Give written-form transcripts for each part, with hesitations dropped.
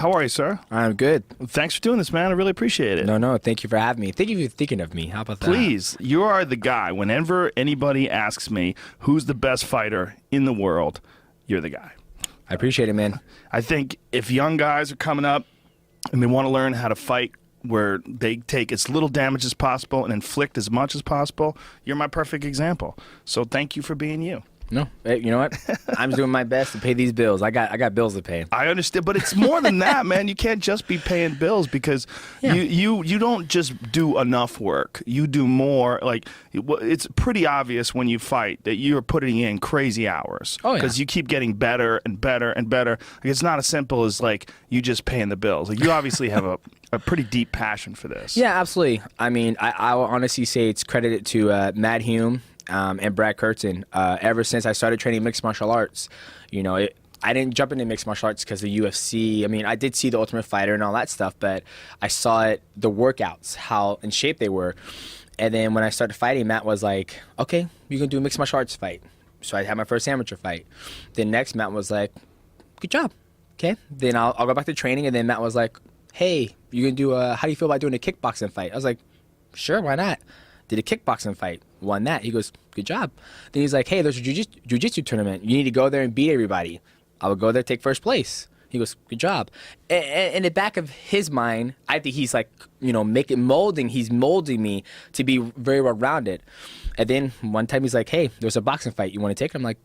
How are you, sir? I'm good. Thanks for doing this, man. I really appreciate it. No, thank you for having me. Thank you for thinking of me. How about that? Please, you are the guy. Whenever anybody asks me who's the best fighter in the world, you're the guy. I appreciate it, man. I think if young guys are coming up and they want to learn how to fight where they take as little damage as possible and inflict as much as possible, you're my perfect example. So thank you for being you. No, hey, you know what? I'm doing my best to pay these bills. I got bills to pay. I understand, but it's more than that, man. You can't just be paying bills because you don't just do enough work. You do more. Like, it's pretty obvious when you fight that you're putting in crazy hours. Oh, yeah. Because you keep getting better and better and better. Like, it's not as simple as like you just paying the bills. Like, you obviously have a pretty deep passion for this. Yeah, absolutely. I mean, I will honestly say it's credited to Matt Hume. And Brad Curtin. Ever since I started training mixed martial arts, you know, I didn't jump into mixed martial arts because of UFC. I mean, I did see The Ultimate Fighter and all that stuff, but I saw it, the workouts, how in shape they were. And then when I started fighting, Matt was like, okay, you can do a mixed martial arts fight. So I had my first amateur fight. Then next, Matt was like, good job. Okay. Then I'll go back to training. And then Matt was like, hey, you can do how do you feel about doing a kickboxing fight? I was like, sure, why not? Did a kickboxing fight, won that. He goes, good job. Then he's like, hey, there's a jiu-jitsu tournament. You need to go there and beat everybody. I would go there, take first place. He goes, good job. And in the back of his mind, I think he's like, you know, he's molding me to be very well-rounded. And then one time he's like, hey, there's a boxing fight. You want to take it? I'm like,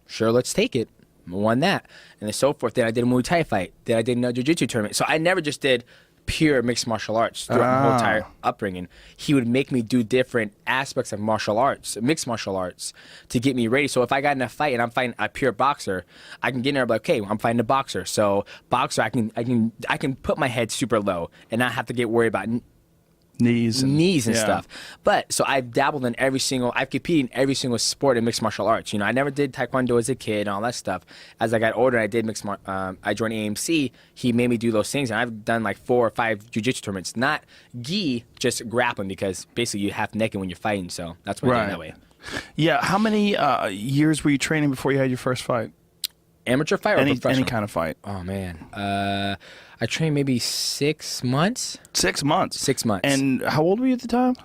sure, let's take it. I won that. And then so forth. Then I did a Muay Thai fight. Then I did a jiu-jitsu tournament. So I never just did pure mixed martial arts throughout my whole entire upbringing. He would make me do different aspects of martial arts, mixed martial arts, to get me ready. So if I got in a fight and I'm fighting a pure boxer, I can get in there and be like, okay, I'm fighting a boxer. So boxer, I can put my head super low and not have to get worried about knees and stuff. But so I've dabbled in I've competed in every single sport in mixed martial arts. You know, I never did taekwondo as a kid and all that stuff. As I got older, I did I joined AMC. He made me do those things, and I've done like 4 or 5 jiu-jitsu tournaments. Not gi, just grappling, because basically you half naked when you're fighting. So that's what I did that way. Yeah. How many years were you training before you had your first fight? Amateur fight or professional? Any kind of fight. Oh man, I trained maybe 6 months. 6 months. 6 months. And how old were you at the time?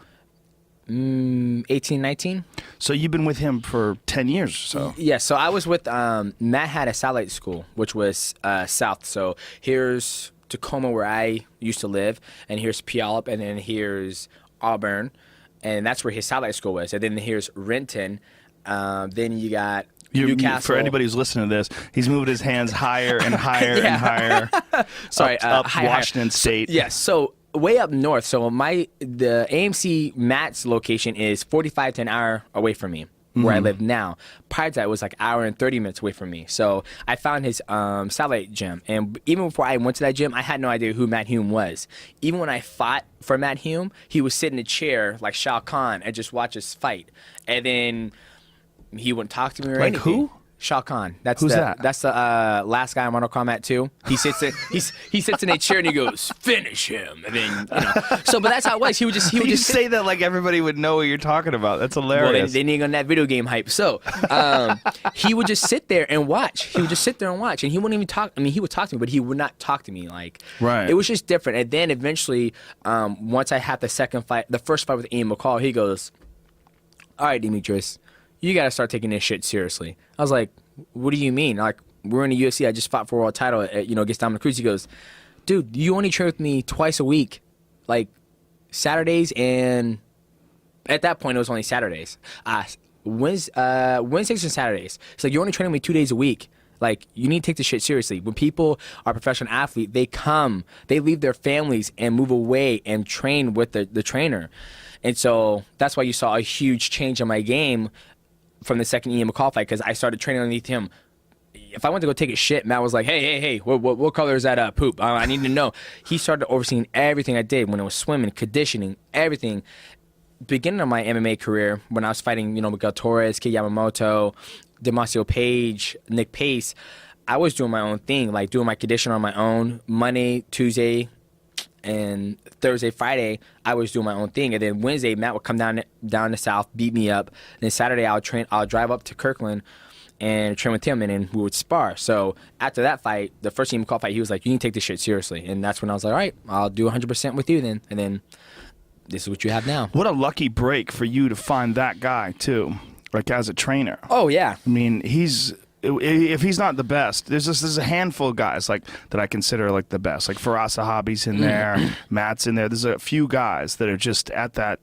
18, 19. So you've been with him for 10 years or so. Yeah. So I was with Matt had a satellite school, which was south. So here's Tacoma, where I used to live, and here's Puyallup, and then here's Auburn, and that's where his satellite school was. And then here's Renton. Then you got Newcastle. For anybody who's listening to this, he's moved his hands higher and higher and higher. Sorry, up higher. Washington State. Yes, so way up north. So the AMC Matt's location is 45 to an hour away from me, where I live now. Prior to that, it was like an hour and 30 minutes away from me. So I found his satellite gym, and even before I went to that gym, I had no idea who Matt Hume was. Even when I fought for Matt Hume, he would sit in a chair like Shao Kahn and just watch us fight, and then he wouldn't talk to me or anything. Who? Shao Kahn. Who's that? That's the last guy in Mortal Kombat 2. He sits in a chair and he goes, finish him. And then, you know. So, but that's how it was. He would just say that like everybody would know what you're talking about. That's hilarious. Well, they need on that video game hype. So, he would just sit there and watch. He would just sit there and watch, and he wouldn't even talk. I mean, he would talk to me, but he would not talk to me. Like, right. It was just different. And then eventually, once I had the first fight with Ian McCall, he goes, all right, Demetrius, you got to start taking this shit seriously. I was like, what do you mean? Like, we're in the UFC. I just fought for a world title, against Dominic Cruz. He goes, dude, you only train with me twice a week, like Saturdays, and at that point it was only Saturdays. Wednesdays and Saturdays. It's like, you're only training with me 2 days a week. Like, you need to take this shit seriously. When people are professional athletes, they leave their families and move away and train with the trainer. And so that's why you saw a huge change in my game from the second Ian McCall fight, because I started training underneath him. If I went to go take a shit, Matt was like, hey, what color is that poop? I need to know. He started overseeing everything I did, when it was swimming, conditioning, everything. Beginning of my MMA career, when I was fighting, Miguel Torres, Kid Yamamoto, Demasio Page, Nick Pace, I was doing my own thing, like doing my conditioning on my own. Monday, Tuesday, and Thursday, Friday, I was doing my own thing. And then Wednesday, Matt would come down the south, beat me up. And then Saturday, I'll drive up to Kirkland and train with him, and then we would spar. So after that fight, the first team call fight, he was like, you need to take this shit seriously. And that's when I was like, all right, I'll do 100% with you then. And then this is what you have now. What a lucky break for you to find that guy, too, like as a trainer. Oh, yeah. I mean, if he's not the best, there's a handful of guys like that I consider like the best. Like Faraz Sahabi's in there, Matt's in there. There's a few guys that are just at that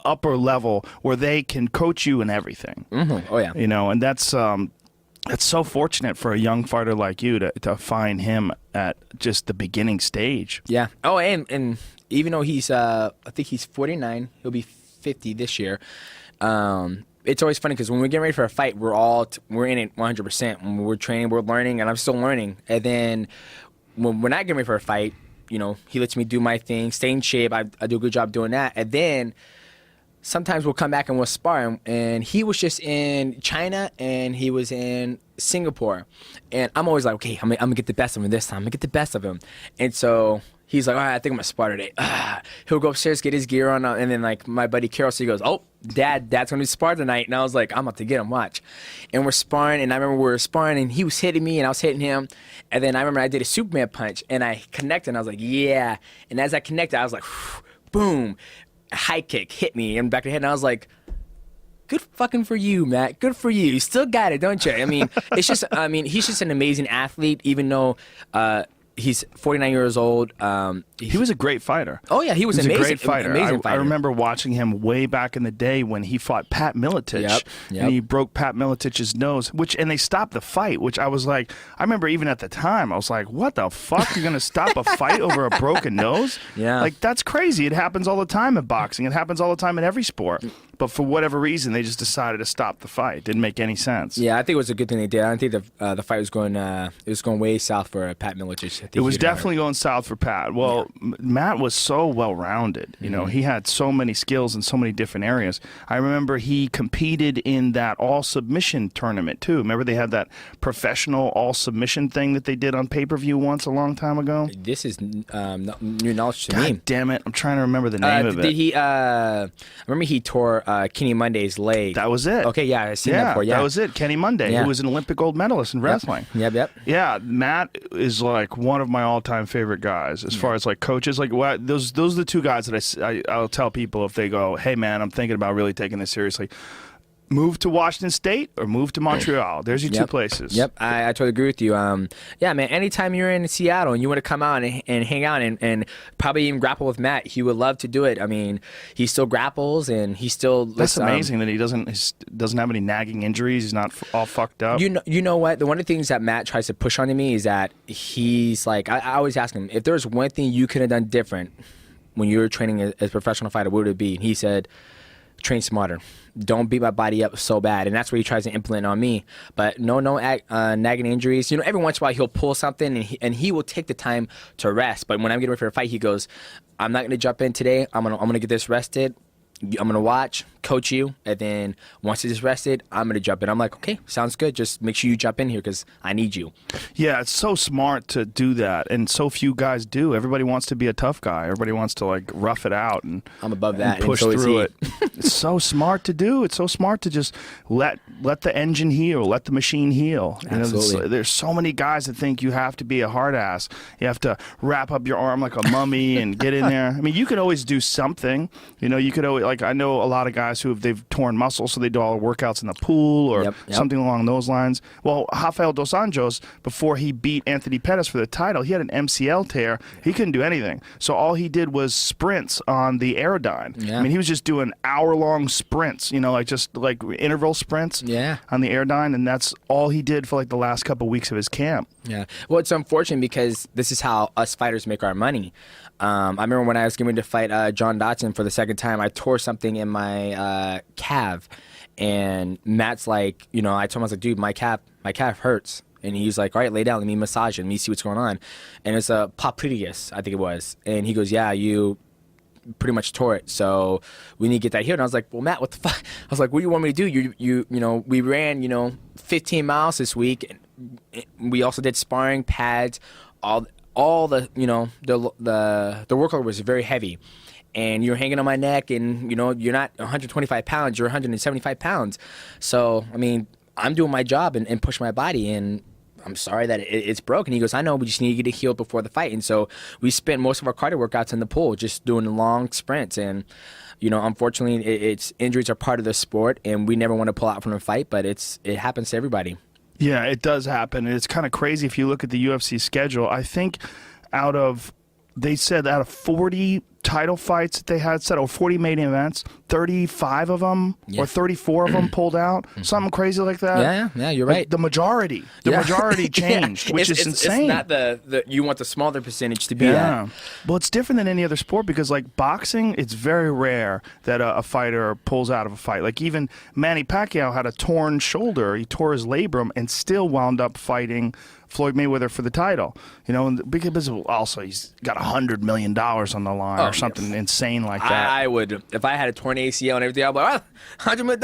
upper level where they can coach you in everything. Oh, yeah. You know, and that's so fortunate for a young fighter like you to find him at just the beginning stage. Yeah. Oh, and even though he's, I think he's 49, he'll be 50 this year. It's always funny because when we're getting ready for a fight, we're in it 100%. When we're training, we're learning, and I'm still learning. And then when we're not getting ready for a fight, you know, he lets me do my thing, stay in shape. I do a good job doing that. And then sometimes we'll come back and we'll spar. And he was just in China and he was in Singapore. And I'm always like, okay, I'm going to get the best of him this time. I'm going to get the best of him. And so he's like, all right, I think I'm going to spar today. He'll go upstairs, get his gear on. And then like my buddy Carol, so he goes, oh, Dad's going to spar tonight. And I was like, I'm about to get him, watch. And we're sparring. And I remember we were sparring and he was hitting me and I was hitting him. And then I remember I did a Superman punch and I connected and I was like, yeah. And as I connected, I was like, boom. A high kick hit me in the back of the head. And I was like, good fucking for you, Matt. Good for you. You still got it, don't you? I mean, it's just, I mean, he's just an amazing athlete, even though he's 49 years old. He was a great fighter. Oh, yeah, he was amazing. A great fighter. Amazing fighter. I remember watching him way back in the day when he fought Pat Miletich. And he broke Pat Miletich's nose, and they stopped the fight, which I was like, I remember even at the time, I was like, what the fuck? You're going to stop a fight over a broken nose? Yeah. Like, that's crazy. It happens all the time in boxing. It happens all the time in every sport. But for whatever reason, they just decided to stop the fight. Didn't make any sense. Yeah, I think it was a good thing they did. I don't think the fight was going. It was going way south for Pat Miletich. It was definitely going south for Pat. Well, Matt was so well-rounded. You know, he had so many skills in so many different areas. I remember he competed in that all-submission tournament too. Remember they had that professional all-submission thing that they did on pay-per-view once a long time ago. This is new knowledge to God me. Damn it! I'm trying to remember the name of it. Did he? I remember he tore Kenny Monday's leg. That was it. Okay, yeah, I've seen that before. Yeah, that was it. Kenny Monday, who was an Olympic gold medalist in wrestling. Yep. Yeah, Matt is like one of my all-time favorite guys as far as like coaches. Like those are the two guys that I'll tell people if they go, hey man, I'm thinking about really taking this seriously. Move to Washington State or move to Montreal. There's your two places. Yep, I totally agree with you. Yeah, man, anytime you're in Seattle and you want to come out and hang out and probably even grapple with Matt, he would love to do it. I mean, he still grapples and he still... That's amazing that he doesn't have any nagging injuries. He's not all fucked up. You know what? One of the things that Matt tries to push onto me is that he's like... I always ask him, if there's one thing you could have done different when you were training as a professional fighter, what would it be? And he said, train smarter. Don't beat my body up so bad. And that's what he tries to implement on me. But no nagging injuries. You know, every once in a while he'll pull something and he will take the time to rest. But when I'm getting ready for a fight, he goes, I'm not going to jump in today. I'm gonna get this rested. I'm going to watch, coach you, and then once it's rested, I'm going to jump in. I'm like, okay, sounds good. Just make sure you jump in here because I need you. Yeah, it's so smart to do that, and so few guys do. Everybody wants to be a tough guy. Everybody wants to, like, rough it out and I'm above that. And push and so through it. It's so smart to do. It's so smart to just let the engine heal, let the machine heal. Absolutely. You know, there's so many guys that think you have to be a hard ass. You have to wrap up your arm like a mummy and get in there. I mean, you could always do something. You know, you could always, like, I know a lot of guys who they've torn muscles, so they do all the workouts in the pool or something along those lines. Well, Rafael Dos Anjos, before he beat Anthony Pettis for the title, he had an MCL tear. He couldn't do anything. So all he did was sprints on the Aerodyne. Yeah. I mean, he was just doing hour-long sprints, you know, like just like interval sprints on the Aerodyne, and that's all he did for like the last couple of weeks of his camp. Yeah. Well, it's unfortunate because this is how us fighters make our money. I remember when I was getting to fight John Dotson for the second time, I tore something in my calf, and Matt's like, you know, I told him, I was like, dude, my calf hurts. And he's like, all right, lay down, let me massage it, let me see what's going on. And it's a popliteus, I think it was. And he goes, yeah, you pretty much tore it, so we need to get that healed. And I was like, well, Matt, what the fuck? I was like, what do you want me to do? You know, we ran, 15 miles this week. And we also did sparring, pads, all the, the workload was very heavy. And you're hanging on my neck, and, you're not 125 pounds, you're 175 pounds. So, I mean, I'm doing my job and push my body, and I'm sorry that it's broken. He goes, I know, we just need to get it healed before the fight. And so we spent most of our cardio workouts in the pool, just doing long sprints. And, you know, unfortunately, it's injuries are part of the sport, and we never want to pull out from a fight, but it happens to everybody. Yeah, it does happen. And it's kind of crazy if you look at the UFC schedule. I think they said out of 40 title fights that they had set, or 40 main events, 35 of them or 34 of them pulled out, something crazy like that. Yeah, you're right. Like the majority changed, which is insane. It's not you want the smaller percentage to be that. Well, it's different than any other sport because, like boxing, it's very rare that a fighter pulls out of a fight. Like even Manny Pacquiao had a torn shoulder, he tore his labrum, and still wound up fighting Floyd Mayweather for the title, you know, and because also he's got $100 million on the line or something insane like that. I would, if I had a torn ACL and everything, I'd be like, $100 million,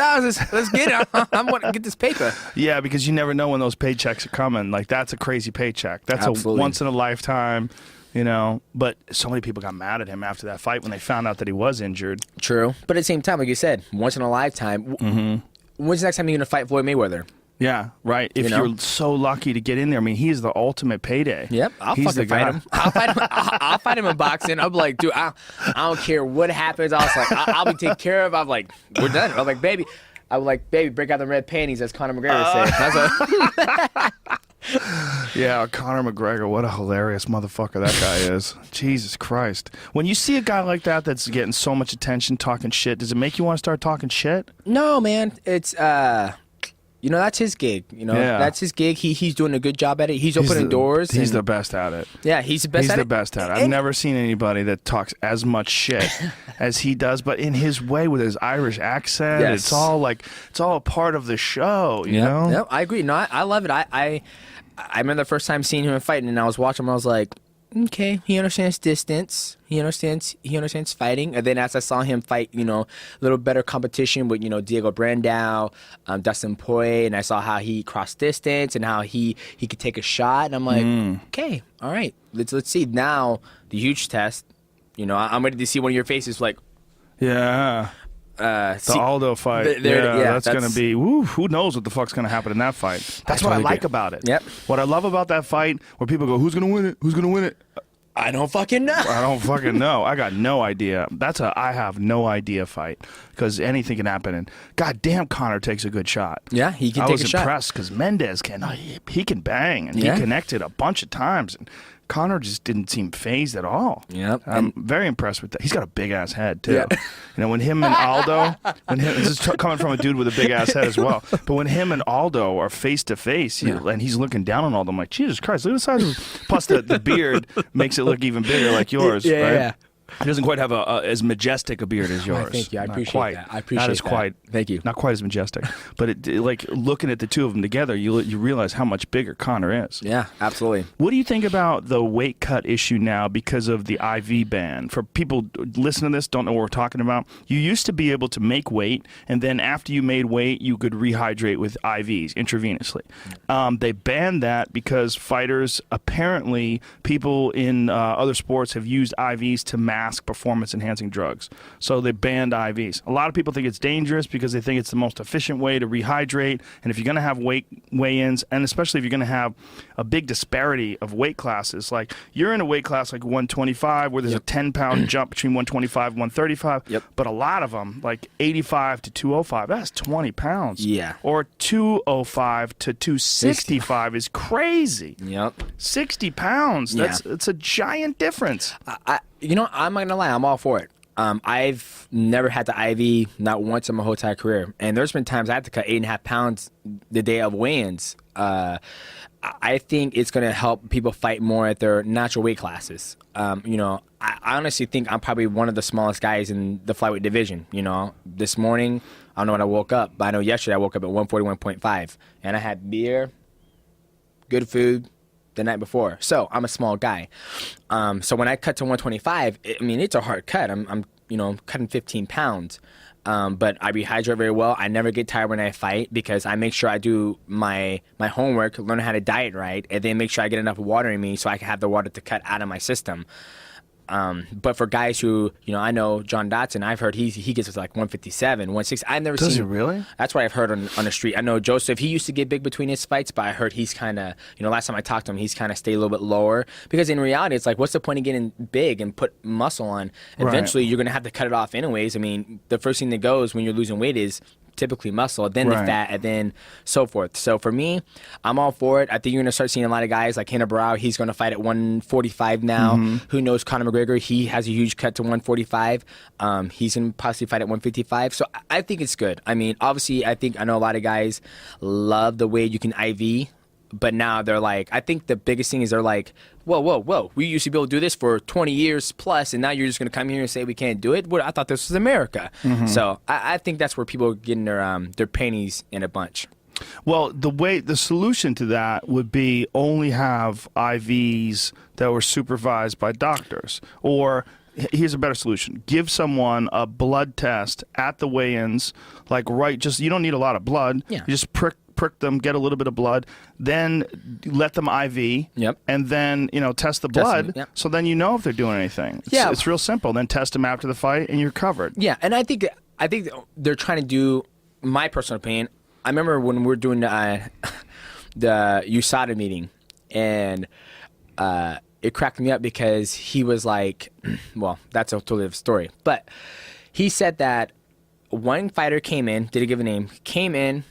let's get it. I'm going to get this paper. Yeah, because you never know when those paychecks are coming. Like, that's a crazy paycheck. That's Absolutely. A once in a lifetime, you know. But so many people got mad at him after that fight when they found out that he was injured. True. But at the same time, like you said, once in a lifetime. When's the next time you're going to fight Floyd Mayweather? Yeah, right. If you're so lucky to get in there, I mean, he's the ultimate payday. Yep, I'll fucking fight him. I'll fight him in boxing. I'm like, dude, I don't care what happens. I was like, I'll be taken care of. I'm like, we're done. I'm like, baby, break out the red panties, as Conor McGregor said. Yeah, Conor McGregor, what a hilarious motherfucker that guy is. Jesus Christ. When you see a guy like that that's getting so much attention, talking shit, does it make you want to start talking shit? No, man. It's you know, that's his gig. You know, that's his gig. He's doing a good job at it. He's opening doors. He's the best at it. Yeah, he's the best at it. He's the best at it. I've never seen anybody that talks as much shit as he does, but in his way with his Irish accent. Yes. It's all a part of the show, you know? Yeah, I agree. No, I love it. I remember the first time seeing him fighting, and I was watching him, I was like, okay, he understands distance. He understands fighting. And then as I saw him fight, you know, a little better competition with, you know, Diego Brandao, Dustin Poirier, and I saw how he crossed distance and how he could take a shot. And I'm like, okay, all right, let's see. Now, the huge test, you know, I'm ready to see one of your faces like, yeah. The Aldo fight. That's going to be, who knows what the fuck's going to happen in that fight. That's what I like about it. Yep. What I love about that fight, where people go, who's going to win it? Who's going to win it? I don't fucking know. I don't fucking know. I got no idea. That's a I have no idea fight because anything can happen. And goddamn, Conor takes a good shot. Yeah, he can take a shot. I was impressed because Mendez he can bang, and he connected a bunch of times. And Conor just didn't seem phased at all. Yep. I'm very impressed with that. He's got a big ass head too. Yeah. You know, when him and Aldo, this is coming from a dude with a big ass head as well. But when him and Aldo are face to face, and he's looking down on Aldo, I'm like, Jesus Christ, look at the size of his. Plus the beard makes it look even bigger, like yours. Right? Yeah. He doesn't quite have as majestic a beard as yours. Thank you. I appreciate that. Not as quite. Thank you. Not quite as majestic. But like looking at the two of them together, you realize how much bigger Conor is. Yeah, absolutely. What do you think about the weight cut issue now because of the IV ban? For people listening to this, don't know what we're talking about. You used to be able to make weight, and then after you made weight, you could rehydrate with IVs intravenously. They banned that because fighters, apparently, people in other sports have used IVs to mask performance-enhancing drugs. So they banned IVs. A lot of people think it's dangerous because they think it's the most efficient way to rehydrate. And if you're going to have weigh-ins, and especially if you're going to have a big disparity of weight classes, like you're in a weight class like 125 where there's a 10-pound jump between 125 and 135. But a lot of them, like 85 to 205, that's 20 pounds. Yeah. Or 205 to 265 is crazy. 60 pounds. It's a giant difference. You know, I'm not gonna lie, I'm all for it. I've never had the IV, not once in my whole entire career. And there's been times I had to cut 8.5 pounds the day of weigh-ins. I think it's gonna help people fight more at their natural weight classes. You know, I honestly think I'm probably one of the smallest guys in the flyweight division. You know, this morning, I don't know when I woke up, but I know yesterday I woke up at 141.5. And I had beer, good food, the night before. So I'm a small guy. So when I cut to 125, I mean, it's a hard cut. I'm cutting 15 pounds. But I rehydrate very well. I never get tired when I fight because I make sure I do my homework, learn how to diet right, and then make sure I get enough water in me so I can have the water to cut out of my system. But for guys who, I know John Dotson, I've heard he gets to like 157, 160. I've never seen. Does he really? That's what I've heard on the street. I know Joseph, he used to get big between his fights, but I heard he's kind of, last time I talked to him, he's kind of stayed a little bit lower. Because in reality, it's like, what's the point of getting big and put muscle on? Eventually, you're going to have to cut it off anyways. I mean, the first thing that goes when you're losing weight is typically muscle, then the fat, and then so forth. So for me, I'm all for it. I think you're going to start seeing a lot of guys like Hannah Brow. He's going to fight at 145 now. Who knows Conor McGregor? He has a huge cut to 145. He's going to possibly fight at 155. So I think it's good. I mean, obviously, I know a lot of guys love the way you can IV. But now they're like, I think the biggest thing is they're like, whoa. We used to be able to do this for 20 years plus, and now you're just going to come here and say we can't do it? Well, I thought this was America. So I think that's where people are getting their panties in a bunch. Well, the solution to that would be only have IVs that were supervised by doctors. Or here's a better solution. Give someone a blood test at the weigh-ins, you don't need a lot of blood. Yeah. You just prick them, get a little bit of blood, then let them IV, and then test the blood. So then if they're doing anything. It's real simple. Then test them after the fight, and you're covered. Yeah, and I think they're trying to do. My personal opinion. I remember when we were doing the USADA meeting, and it cracked me up because he was like, well, that's a totally different story, but he said that one fighter came in, didn't give a name, came in,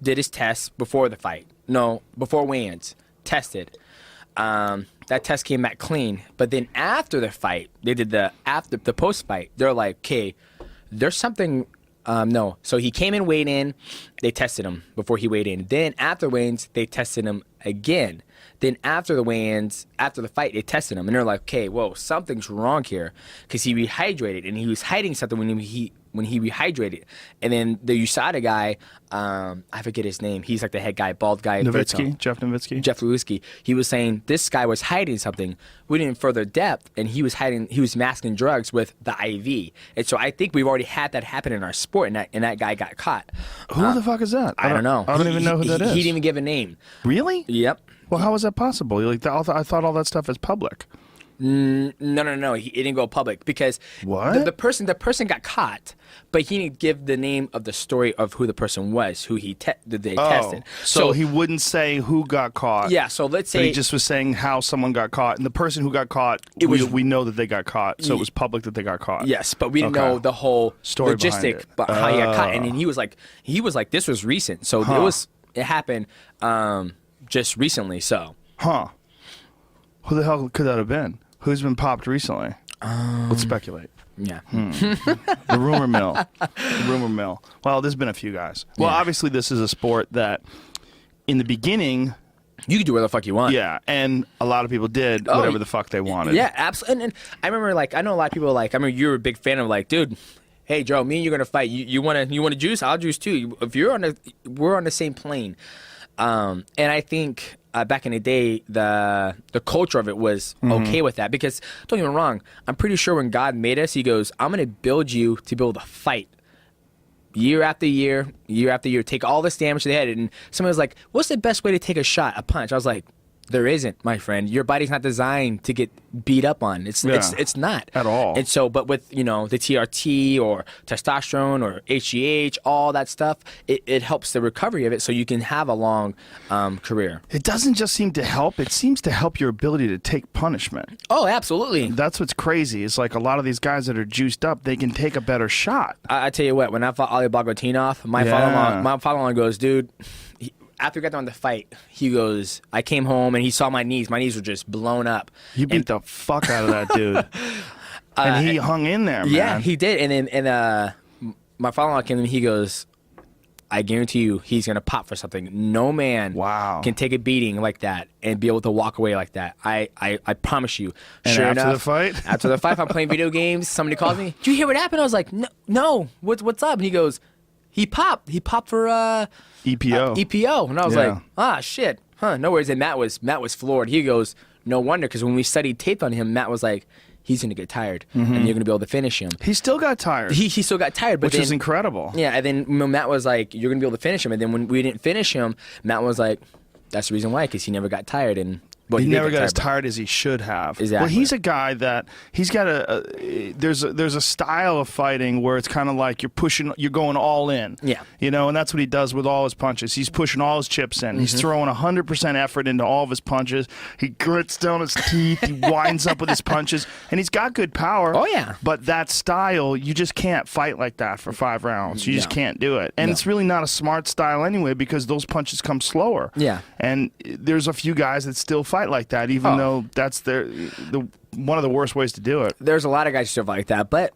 did his test before the fight. No, before weigh-ins. Tested. That test came back clean. But then after the fight, they did the post-fight. They're like, okay, there's something. No. So he came in, weighed in. They tested him before he weighed in. Then after weigh-ins, they tested him again. Then after the weigh-ins, after the fight, they tested him. And they're like, okay, whoa, something's wrong here. Because he rehydrated. And he was hiding something when he rehydrated. And then the USADA guy, I forget his name. He's like the head guy, bald guy. Jeff Nowitzki. He was saying this guy was hiding something. We didn't further depth, and he was masking drugs with the IV. And so I think we've already had that happen in our sport, and that guy got caught. Who the fuck is that? I don't know. I don't even know who that is. He didn't even give a name. Really? Yep. Well, how is that possible? I thought all that stuff is public. No. It didn't go public because the person got caught, but he didn't give the name of the story of who the person was, who they tested. So he wouldn't say who got caught. Yeah. So let's say he just was saying how someone got caught, and the person who got caught, we know that they got caught, so it was public that they got caught. Yes, but we didn't know the whole story logistic, but how he got caught, and then he was like, this was recent, so it happened just recently. So, who the hell could that have been? Who's been popped recently? Let's speculate. Yeah. The rumor mill. Well, there's been a few guys. Well, obviously, this is a sport that, in the beginning, you could do whatever the fuck you want. Yeah, and a lot of people did whatever the fuck they wanted. Yeah, absolutely. And I remember, I know a lot of people, I remember you were a big fan of, dude, hey, Joe, me and you're gonna fight. You want to juice? I'll juice too. If we're on the same plane. And I think back in the day, the culture of it was okay with that because, don't get me wrong, I'm pretty sure when God made us, he goes, I'm going to build you to be able to fight year after year, take all this damage to the head. And someone was like, what's the best way to take a shot, a punch? I was like, there isn't, my friend. Your body's not designed to get beat up on. It's not at all. And so, but with the TRT or testosterone or HGH, all that stuff, it helps the recovery of it, so you can have a long career. It doesn't just seem to help; it seems to help your ability to take punishment. Oh, absolutely. That's what's crazy. It's like a lot of these guys that are juiced up, they can take a better shot. I tell you what, when I fought Ali Bagotinov, my follow-on goes, dude. After we got done the fight, he goes, I came home and he saw my knees. My knees were just blown up. You beat the fuck out of that dude. And he hung in there, man. Yeah, he did. And then my follow-on came and he goes, I guarantee you he's going to pop for something. No man can take a beating like that and be able to walk away like that. I promise you. And sure after enough, the fight? I'm playing video games. Somebody calls me, did you hear what happened? I was like, no. What's up? And he goes, he popped for EPO. And I was like, shit. No worries. And Matt was floored. He goes, no wonder, because when we studied tape on him, Matt was like, he's going to get tired, and you're going to be able to finish him. He still got tired. He still got tired. But which is incredible. Yeah, and then Matt was like, you're going to be able to finish him. And then when we didn't finish him, Matt was like, that's the reason why, because he never got tired. And But he did never get got as but- tired as he should have. Exactly. Well, he's a guy that he's got there's a style of fighting where it's kind of like you're going all in. Yeah. You know, and that's what he does with all his punches. He's pushing all his chips in. He's throwing 100% effort into all of his punches. He grits down his teeth. He winds up with his punches, and he's got good power. Oh, yeah. But that style, you just can't fight like that for 5 rounds. You just can't do it. And it's really not a smart style anyway because those punches come slower. Yeah. And there's a few guys that still fight like that, even though that's one of the worst ways to do it. There's a lot of guys who still like that, but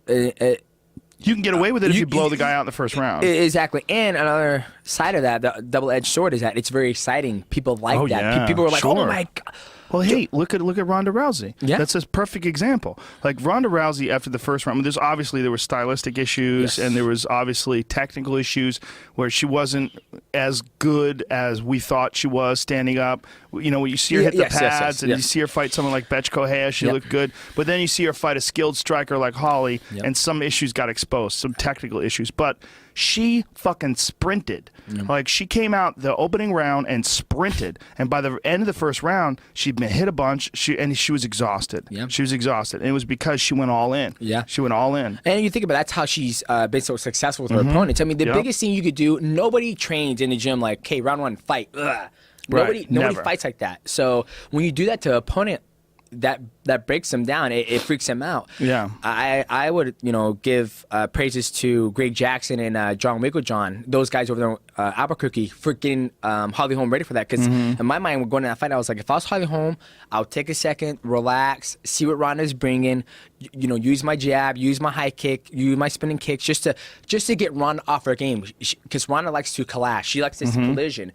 You can get away with it if you blow the guy out in the first round. exactly. And another side of that, the double-edged sword, is that it's very exciting. People like that. Yeah, People are like, sure. oh my god. Well, hey, look at Ronda Rousey. Yeah. That's a perfect example. Like Ronda Rousey after the first round, there were stylistic issues and there was obviously technical issues where she wasn't as good as we thought she was standing up. You know, when you see her hit the pads and you see her fight someone like Betch Kohea, she looked good. But then you see her fight a skilled striker like Holly, and some issues got exposed, some technical issues. But she fucking sprinted. Like, she came out the opening round and sprinted. And by the end of the first round, she'd been hit a bunch, and she was exhausted. Yeah. She was exhausted. And it was because she went all in. Yeah. She went all in. And you think about that's how she's been so successful with her opponents. I mean, the biggest thing you could do, nobody trains in the gym like, okay, round 1, fight. Ugh. Nobody never. fights like that. So when you do that to an opponent, that breaks them down. It freaks them out. Yeah. I would give praises to Greg Jackson and John Wigglejohn, those guys over there Albuquerque, for getting Holly Holm ready for that. Because in my mind, going to that fight, I was like, if I was Holly Holm, I'll take a second, relax, see what Ronda's bringing. Use my jab, use my high kick, use my spinning kicks, just to get Ronda off her game. Because Ronda likes to clash. She likes this collision.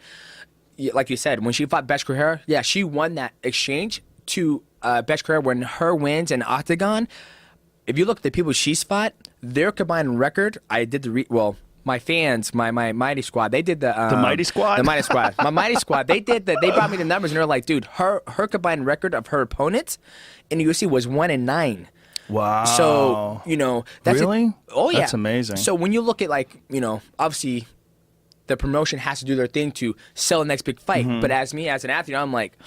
Like you said, when she fought Betch Kohea, she won that exchange to Betch Kohea. When her wins in Octagon, if you look at the people she's fought, their combined record, I did my fans, my Mighty Squad, they did the Mighty Squad? The Mighty Squad. My Mighty Squad, they brought me the numbers, and they're like, dude, her combined record of her opponents in the UFC was 1-9. Wow. So, that's really? Oh, yeah. That's amazing. So when you look at, obviously the promotion has to do their thing to sell the next big fight. But as me, as an athlete, I'm like,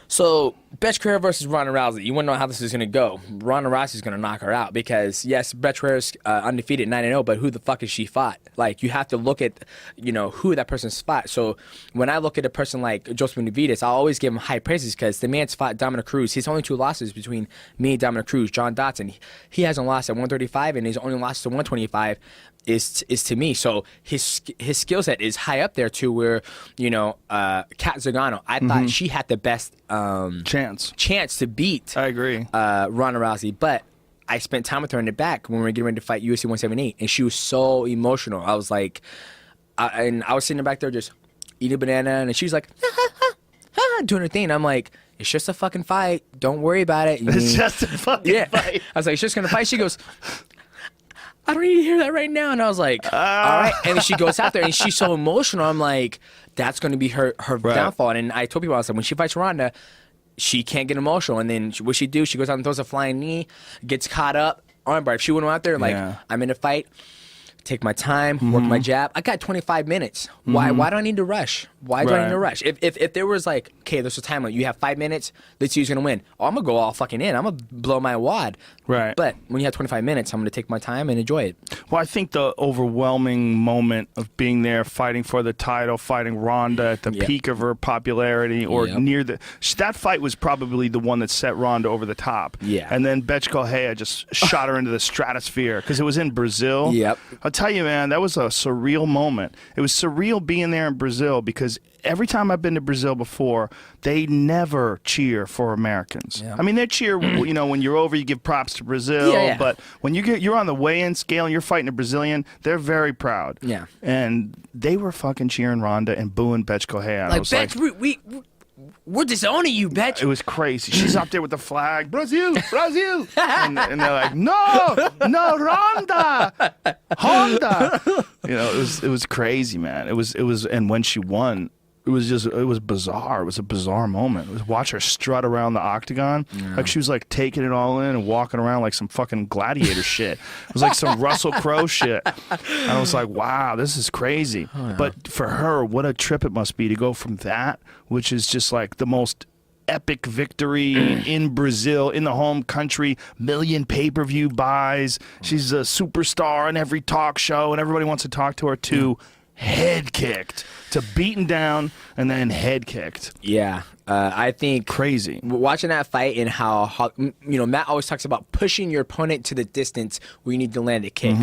so Betch Kohea versus Ronda Rousey. You want to know how this is going to go. Ronda Rousey is going to knock her out because, yes, Betch Korea's undefeated 9-0, but who the fuck has she fought? Like, you have to look at, who that person's fought. So when I look at a person like Joseph Benavidez, I always give him high praises because the man's fought Dominic Cruz. His only 2 losses between me and Dominic Cruz, John Dotson. He hasn't lost at 135, and his only loss to 125 is to me. So his skill set is high up there too, where Kat Zingano, I thought she had the best chance to beat I agree. Ronda Rousey, but I spent time with her in the back when we were getting ready to fight UFC 178, and she was so emotional. I was like, and I was sitting back there just eating a banana, and she was like doing her thing, and I'm like, it's just a fucking fight, don't worry about it. It's just a fucking fight. I was like, it's just gonna fight. She goes, I don't need to hear that right now. And I was like, all right. And then she goes out there and she's so emotional. I'm like, that's going to be her downfall. And I told people, I was like, when she fights Ronda, she can't get emotional. And then what she do, she goes out and throws a flying knee, gets caught up, armbar. If she went out there like, I'm in a fight, take my time, work my jab. I got 25 minutes. Why do I need to rush? Why do I need to rush? If there was like, okay, there's a time limit. You have 5 minutes. Let's see who's going to win. Oh, I'm going to go all fucking in. I'm going to blow my wad. Right. But when you have 25 minutes, I'm going to take my time and enjoy it. Well, I think the overwhelming moment of being there, fighting for the title, fighting Ronda at the peak of her popularity, or near that fight was probably the one that set Ronda over the top. Yeah. And then Betch Kohea just shot her into the stratosphere because it was in Brazil. Yep. I'll tell you, man, that was a surreal moment. It was surreal being there in Brazil because every time I've been to Brazil before, they never cheer for Americans. Yeah. I mean, they cheer, when you're over, you give props to Brazil. Yeah. But when you're on the weigh-in scale and you're fighting a Brazilian, they're very proud. Yeah. And they were fucking cheering Ronda and booing Betch Kohea. Like, Betch, we're disowning you, Betch. It was crazy. She's up there with the flag, Brazil, Brazil, and they're like, no, Ronda, Honda. It was crazy, man. It was, and when she won, it was bizarre. It was a bizarre moment. It was watch her strut around the octagon like she was like taking it all in and walking around like some fucking gladiator shit. It was like some Russell Crowe shit. And I was like, wow, this is crazy. Oh, yeah. But for her, what a trip it must be to go from that, which is just like the most epic victory in Brazil, in the home country, million pay-per-view buys. She's a superstar in every talk show, and everybody wants to talk to her, to head kicked, to beaten down, and then head kicked. Yeah. I think crazy watching that fight and how Matt always talks about pushing your opponent to the distance where you need to land a kick.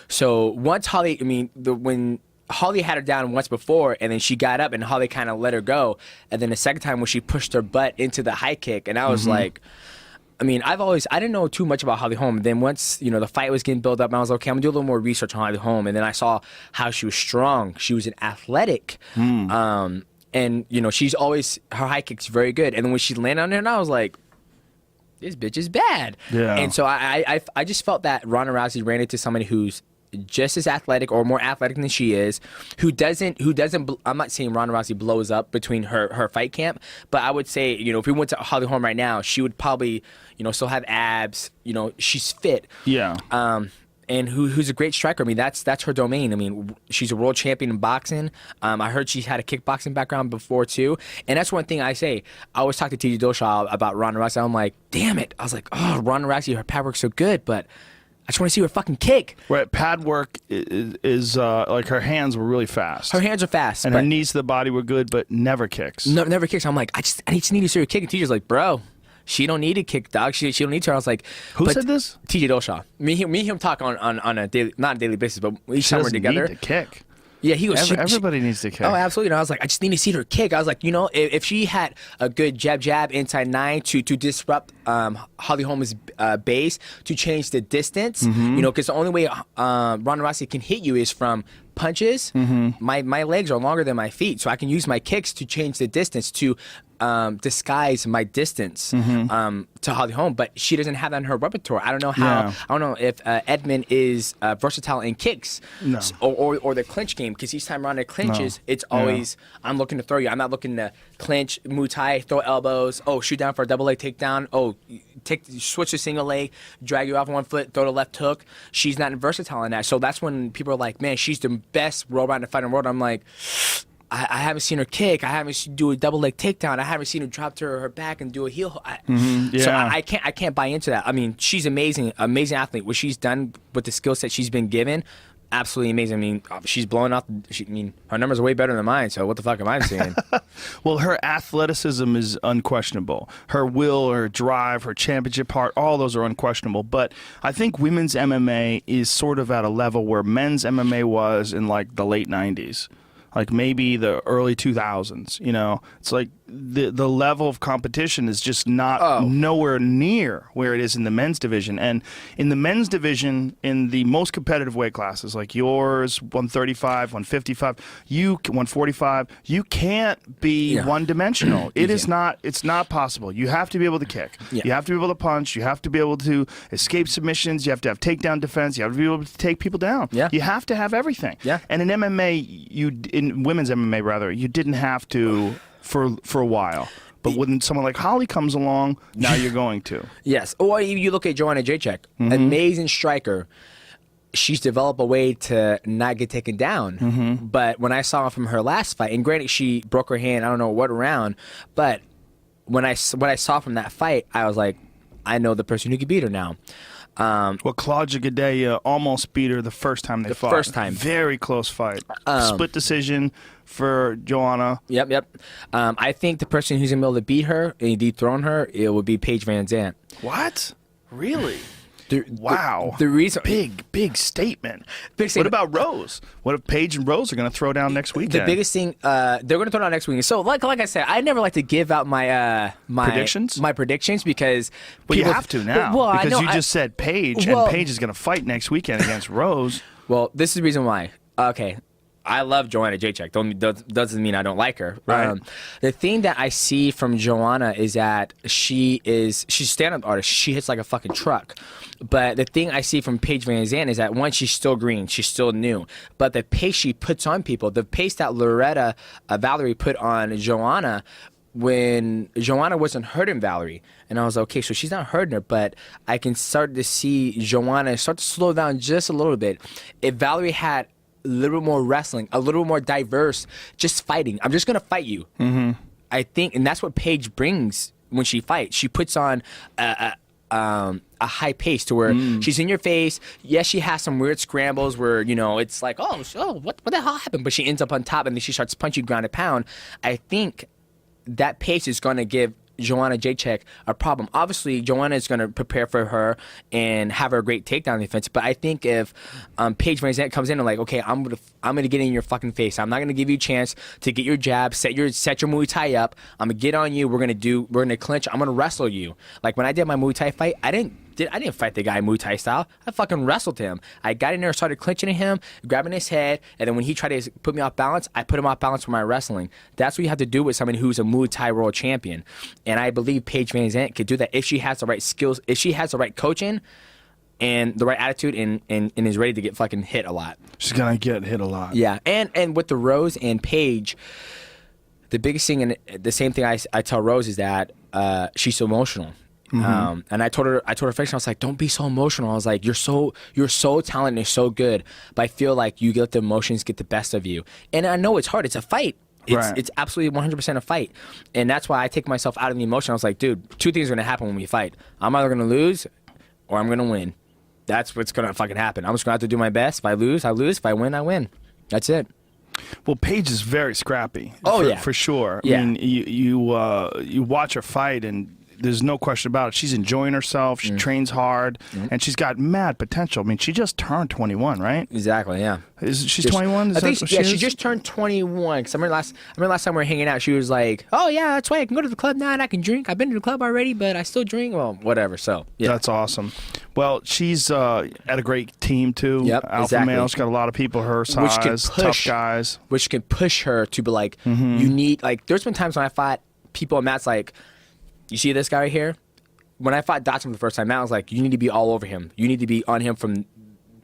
So once Holly, when Holly had her down once before, and then she got up and Holly kind of let her go, and then the second time when she pushed her butt into the high kick, and I was like, I didn't know too much about Holly Holm. Then once, the fight was getting built up, and I was like, okay, I'm gonna do a little more research on Holly Holm. And then I saw how she was strong. She was an athletic. And, she's always, her high kick's very good. And then when she landed on her, and I was like, this bitch is bad. Yeah. And so I just felt that Ronda Rousey ran into somebody who's just as athletic or more athletic than she is, who doesn't, I'm not saying Ronda Rousey blows up between her fight camp, but I would say, if we went to Holly Holm right now, she would probably, still have abs, she's fit. Yeah. And who's a great striker. That's her domain. She's a world champion in boxing. I heard she's had a kickboxing background before too. And that's one thing I say. I always talk to TJ Dillashaw about Ronda Rousey. I'm like, damn it. I was like, oh, Ronda Rousey, her pad work's so good, but I just want to see her fucking kick. Right, pad work is like her hands were really fast. Her hands are fast. And her knees to the body were good, but never kicks. No, never kicks. I'm like, I just need to see her kick. And TJ's like, bro, she don't need to kick, dog. She don't need to. I was like, who said this? TJ Dillashaw. Me and him talk on a daily, not a daily basis, but each time we're together. Need to kick. Yeah, he goes. Everybody needs to kick. Oh, absolutely. And I was like, I just need to see her kick. I was like, if she had a good jab inside 9 to disrupt Holly Holm's base, to change the distance, because the only way Ronda Rousey can hit you is from punches. My legs are longer than my feet, so I can use my kicks to change the distance, to disguise my distance to Holly Holm, but she doesn't have that in her repertoire. I don't know how. Yeah. I don't know if Edmund is versatile in kicks, or the clinch game, because each time Ronda clinches, it's always I'm looking to throw you. I'm not looking to clinch, Muay Thai, throw elbows. Oh, shoot down for a double leg takedown. Oh, switch to single leg, drag you off one foot, throw the left hook. She's not versatile in that. So that's when people are like, man, she's the best world-rounded fighter in the world. I'm like, I haven't seen her kick. I haven't seen her do a double leg takedown. I haven't seen her drop to her back and do a heel. So I can't buy into that. She's amazing athlete. What she's done with the skill set she's been given, absolutely amazing. She's blowing out. Her numbers are way better than mine. So what the fuck am I saying? Well, her athleticism is unquestionable. Her will, her drive, her championship part, all those are unquestionable. But I think women's MMA is sort of at a level where men's MMA was in like the late 90s. Like maybe the early 2000s, it's like the level of competition is just not nowhere near where it is in the men's division. And in the men's division, in the most competitive weight classes, like yours, 135, 155, 145, you can't be one-dimensional. It's not possible. You have to be able to kick. Yeah. You have to be able to punch. You have to be able to escape submissions. You have to have takedown defense. You have to be able to take people down. Yeah. You have to have everything. Yeah. And in MMA, in women's MMA rather, you didn't have to for a while. But when someone like Holly comes along, now you're going to. Yes. Or you look at Joanna Jacek, amazing striker. She's developed a way to not get taken down. But when I saw her from her last fight, and granted she broke her hand, I don't know what round, but what I saw from that fight, I was like, I know the person who could beat her now. Claudia Gadelha almost beat her the first time they fought. The first time. Very close fight. Split decision for Joanna. Yep. I think the person who's going to be able to beat her and dethrone her, it would be Paige Van Zandt. What? Really? Wow. The reason big statement. What about Rose? What if Paige and Rose are going to throw down next weekend? The biggest thing they're going to throw down next weekend. So like I said, I never like to give out my predictions. My predictions because you have to now. Because you just said Paige, and Paige is going to fight next weekend against Rose. Well, this is the reason why. Okay. I love Joanna Jacek. Doesn't mean I don't like her. Right. The thing that I see from Joanna is that she's a stand-up artist. She hits like a fucking truck. But the thing I see from Paige Van Zandt is that, one, she's still green. She's still new. But the pace she puts on people, the pace that Loretta Valerie put on Joanna when Joanna wasn't hurting Valerie. And I was like, okay, so she's not hurting her, but I can start to see Joanna start to slow down just a little bit. If Valerie had a little bit more wrestling, a little more diverse, just fighting. I'm just going to fight you. I think, and that's what Paige brings when she fights. She puts on a high pace to where she's in your face. Yes, she has some weird scrambles where, you know, it's like, oh, what the hell happened? But she ends up on top, and then she starts punching ground and pound. I think that pace is going to give Joanna Jacek a problem. Obviously, Joanna is going to prepare for her and have her a great takedown defense. But I think if Paige Van Zandt comes in and like, okay, I'm gonna get in your fucking face. I'm not gonna give you a chance to get your jab, set your Muay Thai up. I'm gonna get on you. We're gonna clinch. I'm gonna wrestle you. Like when I did my Muay Thai fight, I didn't fight the guy Muay Thai style. I fucking wrestled him. I got in there, started clinching at him, grabbing his head, and then when he tried to put me off balance, I put him off balance with my wrestling. That's what you have to do with somebody who's a Muay Thai world champion. And I believe Paige Van Zandt could do that if she has the right skills, if she has the right coaching and the right attitude and is ready to get fucking hit a lot. She's going to get hit a lot. Yeah. And with the Rose and Paige, the biggest thing, and the same thing I tell Rose is that she's so emotional. And I told her first, I was like, don't be so emotional. I was like, you're so talented, you're so good, but I feel like you let the emotions get the best of you. And I know it's hard. It's a fight. It's absolutely 100% a fight. And that's why I take myself out of the emotion. I was like, dude, two things are going to happen when we fight. I'm either going to lose or I'm going to win. That's what's going to fucking happen. I'm just going to have to do my best. If I lose, I lose. If I win, I win. That's it. Well, Paige is very scrappy. For sure. Yeah. I mean, you watch her fight, and there's no question about it. She's enjoying herself. She trains hard, and she's got mad potential. I mean, she just turned 21, right? Exactly. Yeah. She's 21. I think she just turned 21. Because I remember last time we were hanging out, she was like, "Oh yeah, that's why I can go to the club now and I can drink. I've been to the club already, but I still drink. Well, whatever." So yeah, that's awesome. Well, she's at a great team too. Yep, Alpha male. She's got a lot of people her size, tough guys, which can push her to be like, you need like. There's been times when I fought people, and Matt's like, you see this guy right here? When I fought Dotson the first time, Matt was like, you need to be all over him. You need to be on him from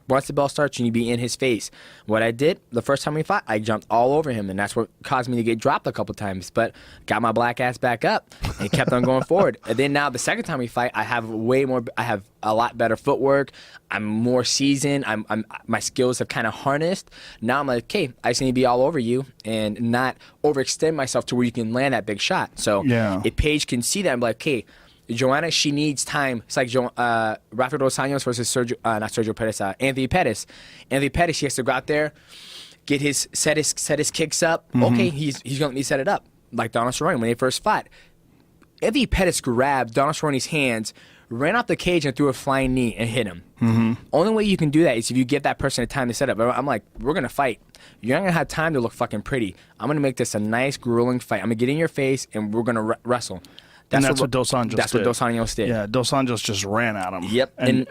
once the bell starts, you need to be in his face. What I did the first time we fought, I jumped all over him, and that's what caused me to get dropped a couple times. But got my black ass back up and kept on going forward. And then now the second time we fight, I have a lot better footwork. I'm more seasoned. My skills have kind of harnessed. Now I'm like, okay, I just need to be all over you and not overextend myself to where you can land that big shot. So if Paige can see that, I'm like, okay, Joanna, she needs time. It's like Rafael Dos Anjos versus Anthony Pettis. Anthony Pettis, he has to go out there, get set his kicks up. Okay, he's going to let me set it up. Like Donald Cerrone when they first fought. Anthony Pettis grabbed Donald Cerrone's hands, ran off the cage and threw a flying knee and hit him. Only way you can do that is if you give that person a time to set up. I'm like, we're going to fight. You're not going to have time to look fucking pretty. I'm going to make this a nice, grueling fight. I'm going to get in your face and we're going to wrestle. That's what Dos Anjos did. That's what Dos Anjos did. Yeah, Dos Anjos just ran at him. Yep. And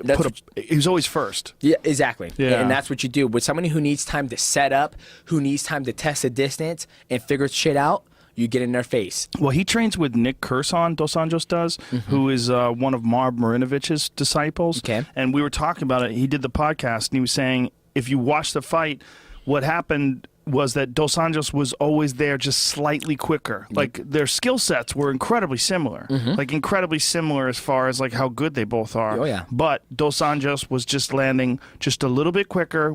he was always first. Yeah, exactly. Yeah. And that's what you do. With somebody who needs time to set up, who needs time to test the distance and figure shit out, you get in their face. Well, he trains with Nick Curson, Dos Anjos does, who is one of Marv Marinovich's disciples. Okay. And we were talking about it. He did the podcast, and he was saying, if you watch the fight, what happened was that Dos Anjos was always there just slightly quicker. Like, their skill sets were incredibly similar. Like, incredibly similar as far as, like, how good they both are. Oh, yeah. But Dos Anjos was just landing just a little bit quicker,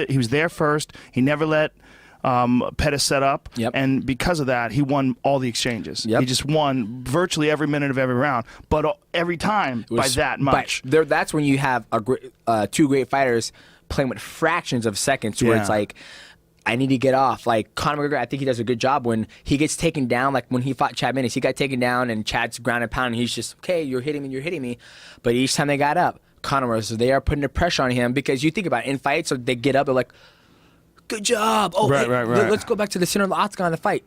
he was there first. He never let Pettis set up. And because of that, he won all the exchanges. He just won virtually every minute of every round, but every time by that much. That's when you have two great fighters playing with fractions of seconds where it's like, I need to get off. Like Conor McGregor, I think he does a good job when he gets taken down. Like when he fought Chad Mendes, he got taken down and Chad's ground and pound, and he's just, okay, you're hitting me. But each time they got up, Conor was there putting the pressure on him, because you think about it, in fights, so they get up, they're like, good job. Oh, right. Let's go back to the center of the octagon to fight.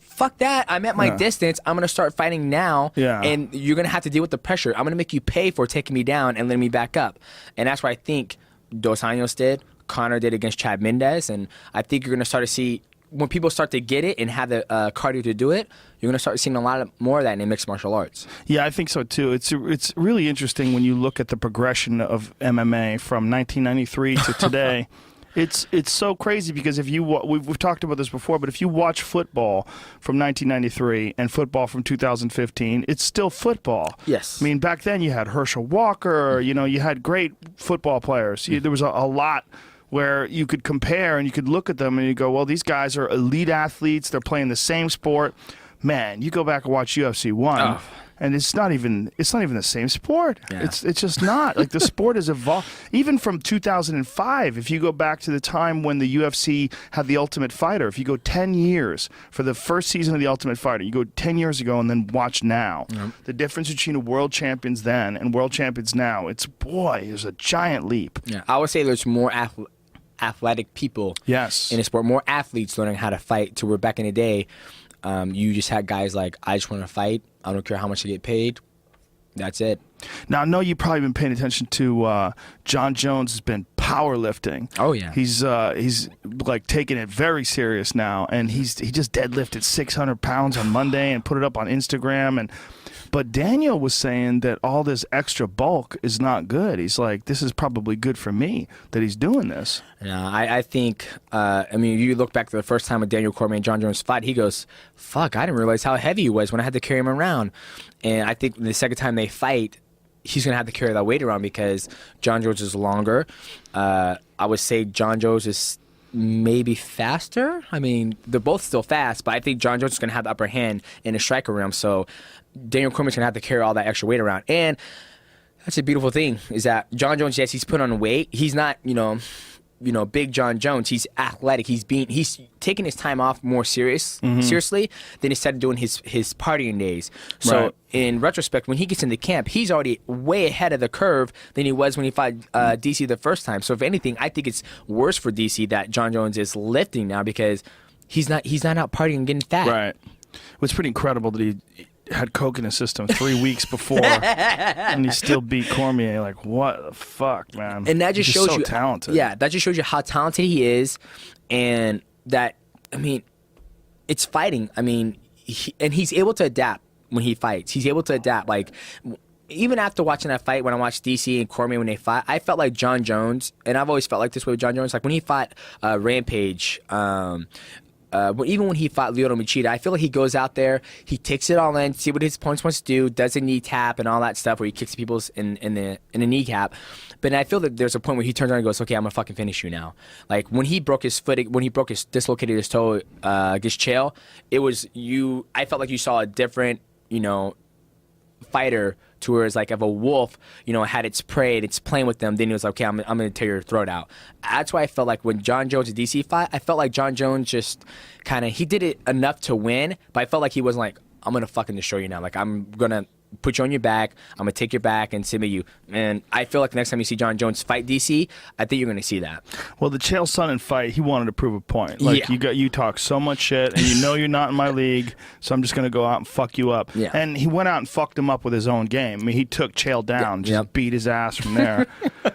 Fuck that. I'm at my distance. I'm going to start fighting now, and you're going to have to deal with the pressure. I'm going to make you pay for taking me down and letting me back up. And that's what I think Dos Anjos did. Conor did against Chad Mendes, and I think you're going to start to see, when people start to get it and have the cardio to do it, you're going to start seeing a lot more of that in mixed martial arts. Yeah, I think so too. It's really interesting when you look at the progression of MMA from 1993 to today. It's so crazy, because if we've talked about this before, but if you watch football from 1993 and football from 2015, it's still football. Yes. I mean, back then you had Herschel Walker, you had great football players. There was a lot where you could compare and you could look at them and you go, well, these guys are elite athletes. They're playing the same sport. man, you go back and watch UFC 1, and it's not even the same sport. Yeah. It's just not. Like, the sport has evolved. Even from 2005, if you go back to the time when the UFC had The Ultimate Fighter, if you go 10 years for the first season of The Ultimate Fighter, you go 10 years ago and then watch now. The difference between a world champions then and world champions now, there's a giant leap. Yeah, I would say there's more athletic people Yes. in a sport, more athletes learning how to fight, to where back in the day, you just had guys like, I just want to fight. I don't care how much I get paid. That's it. Now, I know you've probably been paying attention to John Jones has been powerlifting. Oh, yeah. He's like taking it very serious now, and he just deadlifted 600 pounds on Monday and put it up on Instagram. But Daniel was saying that all this extra bulk is not good. He's like, this is probably good for me that he's doing this. I think, you look back to the first time with Daniel Cormier and John Jones fight, he goes, fuck, I didn't realize how heavy he was when I had to carry him around. And I think the second time they fight, he's going to have to carry that weight around because John Jones is longer. I would say John Jones is maybe faster. I mean, they're both still fast, but I think John Jones is going to have the upper hand in the striker realm. So Daniel Cormier's going to have to carry all that extra weight around. And that's a beautiful thing, is that John Jones, yes, he's put on weight. He's not, big John Jones. He's athletic. He's taking his time off more seriously than instead of doing his partying days. So in retrospect, when he gets into camp, he's already way ahead of the curve than he was when he fought DC the first time. So if anything, I think it's worse for DC that John Jones is lifting now because he's not out partying and getting fat. Right. Well, it's pretty incredible that he had coke in his system 3 weeks before, and he still beat Cormier. Like, what the fuck, man? And that just shows so you talented. Yeah, that just shows you how talented he is, and that it's fighting. He's able to adapt when he fights. He's able to adapt. Like, even after watching that fight, when I watched DC and Cormier when they fought, I felt like John Jones, and I've always felt like this way with John Jones. Like when he fought Rampage. Even when he fought Lyoto Machida, I feel like he goes out there, he takes it all in, see what his opponent wants to do, does a knee tap and all that stuff where he kicks people in the kneecap. But I feel that there's a point where he turns around and goes, okay, I'm going to fucking finish you now. Like when he broke his foot, dislocated his toe against Chael, I felt like you saw a different, fighter, to where it's like if a wolf, had its prey and it's playing with them, then he was like, okay, I'm going to tear your throat out. That's why I felt like when John Jones and DC fought, I felt like John Jones just he did it enough to win, but I felt like he wasn't like, I'm going to fucking destroy you now. Like, I'm going to put you on your back, I'm going to take your back and submit you. And I feel like the next time you see John Jones fight DC, I think you're going to see that. Well, the Chael Sonnen fight, he wanted to prove a point. Like, you talk so much shit, and you're not in my league, so I'm just going to go out and fuck you up. Yeah. And he went out and fucked him up with his own game. He took Chael down, just beat his ass from there.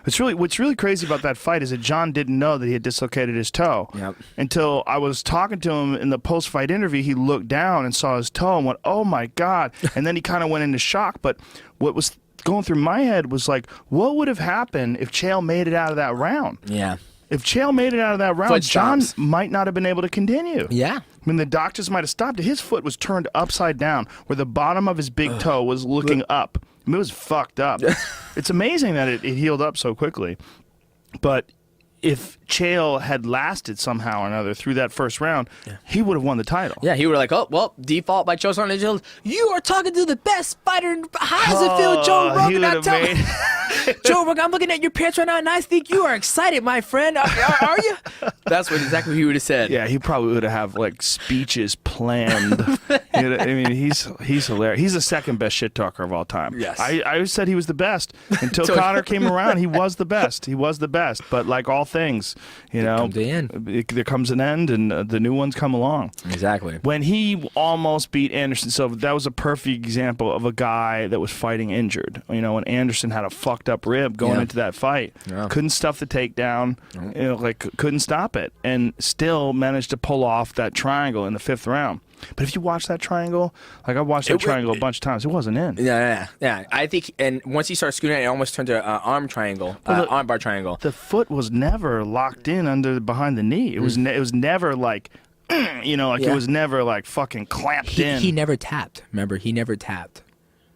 What's really crazy about that fight is that John didn't know that he had dislocated his toe until I was talking to him in the post-fight interview. He looked down and saw his toe and went, oh my God. And then he kind of went into shock. But what was going through my head was like, what would have happened if Chael made it out of that round? Yeah. If Chael made it out of that round, John might not have been able to continue. Yeah. The doctors might have stopped it. His foot was turned upside down where the bottom of his big toe was looking up. It was fucked up. It's amazing that it healed up so quickly. But if Chael had lasted somehow or another through that first round, he would have won the title. Yeah, he would have like, oh, well, default by Chael Sonnen. You are talking to the best fighter. How does it feel, Joe Rogan? Joe Rogan, I'm looking at your pants right now, and I think you are excited, my friend. Are you? That's exactly what he would have said. Yeah, he probably would have like speeches planned. He's hilarious. He's the second best shit talker of all time. Yes. I always said he was the best. Until Conor came around, he was the best. He was the best. But like all things, there comes an end, and the new ones come along. Exactly. When he almost beat Anderson Silva, that was a perfect example of a guy that was fighting injured. When Anderson had a fucked up rib going into that fight, couldn't stuff the takedown, couldn't stop it, and still managed to pull off that triangle in the 5th round. But if you watch that triangle, like I watched that triangle a bunch of times, it wasn't in. Yeah. I think, and once he started scooting it almost turned to an arm triangle, arm bar triangle. The foot was never locked in behind the knee. It was never like, it was never like fucking clamped in. He never tapped. Remember, he never tapped.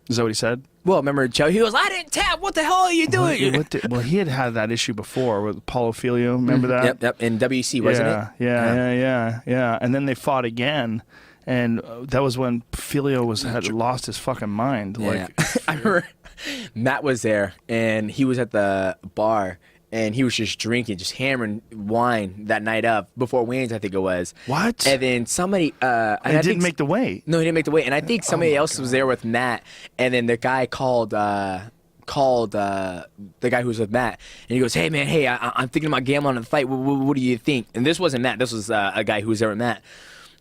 Is that what he said? Well, remember, Joe, he goes, I didn't tap. What the hell are you doing? Well, he had that issue before with Paulo Filho. Remember that? Yep. In WEC, wasn't it? Yeah. And then they fought again. and that was when Filio had lost his fucking mind. Yeah. Like, I remember Matt was there, and he was at the bar, and he was just drinking, just hammering wine that night up before Wayne's, I think it was. what? And then somebody, and he didn't make the weight. No, he didn't make the weight, and I think somebody else was there with Matt, and then the guy called the guy who was with Matt, and he goes, "Hey man, hey, I'm thinking about gambling on the fight. What do you think?" And this wasn't Matt. This was a guy who was there with Matt,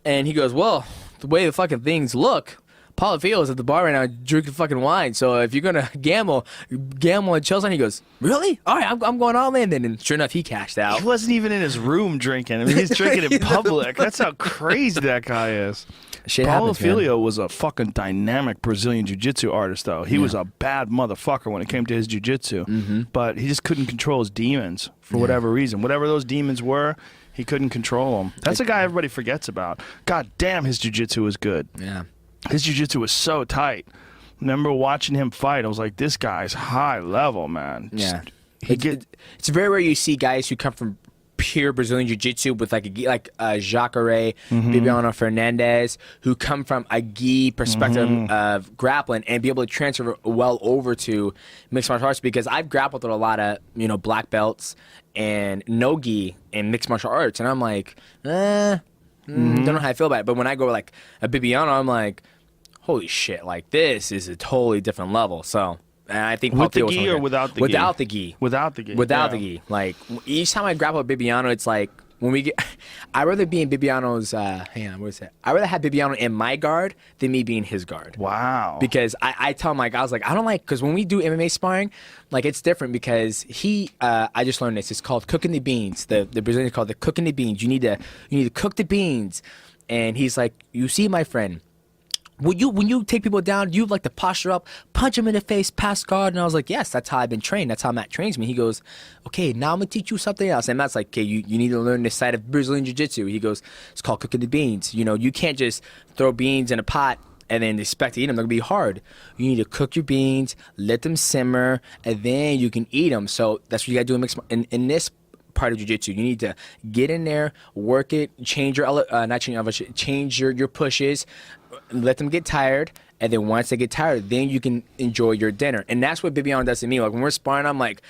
and he goes, "Well, the way the fucking things look, Paulo Filho is at the bar right now drinking fucking wine. So if you're gonna gamble on Chelsea." And he goes, "Really? All right, I'm going all in then." And sure enough, he cashed out. He wasn't even in his room drinking. I mean, he's drinking in public. That's how crazy that guy is. Shit Paulo happens, man. Filho was a fucking dynamic Brazilian jiu-jitsu artist, though. He was a bad motherfucker when it came to his jiu-jitsu. But he just couldn't control his demons for whatever reason. Whatever those demons were, he couldn't control them. That's a guy everybody forgets about. God damn, his jiu-jitsu was good. Yeah. His jiu-jitsu was so tight. Remember watching him fight, I was like, this guy's high level, man. Yeah. It's very rare you see guys who come from pure Brazilian jiu-jitsu with like Jacare, Bibiano Fernandes, who come from a gi perspective of grappling and be able to transfer well over to mixed martial arts, because I've grappled with a lot of, black belts and no gi in mixed martial arts, and I'm like, don't know how I feel about it. But when I go like a Bibiano, I'm like, holy shit, like this is a totally different level. So, and I think with the gi or without the gi? Without the gi. Without the gi. Without the gi. Like each time I grapple with Bibiano, it's like when we get, I'd rather be in Bibiano's. Hang on, what is that? I'd rather have Bibiano in my guard than me being his guard. Wow. Because I tell him, like, I was like, I don't like, because when we do MMA sparring, like it's different because I just learned this. It's called cooking the beans. The Brazilians call it the cooking the beans. You need to cook the beans, and he's like, you see, my friend. When you take people down, you like to posture up, punch them in the face, pass guard. And I was like, yes, that's how I've been trained. That's how Matt trains me. He goes, okay, now I'm going to teach you something else. And Matt's like, okay, you need to learn this side of Brazilian Jiu-Jitsu. He goes, it's called cooking the beans. You can't just throw beans in a pot and then expect to eat them. They're going to be hard. You need to cook your beans, let them simmer, and then you can eat them. So that's what you got to do in this part of jiu-jitsu. You need to get in there, work it, change your your pushes, let them get tired, and then once they get tired, then you can enjoy your dinner. And that's what Bibiano does to me. Like when we're sparring, I'm like,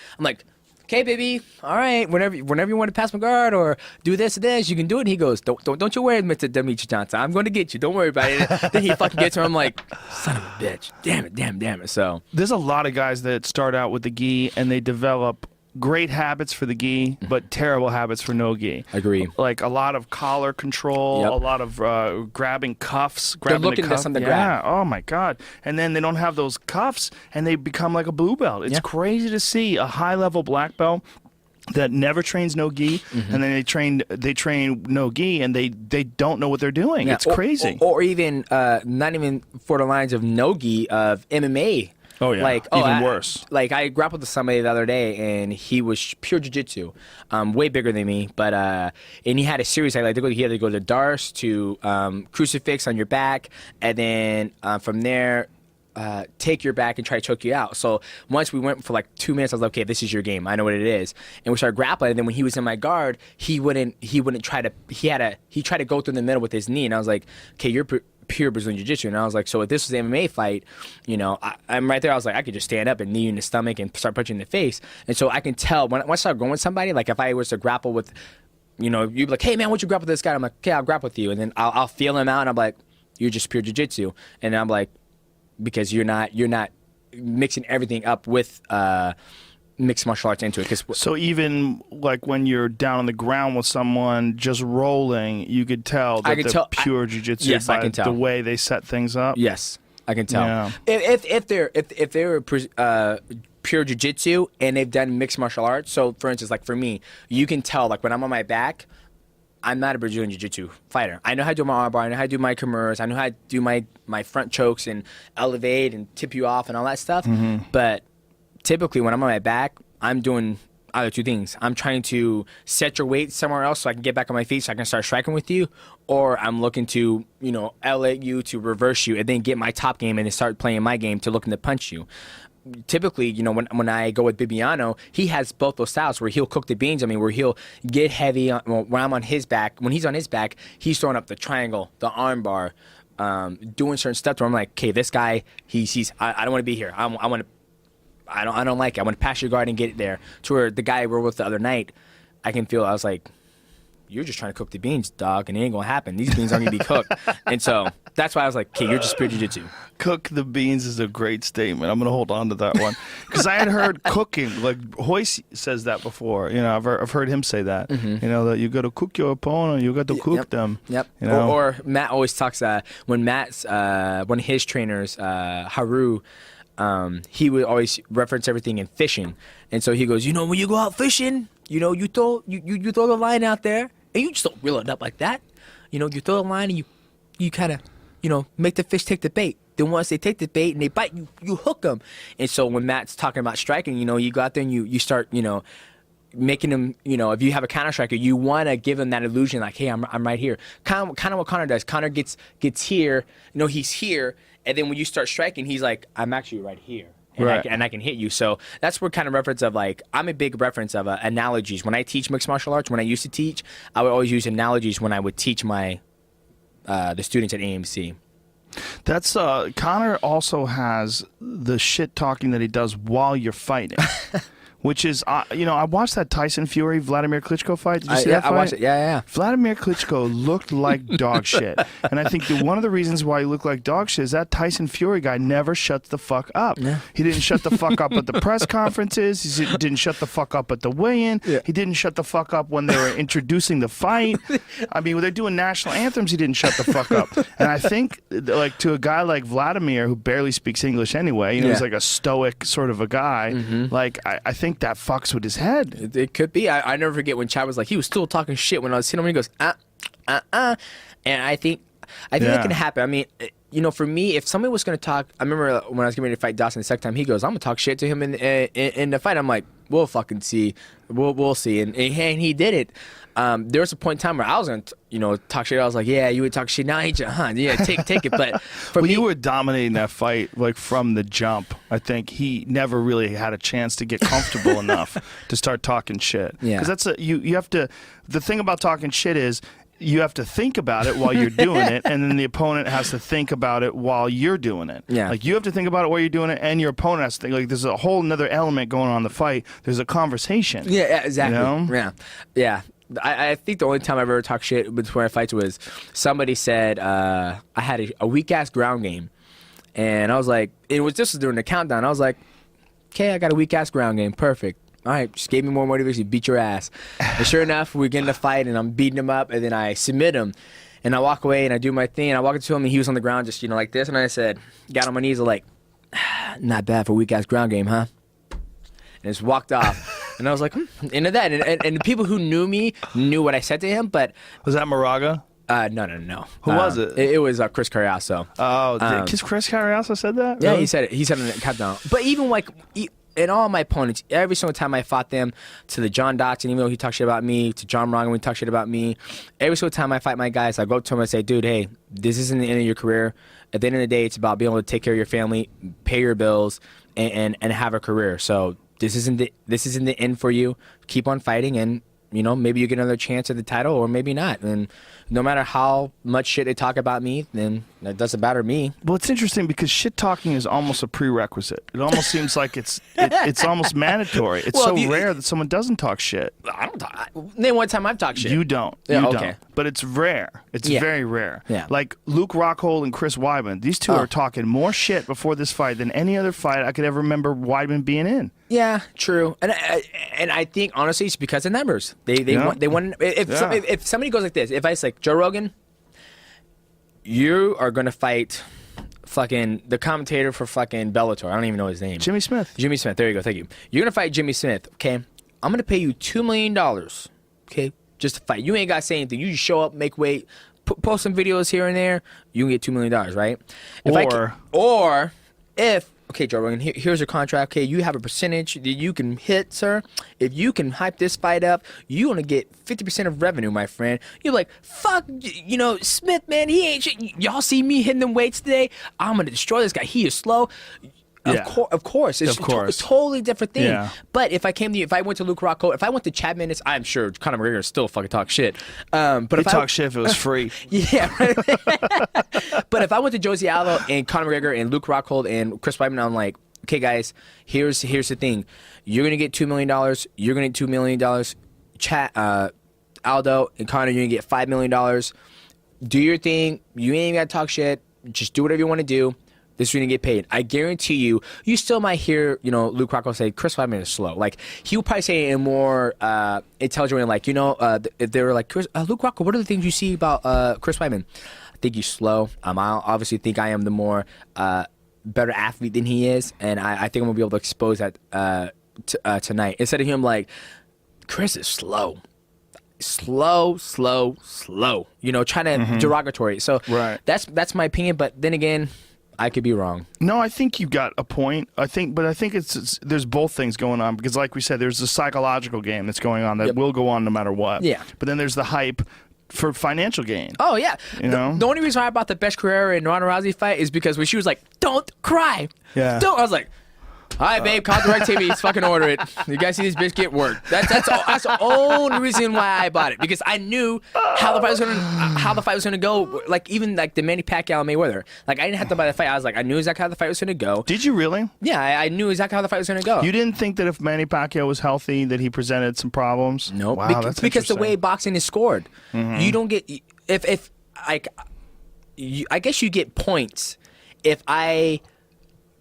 okay, baby, all right, whenever you want to pass my guard or do this or this, you can do it. And he goes, don't you worry, Mr. Demetri Johnson. I'm going to get you. Don't worry about it. Then he fucking gets her. I'm like, son of a bitch. Damn it. So there's a lot of guys that start out with the gi and they develop great habits for the gi, but terrible habits for no gi. Agree. Like a lot of collar control, a lot of grabbing cuffs. They're looking for something to grab. Oh my God. And then they don't have those cuffs and they become like a blue belt. It's crazy to see a high-level black belt that never trains no gi, and then they train no gi, and they don't know what they're doing. It's crazy. Or even, not even for the lines of no gi, of MMA. Oh yeah, like even worse. Like I grappled with somebody the other day, and he was pure jiu-jitsu, way bigger than me. But and he had a series. He had to go to Darce to crucifix on your back, and then from there take your back and try to choke you out. So once we went for like 2 minutes, I was like, okay, this is your game. I know what it is. And we started grappling. And then when he was in my guard, he wouldn't try to. He tried to go through the middle with his knee, and I was like, okay, you're pure Brazilian Jiu-Jitsu. And I was like, so if this was an MMA fight, I'm right there. I was like, I could just stand up and knee you in the stomach and start punching in the face. And so I can tell when I start going with somebody, like if I was to grapple with, you'd be like, hey man, why don't you grapple with this guy? I'm like, okay, I'll grapple with you. And then I'll feel him out, and I'm like, you're just pure Jiu-Jitsu. And I'm like, because you're not mixing everything up with mixed martial arts into it. So even like when you're down on the ground with someone just rolling, you could tell that they're pure jiu-jitsu. Yes, I can tell. The way they set things up. Yes, I can tell. Yeah. If they're pure jiu-jitsu and they've done mixed martial arts. So for instance, like for me, you can tell like when I'm on my back, I'm not a Brazilian jiu-jitsu fighter. I know how to do my arm bar, I know how to do my kimura's, I know how to do my front chokes and elevate and tip you off and all that stuff. But typically when I'm on my back, I'm doing either two things. I'm trying to set your weight somewhere else so I can get back on my feet so I can start striking with you, or I'm looking to, elevate you, to reverse you, and then get my top game and then start playing my game to looking to punch you. typically, you know, when I go with Bibiano, he has both those styles where he'll cook the beans. I mean, where he'll get heavy when I'm on his back. When he's on his back, he's throwing up the triangle, the arm bar, doing certain stuff where I'm like, okay, this guy, I don't want to be here. I don't like it. I want to pass your guard and get it there. To where the guy we were with the other night, I was like, you're just trying to cook the beans, dog, and it ain't gonna happen. These beans aren't gonna be cooked. And so that's why I was like, okay, you're just pure jiu-jitsu. Cook the beans is a great statement. I'm gonna hold on to that one because I had heard cooking. Like Hoyce says that before. You know, I've heard him say that. You know, that you got to cook your opponent. You got to cook them. Yep. You know? Or Matt always talks when Matt's one of his trainers, Haru. He would always reference everything in fishing, and so he goes, you know, when you go out fishing, you know, you throw the line out there, and you just don't reel it up like that. You know, you throw the line and you kind of, you know, make the fish take the bait. Then once they take the bait and they bite, you hook them. And so when Matt's talking about striking, you know, you go out there and you start, you know, making them, you know, if you have a counter striker, you want to give them that illusion, like, hey, I'm right here. Kind of what Connor does. Connor gets here, you know, he's here, and then when you start striking, he's like, I'm actually right here. And, right. I can hit you. So that's what kind of reference of, like, I'm a big reference of analogies. When I teach mixed martial arts, when I used to teach, I would always use analogies when I would teach my the students at AMC. That's Connor also has the shit talking that he does while you're fighting. Which is, you know, I watched that Tyson Fury Vladimir Klitschko fight. Did you see that fight? I watched it. Yeah. Vladimir Klitschko looked like dog shit, and I think one of the reasons why he looked like dog shit is that Tyson Fury guy never shuts the fuck up. Yeah. He didn't shut the fuck up at the press conferences. He didn't shut the fuck up at the weigh-in. Yeah. He didn't shut the fuck up when they were introducing the fight. I mean, when they're doing national anthems, he didn't shut the fuck up. And I think, like, to a guy like Vladimir, who barely speaks English anyway, you know, he's like a stoic sort of a guy. Like, I think that fucks with his head. It could be. I never forget when Chad was like, he was still talking shit when I was hitting him. He goes, and I think it can happen. I mean, you know, for me, if somebody was going to talk, I remember when I was getting ready to fight Dawson the second time, he goes, I'm going to talk shit to him in the fight. I'm like, we'll fucking see. We'll see. And he did it. There was a point in time where I was going to, you know, talk shit. I was like, yeah, you would talk shit. Now I ain't you, huh? Yeah, take it. But for me, you were dominating that fight, like, from the jump. I think he never really had a chance to get comfortable enough to start talking shit. Yeah. Because that's you have to, the thing about talking shit is, you have to think about it while you're doing it, and then the opponent has to think about it while you're doing it. Yeah. Like, you have to think about it while you're doing it, and your opponent has to think. Like, there's a whole another element going on in the fight. There's a conversation. Yeah, exactly. You know? Yeah. I think the only time I've ever talked shit before I fights was somebody said I had a weak-ass ground game. And I was like, this was during the countdown. I was like, okay, I got a weak-ass ground game. Perfect. All right, just gave me more motivation, beat your ass. And sure enough, we get in a fight, and I'm beating him up, and then I submit him. And I walk away, and I do my thing, and I walk into him, and he was on the ground just, you know, like this. And I said, got on my knees, like, not bad for a weak-ass ground game, huh? And just walked off. And I was like, into that. And the people who knew me knew what I said to him, but... Was that Moraga? No. Who was it? It was Chris Carriasso. Oh, Chris Carriasso said that? Yeah, really? he said it. He said it in the countdown. But even, like... And all my opponents, every single time I fought them, to the John Dotson, even though he talked shit about me, to John Moraga when he talked shit about me, every single time I fight my guys, I go up to him and say, dude, hey, this isn't the end of your career. At the end of the day, it's about being able to take care of your family, pay your bills, and have a career. So this isn't the end for you. Keep on fighting, and, you know, maybe you get another chance at the title, or maybe not. And no matter how much shit they talk about me, then that doesn't matter me. Well, it's interesting because shit talking is almost a prerequisite. It almost seems like it's almost mandatory. It's rare that someone doesn't talk shit. I don't talk. Name one time I've talked shit. You don't. Yeah, you okay. don't. But it's rare. It's very rare. Yeah. Like Luke Rockhold and Chris Weidman. These two are talking more shit before this fight than any other fight I could ever remember Weidman being in. Yeah, true. And I think, honestly, it's because of numbers. They want if somebody goes like this, if I say, Joe Rogan, you are going to fight fucking the commentator for fucking Bellator. I don't even know his name. Jimmy Smith. Jimmy Smith. There you go. Thank you. You're going to fight Jimmy Smith, okay? I'm going to pay you $2 million, okay, just to fight. You ain't got to say anything. You just show up, make weight, post some videos here and there. You can get $2 million, right? If okay, Joe Rogan, here's your contract. Okay, you have a percentage that you can hit, sir. If you can hype this fight up, you're going to get 50% of revenue, my friend. You're like, fuck, you know, Smith, man, he ain't shit. Y'all see me hitting them weights today? I'm going to destroy this guy. He is slow. Of course. It's a totally different thing. Yeah. But if I went to Luke Rockhold, if I went to Chad Mendes, I'm sure Conor McGregor still fucking talk shit. But He'd talk shit if it was free. Yeah. Right? But if I went to Josie Aldo and Conor McGregor and Luke Rockhold and Chris Weidman, I'm like, okay, guys, here's the thing. You're going to get $2 million. You're going to get $2 million. Aldo and Conor, you're going to get $5 million. Do your thing. You ain't got to talk shit. Just do whatever you want to do. This is going to get paid. I guarantee you still might hear, Luke Rockhold say, Chris Weidman is slow. Like, he would probably say it in more intelligent way, like, if they were like, Luke Rockhold, what are the things you see about Chris Weidman? I think he's slow. I obviously think I am the more better athlete than he is, and I think I'm going to be able to expose that tonight. Instead of him like, Chris is slow. Slow, trying to derogatory. So that's my opinion, but then again, I could be wrong. No, I think you got a point. I think there's both things going on, because like we said, there's a psychological game that's going on that will go on no matter what. Yeah. But then there's the hype for financial gain. Oh yeah. The only reason why I bought the Beth Carrera and Ronda Rousey fight is because when she was like, "Don't cry." Yeah. I was like, all right, babe, call DirecTV. Let's fucking order it. You guys see this bitch get worked. That's the only reason why I bought it, because I knew how the fight was gonna go. Like, even like the Manny Pacquiao and Mayweather. Like, I didn't have to buy the fight. I was like, I knew exactly how the fight was gonna go. Did you really? Yeah, I knew exactly how the fight was gonna go. You didn't think that if Manny Pacquiao was healthy that he presented some problems? No, wow, that's because the way boxing is scored, you don't get I guess you get points if I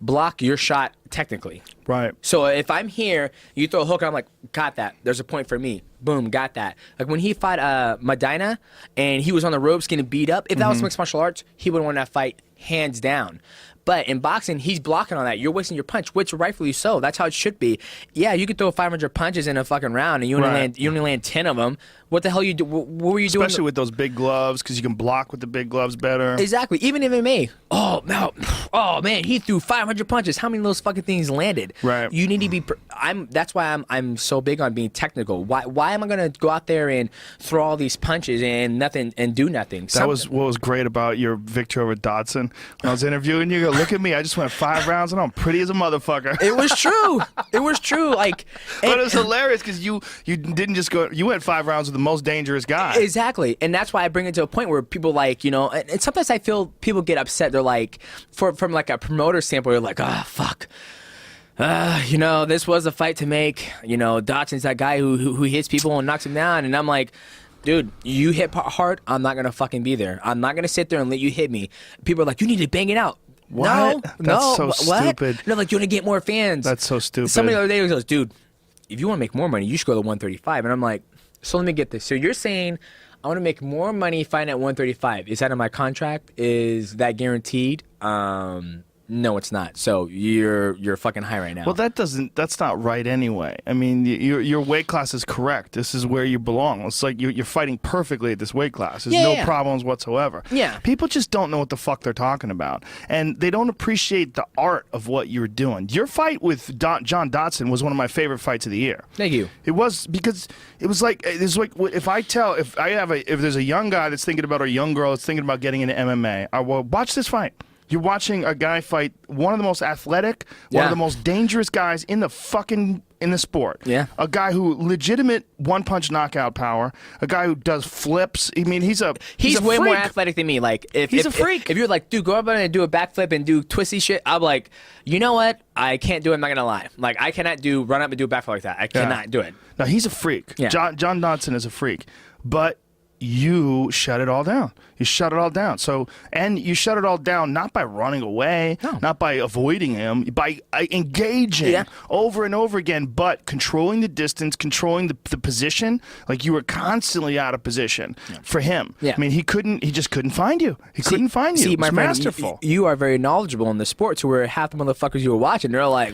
block your shot technically. Right. So if I'm here, you throw a hook, I'm like, got that. There's a point for me. Boom, got that. Like when he fought Medina and he was on the ropes getting beat up, if that was mixed martial arts, he would have won that fight hands down. But in boxing, he's blocking on that. You're wasting your punch, which rightfully so. That's how it should be. Yeah, you could throw 500 punches in a fucking round and you only land 10 of them. What the hell you do? What were you doing? Especially with those big gloves, because you can block with the big gloves better. Exactly. Even in MMA. Oh no. Oh man, he threw 500 punches. How many of those fucking things landed? Right. You need to be. That's why I'm so big on being technical. Why am I gonna go out there and throw all these punches and nothing and do nothing? That was what was great about your victory over Dodson. When I was interviewing you, go, look at me. I just went 5 rounds and I'm pretty as a motherfucker. It was true. It was true. Like, but it was hilarious because you didn't just go. You went 5 rounds with the most dangerous guy. Exactly, and that's why I bring it to a point where people like, and sometimes I feel people get upset. They're like, from like a promoter standpoint, they're like, ah, fuck. This was a fight to make. Dodson's that guy who hits people and knocks them down, and I'm like, dude, you hit hard. I'm not gonna fucking be there. I'm not gonna sit there and let you hit me. People are like, you need to bang it out. What? No, That's so stupid. No, like, you want to get more fans. That's so stupid. Somebody the other day goes, dude, if you want to make more money, you should go to 135. And I'm like, so let me get this. So you're saying I want to make more money fighting at 135. Is that in my contract? Is that guaranteed? No, it's not. So you're fucking high right now. Well, that's not right anyway. I mean, your weight class is correct. This is where you belong. It's like you're fighting perfectly at this weight class. There's no problems whatsoever. Yeah. People just don't know what the fuck they're talking about, and they don't appreciate the art of what you're doing. Your fight with John Dodson was one of my favorite fights of the year. Thank you. It was, because it was like if there's a young guy that's thinking about, or a young girl that's thinking about getting into MMA, I will watch this fight. You're watching a guy fight one of the most athletic, one of the most dangerous guys in the sport. Yeah. A guy who legitimate one-punch knockout power. A guy who does flips. I mean, he's way more athletic than me. Like, he's a freak. If you're like, dude, go up and do a backflip and do twisty shit, I'm like, you know what? I can't do it. I'm not gonna lie. Like, I cannot run up and do a backflip like that. I cannot do it. No, he's a freak. Yeah. John Dodson is a freak, but you shut it all down. You shut it all down. And you shut it all down not by running away, not by avoiding him, by engaging over and over again, but controlling the distance, controlling the position. Like, you were constantly out of position for him. Yeah. I mean, he just couldn't find you. He couldn't find you. See, It was my friend, masterful. You are very knowledgeable in the sport, to where half the motherfuckers you were watching, they're like,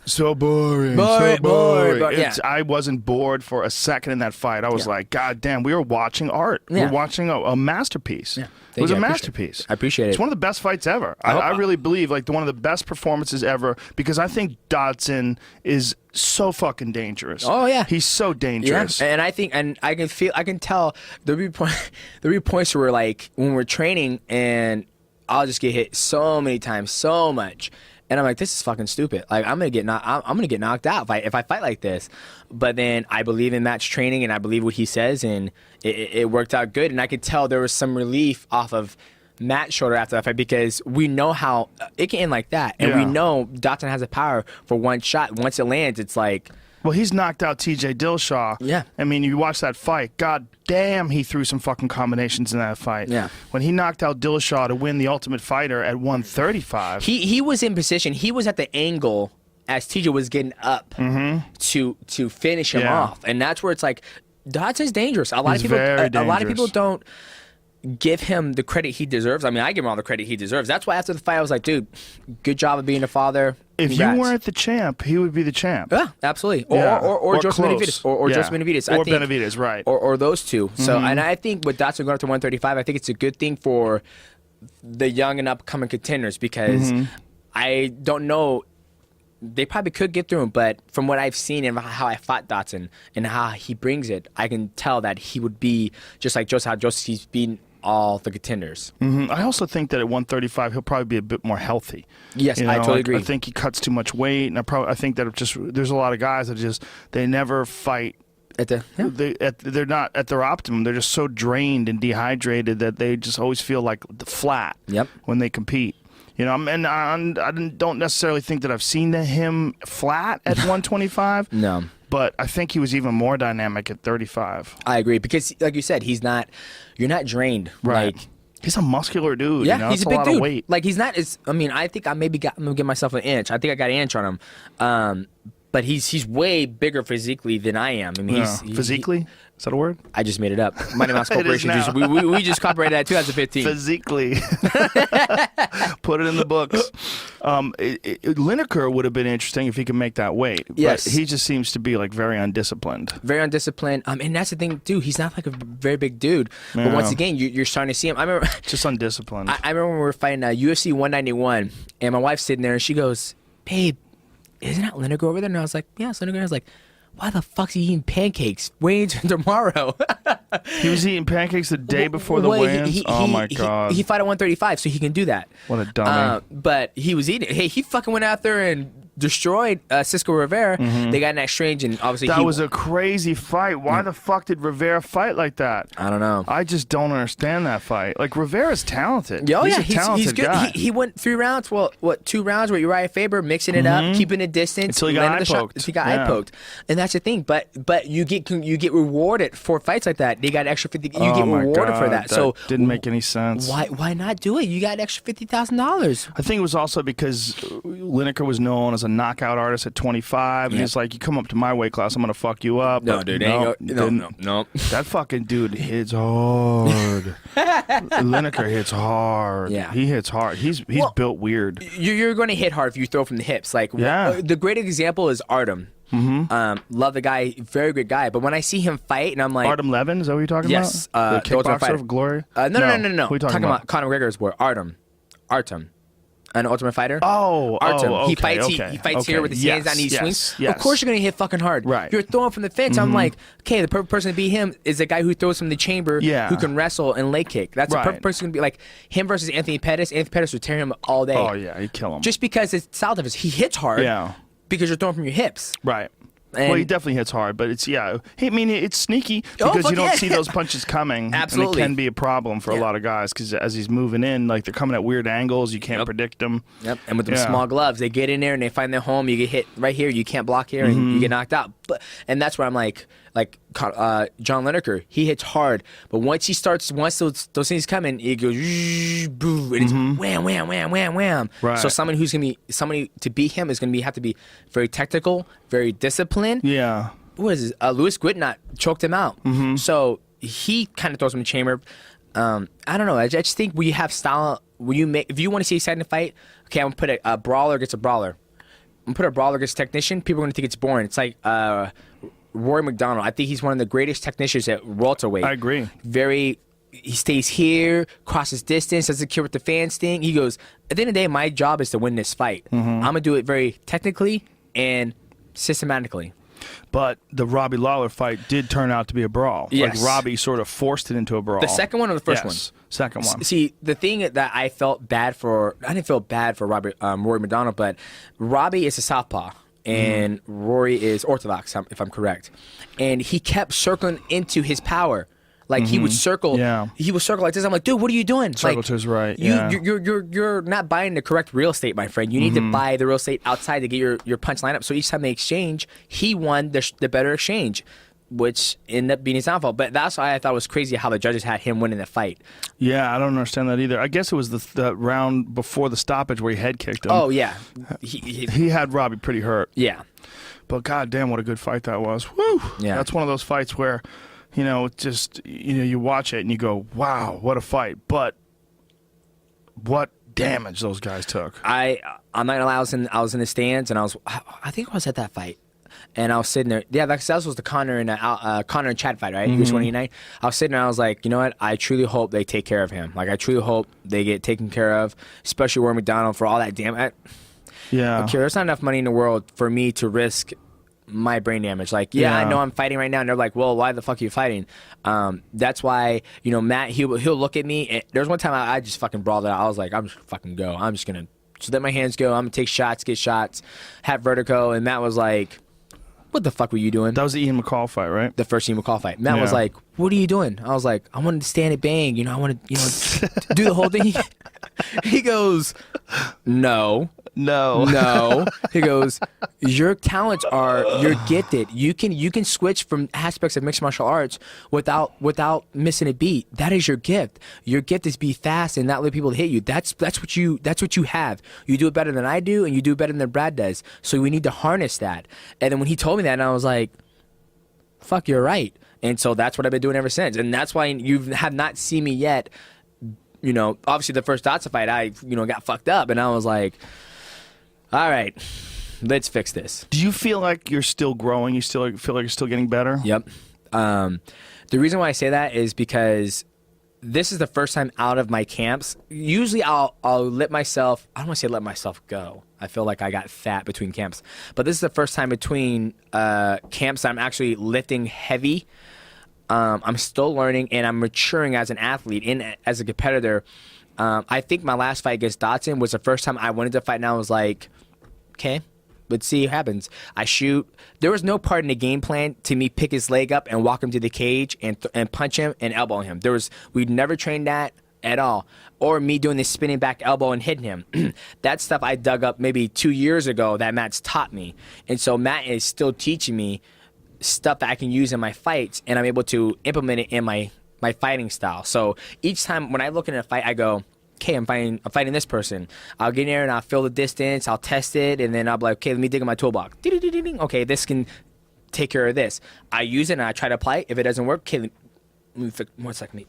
so boring. Boring. I wasn't bored for a second in that fight. I was like, God damn, we were watching art. Yeah. We're watching a masterpiece. Yeah. It was a masterpiece. I appreciate it. It's one of the best fights ever. I really believe, like, one of the best performances ever, because I think Dodson is so fucking dangerous. Oh yeah, he's so dangerous. Yeah. And I think, and I can tell there'll be points where, like, when we're training and I'll just get hit so many times, so much. And I'm like, this is fucking stupid. Like, I'm gonna get knocked out if I fight like this. But then I believe in match training, and I believe what he says, and it worked out good. And I could tell there was some relief off of Matt's shoulder after that fight, because we know how it can end like that, and we know Dotson has the power for one shot. Once it lands, it's like. Well, he's knocked out T.J. Dillashaw. Yeah. I mean, you watch that fight. God damn, he threw some fucking combinations in that fight. Yeah. When he knocked out Dillashaw to win the Ultimate Fighter at 135. He was in position. He was at the angle as T.J. was getting up to finish him off, and that's where it's like Dotson's dangerous. A lot of people don't give him the credit he deserves. I mean, I give him all the credit he deserves. That's why after the fight, I was like, dude, good job of being a father. If Congrats. you weren't the champ, he would be the champ. Yeah, absolutely. Or Joseph Benavidez. Or Joseph Benavidez. Or Benavidez, right. Or those two. So, and I think with Dotson going up to 135, I think it's a good thing for the young and upcoming contenders, because I don't know. They probably could get through him, but from what I've seen and how I fought Dotson and how he brings it, I can tell that he would be just like Joseph, how Joseph's beaten all the contenders. I also think that at 135 he'll probably be a bit more healthy. Yes, I totally agree. I think he cuts too much weight, and I think that there's a lot of guys that they never fight. They're not at their optimum. They're just so drained and dehydrated that they just always feel like flat when they compete. You know, and I don't necessarily think that I've seen him flat at 125. No. But I think he was even more dynamic at 35. I agree, because like you said, you're not drained. Right. Like, he's a muscular dude. Yeah, you know? he's That's a big lot dude. Of weight. Like, he's not as, I mean, I think I'm going to give myself an inch. I think I got an inch on him. But he's way bigger physically than I am. I mean, physically? Is that a word? I just made it up. Mighty Mouse Corporation. We just copyrighted that 2015. Physically. Put it in the books. Lineker would have been interesting if he could make that weight. Yes. But he just seems to be like very undisciplined. Very undisciplined. And that's the thing, too. He's not like a very big dude. But once again, you're starting to see him. I remember just undisciplined. I remember when we were fighting UFC 191, and my wife's sitting there, and she goes, "Babe, isn't that Lineker over there?" And I was like, "Yeah, it's Lineker." I was like, why the fuck's he eating pancakes? Weigh-ins tomorrow. He was eating pancakes the day before the weigh-ins? Oh, my God. He fought at 135, so he can do that. What a dummy. But he was eating. Hey, he fucking went out there and destroyed Cisco Rivera. They got in that exchange, and obviously that was a crazy fight. Why the fuck did Rivera fight like that? I don't know. I just don't understand that fight. Like, Rivera's talented. Oh, he's yeah, a talented he's good. guy. He went 3 rounds. Well, 2 rounds with Uriah Faber, mixing it up, keeping a distance until he got eye poked. Until he got eye poked, and that's the thing. But you get rewarded for fights like that. They got extra 50. You get rewarded for that. So didn't make any sense. Why not do it? You got extra $50,000. I think it was also because Lineker was known as a knockout artist at 25, and he's like, you come up to my weight class, I'm gonna fuck you up. No, dude, no. That fucking dude hits hard. Lineker hits hard. Yeah, he hits hard. He's built weird. You're going to hit hard if you throw from the hips. Like, the great example is Artem. Love the guy, very good guy. But when I see him fight, and I'm like, Artem Levin, is that what you're talking about? Yes, the kickboxer of glory. No. Who are you talking about Conor McGregor's boy, Artem, an Ultimate Fighter. Artem. He fights. He fights here with his hands down. He swings. Yes. Of course, you're gonna hit fucking hard. Right. You're throwing from the fence. I'm like, okay, the perfect person to beat him is the guy who throws from the chamber. Yeah. Who can wrestle and leg kick. That's the perfect person to be like him versus Anthony Pettis. Anthony Pettis would tear him all day. Oh yeah, he'd kill him. Just because it's style difference. He hits hard. Yeah. Because you're throwing from your hips. Right. And well, he definitely hits hard, but it's it's sneaky because you don't see those punches coming. Absolutely, and it can be a problem for a lot of guys because as he's moving in, like they're coming at weird angles, you can't predict them. Yep, and with them small gloves, they get in there and they find their home. You get hit right here, you can't block here, and you get knocked out. And that's where I'm like John Lineker, he hits hard, but once those things come in, it goes boo, and it's wham, wham, wham, wham, wham. Right. So somebody to beat him is gonna have to be very technical, very disciplined. Yeah. What is this? Louis Guitnot choked him out. So he kind of throws him in the chamber. I don't know. I just think we have style. If you want to see a exciting fight, okay, I'm gonna put a brawler against a brawler. I'm gonna put a brawler against a technician. People are gonna think it's boring. It's like Rory McDonald. I think he's one of the greatest technicians at welterweight. I agree. He stays here, crosses distance, doesn't care what the fans think. He goes, at the end of the day, my job is to win this fight. I'm gonna do it very technically and systematically. But the Robbie Lawler fight did turn out to be a brawl. Yes. Like Robbie sort of forced it into a brawl. The second one or the first one? Second one. See, the thing that I felt bad for, I didn't feel bad for Rory McDonald, but Robbie is a southpaw. And Rory is orthodox, if I'm correct. And he kept circling into his power. Like he would circle, he would circle like this. I'm like, dude, what are you doing? Circle like, to his right. You're not buying the correct real estate, my friend. You need to buy the real estate outside to get your punch line up. So each time they exchange, he won the better exchange, which ended up being his downfall. But that's why I thought it was crazy how the judges had him winning the fight. Yeah, I don't understand that either. I guess it was the round before the stoppage where he head kicked him. Oh yeah, he had Robbie pretty hurt. Yeah, but goddamn, what a good fight that was. Woo! Yeah, that's one of those fights where, just you watch it and you go, wow, what a fight. But what damage those guys took. I'm not gonna lie, I was in the stands and I think I was at that fight. And I was sitting there. Yeah, that was the Conor and Chad fight, right? He was 29. I was sitting there. I was like, you know what? I truly hope they take care of him. Like, I truly hope they get taken care of, especially Rory McDonald for all that damage. Yeah. Okay, there's not enough money in the world for me to risk my brain damage. Like, I know I'm fighting right now, and they're like, well, why the fuck are you fighting? That's why, Matt, he'll look at me. And there's one time I just fucking brawled out. I was like, I'm just fucking go. I'm just gonna just let my hands go. I'm gonna take shots, get shots, have vertigo. And Matt was like, what the fuck were you doing? That was the Ian McCall fight, right? The first Ian McCall fight. Matt was like, what are you doing? I was like, I wanted to stand and bang. I wanted, do the whole thing. He goes, no. He goes, your talents you're gifted. You can switch from aspects of mixed martial arts without missing a beat. That is your gift. Your gift is be fast and not let people hit you. That's what you have. You do it better than I do, and you do it better than Brad does. So we need to harness that. And then when he told me that, and I was like, fuck, you're right. And so that's what I've been doing ever since. And that's why you have not seen me yet. Obviously the first Dotsa fight, I got fucked up, and I was like, all right, let's fix this. Do you feel like you're still growing? You still feel like you're still getting better? Yep. The reason why I say that is because this is the first time out of my camps. Usually I'll let myself, I don't want to say let myself go. I feel like I got fat between camps. But this is the first time between camps that I'm actually lifting heavy. I'm still learning, and I'm maturing as an athlete and as a competitor. I think my last fight against Dotson was the first time I wanted to fight, and I was like, okay, let's see what happens. I shoot. There was no part in the game plan to me pick his leg up and walk him to the cage and punch him and elbow him. We'd never trained that at all. Or me doing this spinning back elbow and hitting him. That stuff I dug up maybe 2 years ago that Matt's taught me. And so Matt is still teaching me stuff that I can use in my fights, and I'm able to implement it in my fighting style. So each time when I look at a fight, I go, okay, I'm fighting this person. I'll get in there and I'll feel the distance, I'll test it, and then I'll be like, okay, let me dig in my toolbox. Okay, this can take care of this. I use it and I try to apply it. If it doesn't work, okay, let me fix 1 second.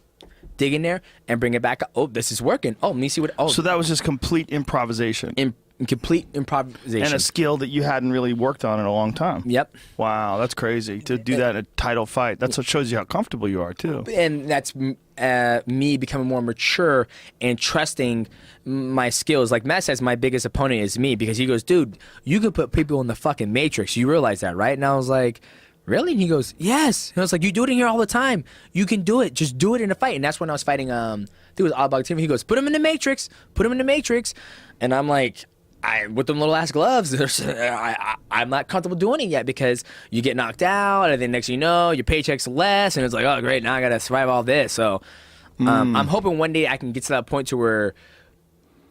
Dig in there and bring it back up. Oh, this is working. Oh, let me see what. Oh, so that was just complete improvisation. Complete improvisation. And a skill that you hadn't really worked on in a long time. Yep. Wow, that's crazy to do that in a title fight. That's what shows you how comfortable you are too. And that's me becoming more mature and trusting my skills. Like Matt says, my biggest opponent is me, because he goes, dude, you can put people in the fucking Matrix. You realize that, right? And I was like, really? And he goes, yes. And I was like, you do it in here all the time. You can do it. Just do it in a fight. And that's when I was fighting, I think it was Oddbog Tim. He goes, put him in the Matrix. Put him in the Matrix. And I'm like, with them little ass gloves, I'm not comfortable doing it yet, because you get knocked out, and then next thing you know, your paycheck's less, and it's like, oh great, now I gotta survive all this. So I'm hoping one day I can get to that point to where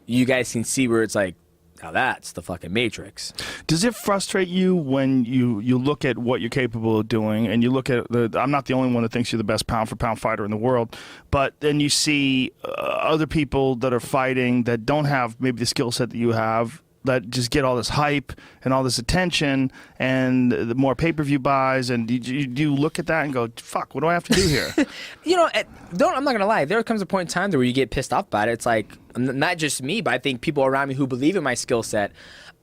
you guys can see where it's like, now that's the fucking Matrix. Does it frustrate you when you look at what you're capable of doing, and you look at I'm not the only one that thinks you're the best pound for pound fighter in the world, but then you see other people that are fighting that don't have maybe the skill set that you have, that just get all this hype and all this attention and the more pay-per-view buys, and do you look at that and go, fuck, what do I have to do here? I'm not gonna lie, there comes a point in time where you get pissed off about it. It's like, not just me, but I think people around me who believe in my skill set.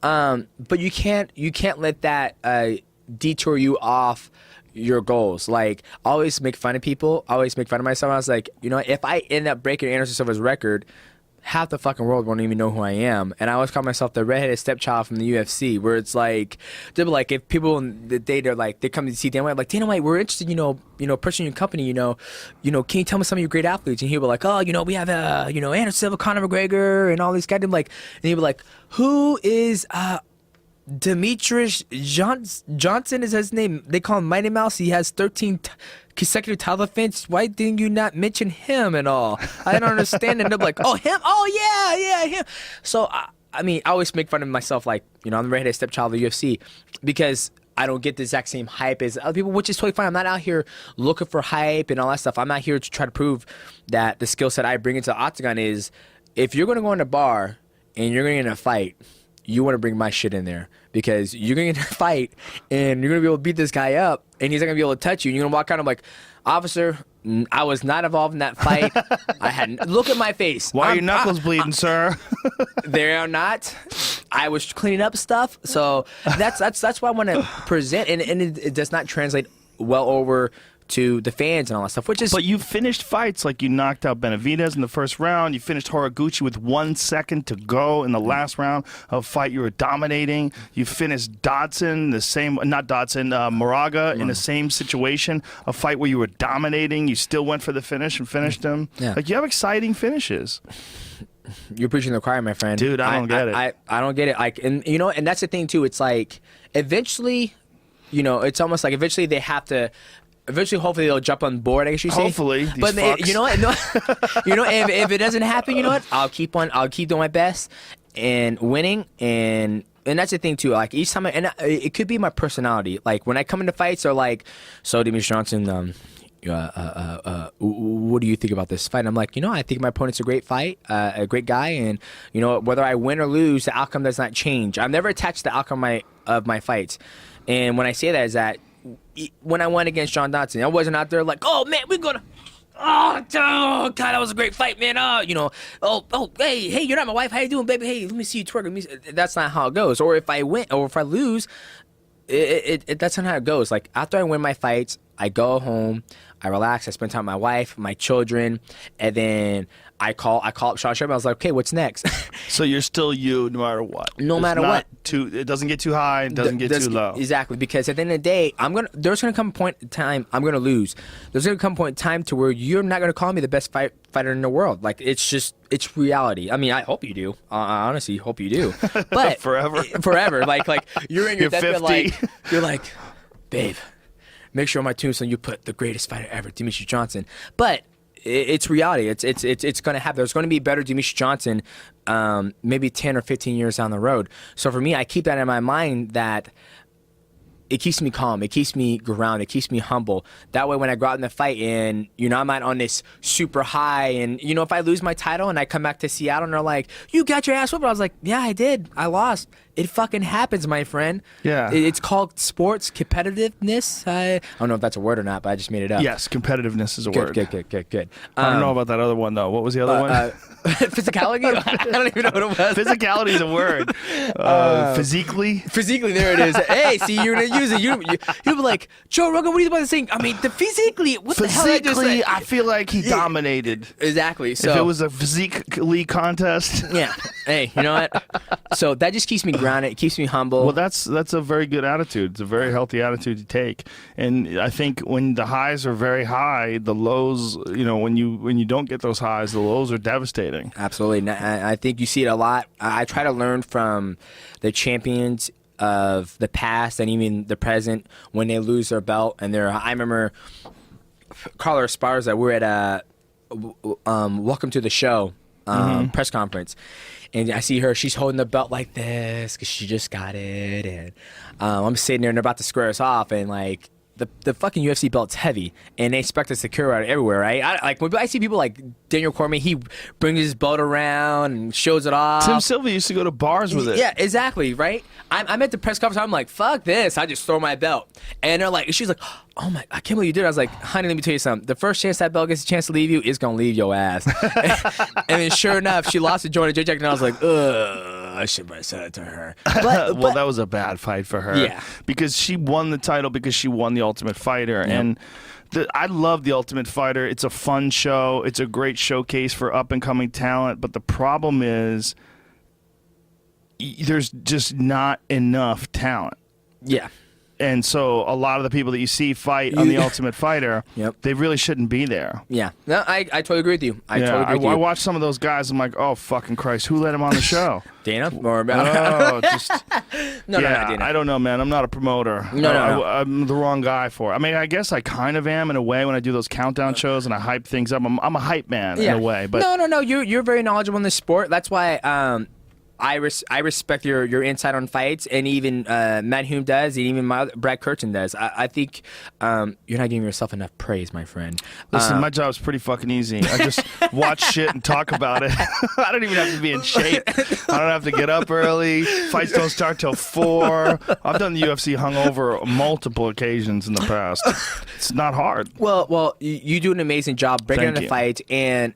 But you can't let that detour you off your goals. Like, I always make fun of people, I always make fun of myself. I was like, if I end up breaking Anderson Silva's record, half the fucking world won't even know who I am. And I always call myself the redheaded stepchild from the UFC, where it's like, they're like, if people in the day, they're like, they come to see Dana White, I'm like, Dana White, we're interested, pursuing your company, can you tell me some of your great athletes? And he'll be like, oh, we have, Anderson Silva, Conor McGregor, and all these guys. And he'll be like, who is, Demetrius Johnson is his name. They call him Mighty Mouse. He has 13 consecutive title defenses. Why didn't you not mention him at all? I don't understand. And they're like, oh, him? Oh, yeah, him. So, I always make fun of myself, like, I'm the redheaded stepchild of the UFC because I don't get the exact same hype as other people, which is totally fine. I'm not out here looking for hype and all that stuff. I'm out here to try to prove that the skill set I bring into the octagon is, if you're going to go in a bar and you're going to get in a fight, you want to bring my shit in there because you're going to get in a fight and you're going to be able to beat this guy up and he's not going to be able to touch you. And you're going to walk out and I'm like, officer, I was not involved in that fight. Look at my face. Why are your knuckles bleeding, sir? They are not. I was cleaning up stuff. So that's why I want to present. And it does not translate well over to the fans and all that stuff, which is... But you finished fights, like you knocked out Benavidez in the first round. You finished Horiguchi with 1 second to go in the last round of a fight you were dominating. You finished Moraga in the same situation, a fight where you were dominating. You still went for the finish and finished him. Yeah. Like, you have exciting finishes. You're preaching the choir, my friend. Dude, I don't get it. I don't get it. Like, and that's the thing too. It's like, eventually, it's almost like eventually they have to... Eventually, hopefully, they'll jump on board. I guess you say. Hopefully, but you know what? No, if it doesn't happen, you know what? I'll keep doing my best and winning, and that's the thing too. Like, each time, it could be my personality. Like, when I come into fights, they're like, "So, Demetrius Johnson, what do you think about this fight?" And I'm like, I think my opponent's a great fight, a great guy, and whether I win or lose, the outcome does not change. I'm never attached to the outcome of my fights, and when I say that, is that when I went against John Dodson, I wasn't out there like, oh man, we're gonna, oh God, that was a great fight, man. Hey, you're not my wife. How you doing, baby? Hey, let me see you twerk. That's not how it goes. Or if I win, or if I lose, that's not how it goes. Like, after I win my fights, I go home, I relax, I spend time with my wife, my children, and then I call up Sean Sherman. I was like, okay, what's next? So you're still you no matter what. No matter what. It doesn't get too high, it doesn't get too low. Exactly, because at the end of the day, there's going to come a point in time I'm going to lose. There's going to come a point in time to where you're not going to call me the best fighter in the world. Like, it's reality. I hope you do. I honestly hope you do. But forever. Like you're in your deathbed, like, you're like, babe, make sure on my tombstone you put the greatest fighter ever, Demetrius Johnson. But it's reality. It's going to happen. There's going to be better Demetrius Johnson maybe 10 or 15 years down the road. So for me, I keep that in my mind, that it keeps me calm. It keeps me grounded. It keeps me humble. That way, when I go out in the fight and, I'm not on this super high, and, if I lose my title and I come back to Seattle and they're like, you got your ass whooped, I was like, yeah, I did. I lost. It fucking happens, my friend. Yeah. It's called sports competitiveness. I don't know if that's a word or not, but I just made it up. Yes, competitiveness is a word. Good. I don't know about that other one, though. What was the other one? Physicality? I don't even know what it was. Physicality is a word. Physically? Physically, there it is. Hey, see, you're going to use it. You'll be like, Joe Rogan, what are you about to say? The physically, what the hell did I just say? I feel like he dominated. Exactly. So, if it was a physically contest. Yeah. Hey, you know what? So that just keeps me grounded. It keeps me humble. Well, that's a very good attitude. It's a very healthy attitude to take. And I think when the highs are very high, the lows, when you don't get those highs, the lows are devastating. Absolutely. I think you see it a lot. I try to learn from the champions of the past and even the present when they lose their belt. And I remember Carla Esparza, we're at Welcome to the Show press conference. And I see her, she's holding the belt like this because she just got it. And I'm sitting there and they're about to square us off. And like, the fucking UFC belt's heavy, and they expect us to carry it everywhere, right? When I see people like Daniel Cormier, he brings his belt around and shows it off. Tim Silva used to go to bars with it. Yeah, exactly, right? I'm at the press conference, I'm like, fuck this, I just throw my belt. And they're like, she's like, oh my, I can't believe you did it. I was like, honey, let me tell you something. The first chance that belt gets a chance to leave you, it's going to leave your ass. And then sure enough, she lost to Joanna Jacek, and I was like, ugh. I should have said it to her. Well, that was a bad fight for her. Yeah. Because she won the title because she won the Ultimate Fighter. Yep. And I love the Ultimate Fighter. It's a fun show. It's a great showcase for up-and-coming talent. But the problem is there's just not enough talent. Yeah. And so a lot of the people that you see fight on the Ultimate Fighter, Yep. they really shouldn't be there. Yeah. No, I totally agree with you. I totally agree with you. I watch some of those guys. I'm like, oh, fucking Christ, who let him on the show? Dana? No, just No, yeah, Dana. I don't know, man. I'm not a promoter. No. I'm the wrong guy for it. I mean, I guess I kind of am in a way when I do those countdown shows and I hype things up. I'm a hype man in a way. But No. You're very knowledgeable in this sport. That's why I respect your insight on fights, and even Matt Hume does, and even Brad Kurtzen does. I think you're not giving yourself enough praise, my friend. Listen, my job's pretty fucking easy. I just watch shit and talk about it. I don't even have to be in shape. I don't have to get up early. Fights don't start till 4. I've done the UFC hungover multiple occasions in the past. It's not hard. Well, you do an amazing job breaking Thank into you. fights, and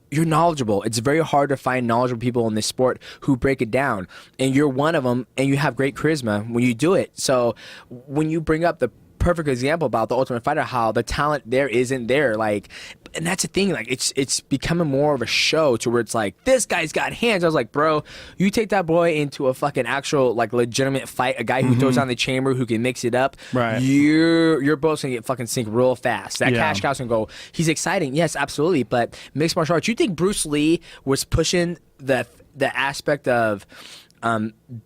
you're knowledgeable. It's very hard to find knowledgeable people in this sport who break it down, and you're one of them, and you have great charisma when you do it. So when you bring up the perfect example about the Ultimate Fighter, how the talent there isn't there, like, and that's the thing, like, it's becoming more of a show to where it's like, this guy's got hands. I was like, bro, you take that boy into a fucking actual, like, legitimate fight, a guy who throws down the chamber, who can mix it up, Right. You're both gonna get fucking sink real fast. That Yeah. cash cow's gonna go. He's exciting, yes, absolutely, but mixed martial arts, you think Bruce Lee was pushing the aspect of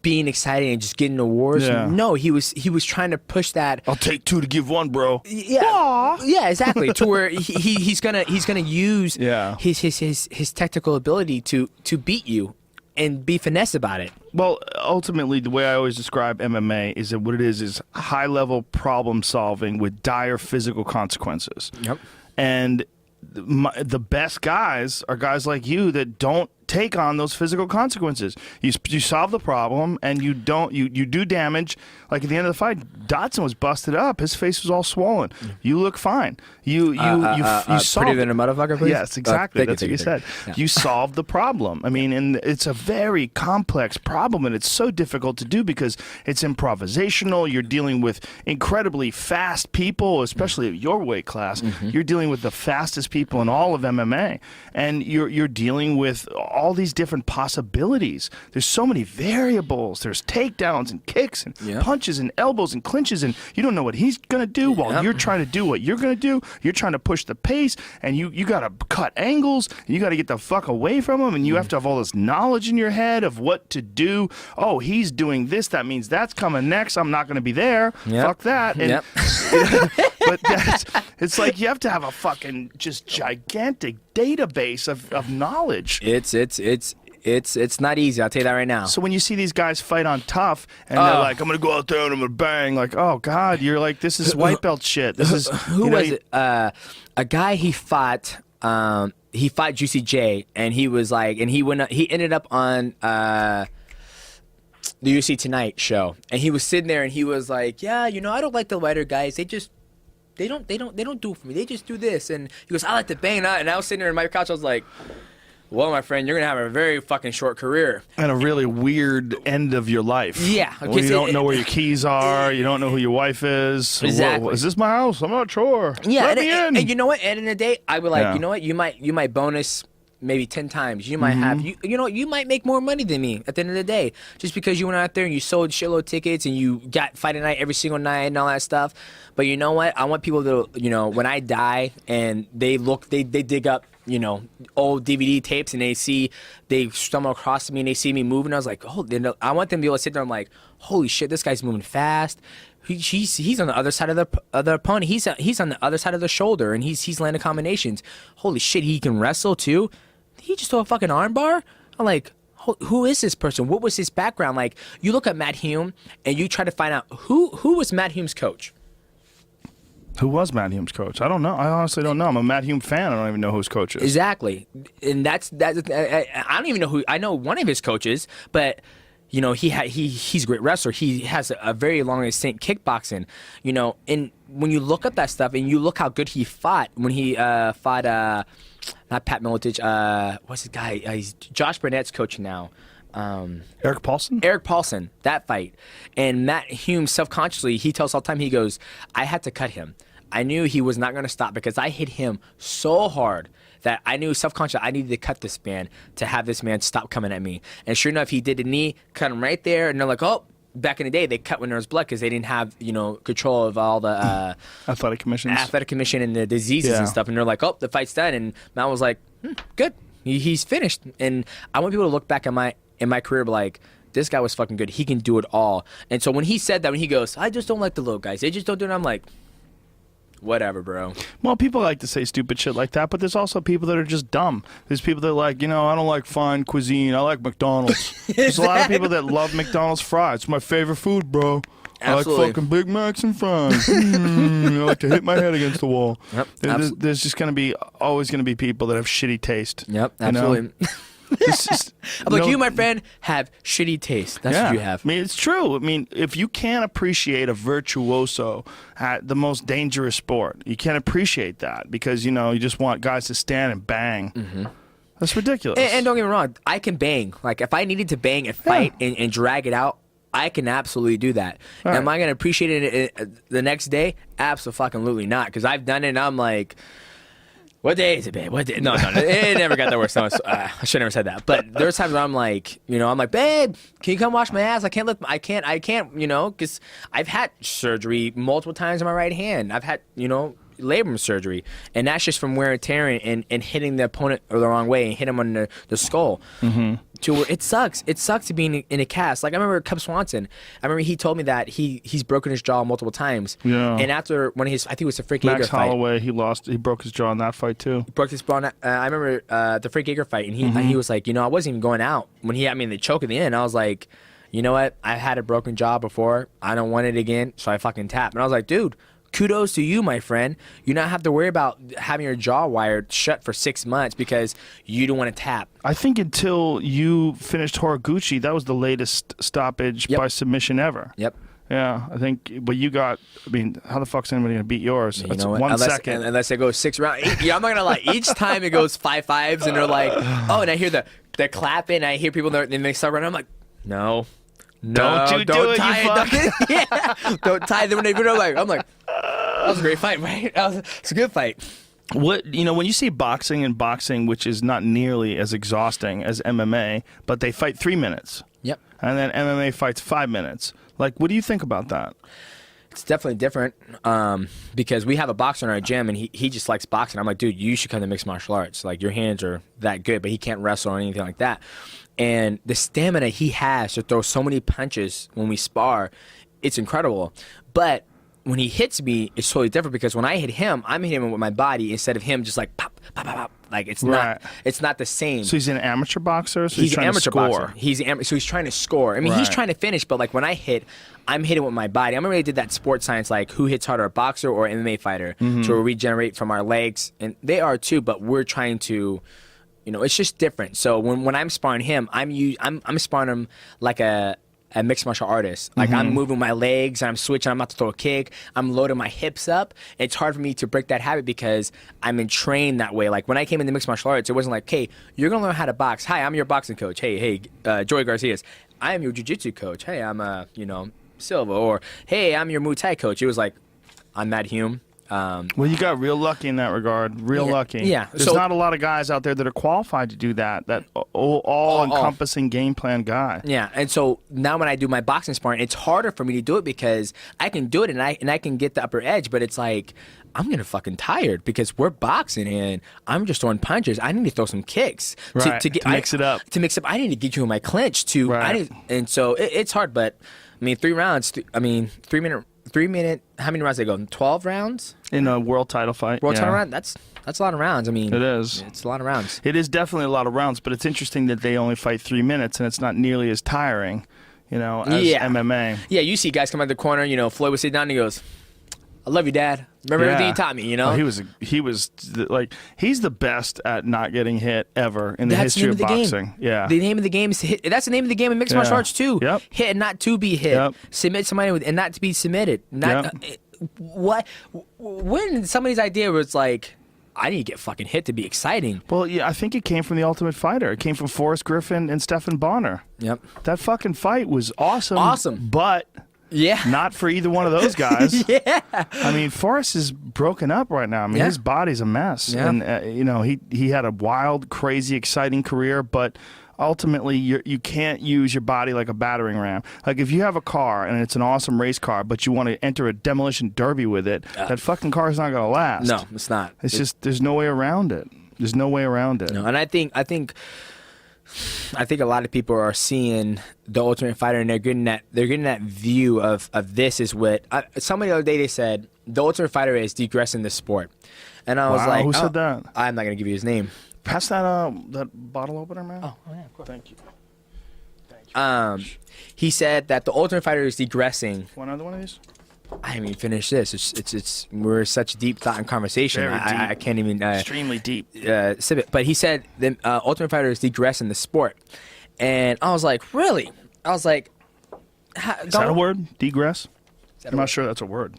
being exciting and just getting awards? Yeah. No, he was trying to push that. I'll take 2 to give 1, bro. Yeah, yeah, exactly. To where he's gonna use Yeah. his technical ability to beat you and be finesse about it. Well, ultimately, the way I always describe MMA is that what it is high-level problem solving with dire physical consequences. Yep. And the best guys are guys like you that don't take on those physical consequences. You solve the problem and you do damage. Like at the end of the fight, Dotson was busted up. His face was all swollen. You look fine. You solved prettier than a motherfucker, please? Yes, exactly. That's what you said. Yeah. You solved the problem. I mean, and it's a very complex problem, and it's so difficult to do because it's improvisational. You're dealing with incredibly fast people, especially at your weight class. You're dealing with the fastest people in all of MMA, and you're dealing with all these different possibilities. There's so many variables. There's takedowns and kicks and punches and elbows and clinches, and you don't know what he's going to do while you're trying to do what you're going to do. You're trying to push the pace, and you got to cut angles, and you got to get the fuck away from him, and you have to have all this knowledge in your head of what to do. Oh, he's doing this. That means that's coming next. I'm not going to be there. Fuck that. And, but it's like you have to have a fucking just gigantic database of knowledge. It's not easy. I'll tell you that right now. So when you see these guys fight on Tough, and they're like, I'm going to go out there and I'm going to bang, like, oh, God, you're like, this is white belt shit. This is, who was it? A guy he fought Juicy J, and he was like, and he ended up on the UFC Tonight show, and he was sitting there and he was like, yeah, I don't like the lighter guys. They don't do it for me. They just do this. And he goes, I like to bang. And I was sitting there on my couch. I was like, well, my friend, you're going to have a very fucking short career. And a really weird end of your life. Yeah. When you don't know where your keys are. You don't know who your wife is. Exactly. Whoa, is this my house? I'm not sure. Yeah. Let me in. And you know what? At the end of the day, I would like, you know what? You might bonus maybe 10 times. You might have, you might make more money than me at the end of the day. Just because you went out there and you sold shitload of tickets and you got fighting night every single night and all that stuff. But you know what? I want people to, when I die and they dig up, old DVD tapes and they stumble across me and they see me moving. I was like, oh, I want them to be able to sit there and I'm like, holy shit, this guy's moving fast. He's on the other side of the opponent. He's on the other side of the shoulder and he's landing combinations. Holy shit, he can wrestle too. Did he just throw a fucking armbar? I'm like, who is this person? What was his background? Like, you look at Matt Hume and you try to find out who was Matt Hume's coach. Who was Matt Hume's coach? I don't know. I honestly don't know. I'm a Matt Hume fan. I don't even know who his coach is. Exactly. And that's I don't even know who. I know one of his coaches, but he's a great wrestler. He has a very long instinct kickboxing. And when you look at that stuff and you look how good he fought when he fought not Pat Miletich, what's his guy? He's Josh Burnett's coach now. Eric Paulson? Eric Paulson, that fight. And Matt Hume, self-consciously, he tells all the time, he goes, I had to cut him. I knew he was not going to stop because I hit him so hard that I knew self-consciously I needed to cut this man to have this man stop coming at me. And sure enough, he did the knee, cut him right there, and they're like, oh, back in the day, they cut when there was blood because they didn't have, control of all the athletic commission and the diseases and stuff. And they're like, oh, the fight's done. And Matt was like, good. He's finished. And I want people to look back at in my career like, this guy was fucking good. He can do it all. And so when he said that, when he goes, I just don't like the little guys. They just don't do it. I'm like, whatever, bro. Well, people like to say stupid shit like that, but there's also people that are just dumb. There's people that are like, I don't like fine cuisine. I like McDonald's. There's a lot of people that love McDonald's fries. It's my favorite food, bro. Absolutely. I like fucking Big Macs and fries. I like to hit my head against the wall. Yep, there's just always going to be people that have shitty taste. Yep, absolutely. I'm like, you, my friend, have shitty taste. That's what you have. I mean, it's true. I mean, if you can't appreciate a virtuoso at the most dangerous sport, you can't appreciate that because, you just want guys to stand and bang. Mm-hmm. That's ridiculous. And don't get me wrong, I can bang. Like, if I needed to bang a fight and drag it out, I can absolutely do that. Right. Am I going to appreciate it the next day? Absolutely not, because I've done it and I'm like, what day is it, babe? What day? No, it never got that worse. I should have never said that. But there's times where I'm like, babe, can you come wash my ass? I can't, because I've had surgery multiple times in my right hand. I've had, labrum surgery, and that's just from wear and tear and hitting the opponent the wrong way and hit him on the skull. Mm-hmm. To where it sucks. It sucks to be in a cast. Like I remember Cub Swanson. I remember he told me that he's broken his jaw multiple times. Yeah. And after one of his, I think it was the Frank Yeager fight. Max Holloway, he broke his jaw in that fight too. Broke his jaw. I remember the Frank Yeager fight, and he was like, I wasn't even going out when he had me in the choke at the end. I was like, you know what? I've had a broken jaw before. I don't want it again, so I fucking tap. And I was like, dude, kudos to you, my friend. You not have to worry about having your jaw wired shut for 6 months because you don't want to tap. I think until you finished Horiguchi, that was the latest stoppage by submission ever. Yep. Yeah, I think, but you got, how the fuck's anybody going to beat yours? You know what? 1 second. Unless it goes 6 rounds. Yeah, I'm not going to lie. Each time it goes 5-5s and they're like, oh, and I hear the clapping. I hear people, and they start running. I'm like, no. Don't do it, tie it. Yeah. Don't tie them when they like. I'm like, that was a great fight, right? It's a good fight. What when you see boxing, which is not nearly as exhausting as MMA, but they fight 3 minutes. Yep. And then MMA fights 5 minutes. Like, what do you think about that? It's definitely different because we have a boxer in our gym and he just likes boxing. I'm like, dude, you should come to mixed martial arts. Like, your hands are that good, but he can't wrestle or anything like that. And the stamina he has to throw so many punches when we spar, it's incredible. But when he hits me, it's totally different because when I hit him, I'm hitting him with my body instead of him just like pop, pop, pop, pop. Like, it's not the same. So he's an amateur boxer? So he's an amateur boxer. So he's trying to score. I mean, he's trying to finish, but like when I hit, I'm hitting with my body. I remember they did that sports science, like who hits harder, a boxer or an MMA fighter, to regenerate from our legs. And they are too, but we're trying to, it's just different. So when I'm sparring him, I'm sparring him like a mixed martial artist. Like, I'm moving my legs, I'm switching, I'm about to throw a kick, I'm loading my hips up. It's hard for me to break that habit because I'm trained that way. Like, when I came into mixed martial arts, it wasn't like, hey, you're going to learn how to box. Hi, I'm your boxing coach. Hey, Joey Garcias. I am your jiu-jitsu coach. Hey, I'm, Silva. Or, hey, I'm your Muay Thai coach. It was like, I'm Matt Hume. Well, you got real lucky in that regard. Real lucky. Yeah. There's not a lot of guys out there that are qualified to do that. That all-encompassing game plan guy. Yeah. And so now when I do my boxing sparring, it's harder for me to do it because I can do it and I can get the upper edge, but it's like I'm getting fucking tired because we're boxing and I'm just throwing punches. I need to throw some kicks to mix it up. To mix up, I need to get you in my clinch too. Right. And so it's hard, but I mean, 3 rounds. 3 minute. How many rounds they go? 12 rounds in a world title fight. World title round. That's a lot of rounds. I mean, it is. It's a lot of rounds. It is definitely a lot of rounds, but it's interesting that they only fight 3 minutes and it's not nearly as tiring, as MMA. Yeah, you see guys come out the corner. Floyd would sit down and he goes, "I love you, Dad. Remember everything you taught me." Oh, he's the best at not getting hit ever in the history of boxing. Yeah. The name of the game is hit. That's the name of the game in mixed martial arts too. Yep. Hit and not to be hit. Yep. Submit somebody and not to be submitted. Not when somebody's idea was like, I need to get fucking hit to be exciting. Well, yeah, I think it came from The Ultimate Fighter. It came from Forrest Griffin and Stephen Bonner. Yep. That fucking fight was awesome. Awesome. But Yeah. not for either one of those guys. Yeah. I mean, Forrest is broken up right now. I mean, Yeah. his body's a mess. Yeah. And, you know, he had a wild, crazy, exciting career, but ultimately you can't use your body like a battering ram. Like if you have a car and it's an awesome race car, but you want to enter a demolition derby with it, that fucking car is not going to last. No, it's not. It's just, there's no way around it. There's no way around it. No, and I think a lot of people are seeing the Ultimate Fighter and they're getting that view of this is what somebody the other day they said the Ultimate Fighter is degressing the sport, and I was like, who said that? I'm not gonna give you his name. Pass that bottle opener, man. Oh yeah, of course. Thank you. He said that the Ultimate Fighter is degressing. Want another one of these? I haven't even finished this. It's we're such deep thought and conversation. Very I deep. can't even Extremely deep. sip it. But he said the Ultimate Fighter is degressing the sport, and I was like, really? I was like, Is that a word? Degress? I'm not sure that's a word.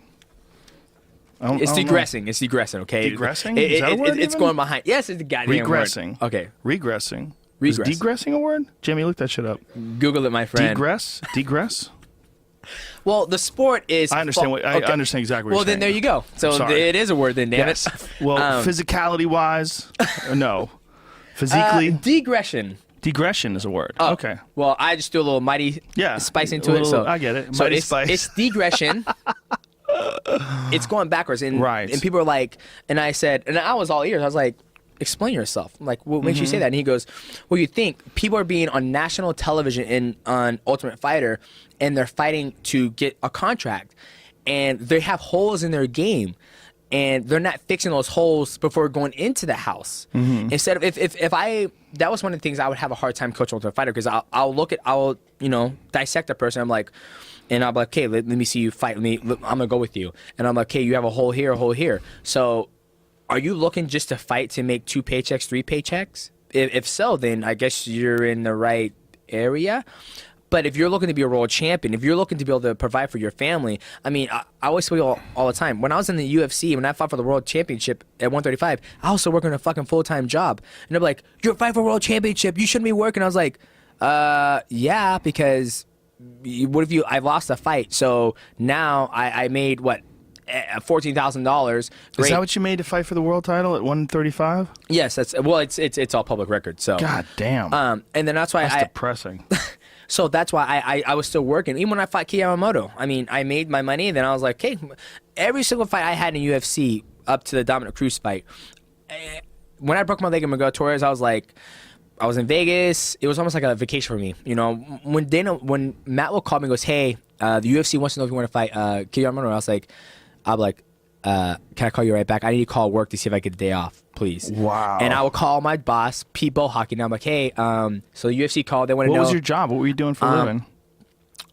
It's I don't degressing. It's degressing. Okay. Degressing? Is that a word It's even? going behind. Yes, it's the goddamn Regressing. word. Okay. Regressing. Regress. Is degressing a word? Jamie, look that shit up. Google it, my friend. Degress? Degress? Well, the sport is. I understand. I understand exactly what Well, you're then there saying. you go. So Sorry. it is a word then, damn Yes. it. Well, physicality-wise, no. Physically, Degression. degression is a word. Oh, Okay. Well, I just do a little mighty spice into it. So I get it. So Mighty it's spice. degression. It's going backwards, and Right. and people are like, and I said, and I was all ears. I was like, explain yourself. I'm like, what makes you say that? And he goes, well, you think people are being on national television on Ultimate Fighter, and they're fighting to get a contract, and they have holes in their game, and they're not fixing those holes before going into the house. Instead of if I that was one of the things I would have a hard time coaching Ultimate Fighter, because I'll dissect a person. I'm like. And I'm like, okay, let me see you fight. I'm gonna go with you. And I'm like, okay, you have a hole here, a hole here. So, are you looking just to fight to make 2 paychecks, 3 paychecks? If so, then I guess you're in the right area. But if you're looking to be a world champion, if you're looking to be able to provide for your family, I mean, I always say all the time. When I was in the UFC, when I fought for the world championship at 135, I was still working a fucking full-time job. And they're like, you're fighting for a world championship. You shouldn't be working. I was like, yeah, because what if I've lost a fight? So now I made what? $14,000. Is that what you made to fight for the world title at 135? Yes, it's all public record. So God damn. and then that's why That's depressing. So that's why I was still working. Even when I fought Yamamoto, I mean, I made my money, and then I was like, hey, every single fight I had in UFC up to the Dominic Cruz fight, when I broke my leg in Miguel Torres, I was like, I was in Vegas. It was almost like a vacation for me. You know, when Matt will call me and goes, hey, the UFC wants to know if you want to fight Yamamoto, I was like, can I call you right back? I need to call work to see if I get a day off, please. Wow. And I will call my boss, Pete Bohockey, and I'm like, hey, so the UFC called. They want to know. What was your job? What were you doing for a living?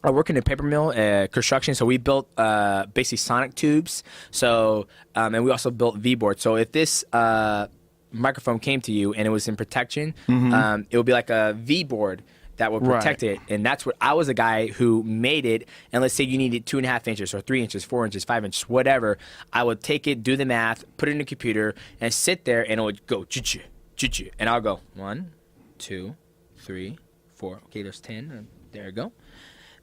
I work in a paper mill, construction. So we built basically sonic tubes. So and we also built V-boards. So if this microphone came to you and it was in protection, it would be like a V-board that would protect it. And that's what I was the guy who made it. And let's say you needed 2.5 inches or 3 inches, 4 inches, 5 inches, whatever. I would take it, do the math, put it in the computer, and sit there, and it would go choo-choo, choo-choo. And I'll go 1, 2, 3, 4. Okay, there's 10. There you go.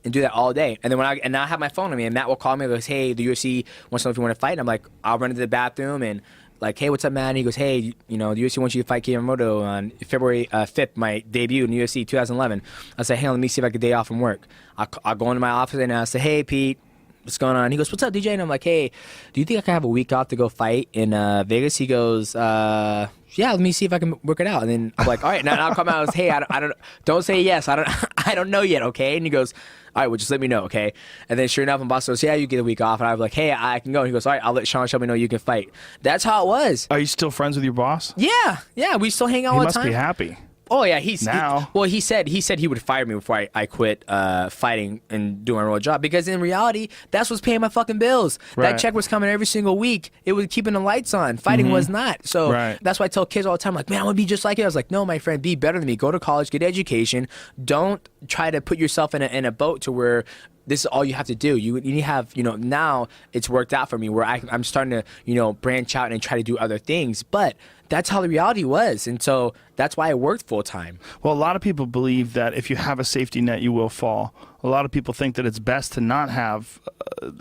And do that all day. And then now I have my phone on me, and Matt will call me and goes, hey, the UFC wants to know if you want to fight. And I'm like, I'll run into the bathroom and like, hey, what's up, man? And he goes, hey, you know, the UFC wants you to fight Yamamoto on February 5th, my debut in the UFC 2011. I say, hey, let me see if I get a day off from work. I'll go into my office and I say, hey, Pete, what's going on? He goes, what's up, DJ? And I'm like, hey, do you think I can have a week off to go fight in Vegas? He goes, yeah, let me see if I can work it out. And then I'm like, all right. Now I'll come out and say, hey, I don't say yes. I don't know yet, okay? And he goes, all right, well, just let me know, okay? And then sure enough, my boss goes, yeah, you get a week off. And I was like, hey, I can go. And he goes, all right, I'll let Sean me know you can fight. That's how it was. Are you still friends with your boss? Yeah, we still hang out all the time. He must be happy. Oh yeah, he said he would fire me before I quit fighting and doing my real job, because in reality that's what's paying my fucking bills. Right. That check was coming every single week. It was keeping the lights on. Fighting was not. So that's why I tell kids all the time, like, man, I want to be just like you. I was like, no, my friend, be better than me. Go to college, get education. Don't try to put yourself in a boat to where this is all you have to do. You need to have, now it's worked out for me where I'm starting to, branch out and try to do other things. But that's how the reality was. And so that's why I worked full time. Well, a lot of people believe that if you have a safety net, you will fall. A lot of people think that it's best to not have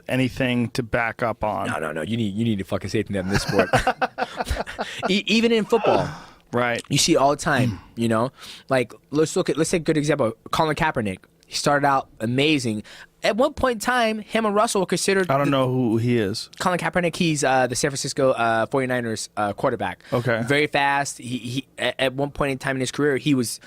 anything to back up on. No. You need a fucking safety net in this sport. Even in football. Right. You see it all the time, Like, let's take a good example. Colin Kaepernick. He started out amazing. At one point in time, him and Russell were considered... I don't know who he is. Colin Kaepernick, he's the San Francisco 49ers quarterback. Okay. Very fast. He at one point in time in his career, he was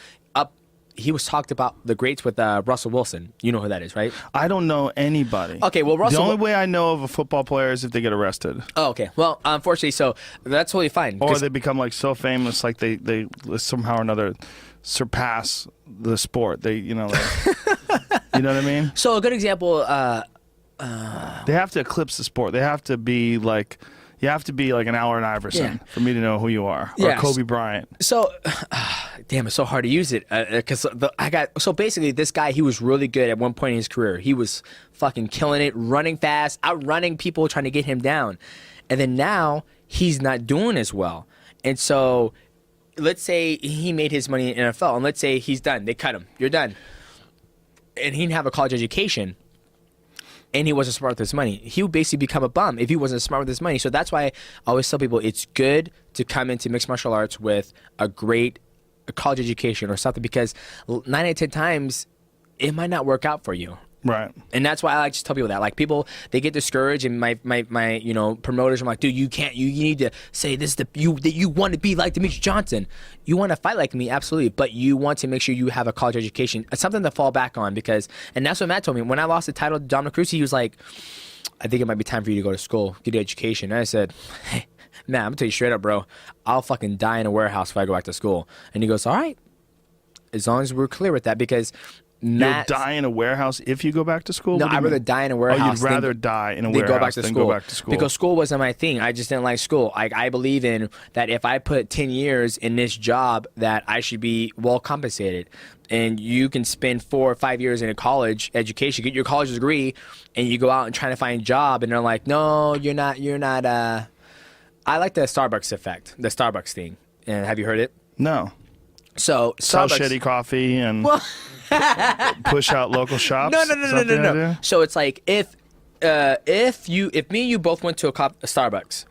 talked about the greats with Russell Wilson. You know who that is, right? I don't know anybody. Okay, well, Russell... The only way I know of a football player is if they get arrested. Oh, okay. Well, unfortunately, so that's totally fine. Or they become like so famous, like they somehow or another surpass the sport. They, you know what I mean? So a good example... they have to eclipse the sport. They have to be like... You have to be like an Allen Iverson for me to know who you are, or Kobe Bryant. So, damn, it's so hard to use it because so basically this guy, he was really good at one point in his career. He was fucking killing it, running fast, outrunning people trying to get him down, and then now he's not doing as well. And so, let's say he made his money in NFL, and let's say he's done. They cut him. You're done, and he didn't have a college education. And he wasn't smart with his money. He would basically become a bum if he wasn't smart with his money. So that's why I always tell people it's good to come into mixed martial arts with a great college education or something, because 9 out of 10 times it might not work out for you. Right. And that's why I like to tell people that. Like, people, they get discouraged, and my promoters are like, dude, you can't, you need to say this that you want to be like Demetrius Johnson. You want to fight like me, absolutely, but you want to make sure you have a college education. It's something to fall back on, and that's what Matt told me. When I lost the title to Dominic Cruz, he was like, I think it might be time for you to go to school, get an education. And I said, hey, Matt, I'm going to tell you straight up, bro, I'll fucking die in a warehouse if I go back to school. And he goes, all right, as long as we're clear with that, because you'll die in a warehouse if you go back to school? No, I'd rather die in a warehouse. You'd rather die in a warehouse than go back to school. Because school wasn't my thing. I just didn't like school. I believe in that if I put 10 years in this job, that I should be well compensated. And you can spend 4 or 5 years in a college education, get your college degree, and you go out and try to find a job, and they're like, no, you're not. I like the Starbucks effect, the Starbucks thing. And have you heard it? No. So sell shitty coffee and push out local shops. No. So it's like if me and you both went to a Starbucks,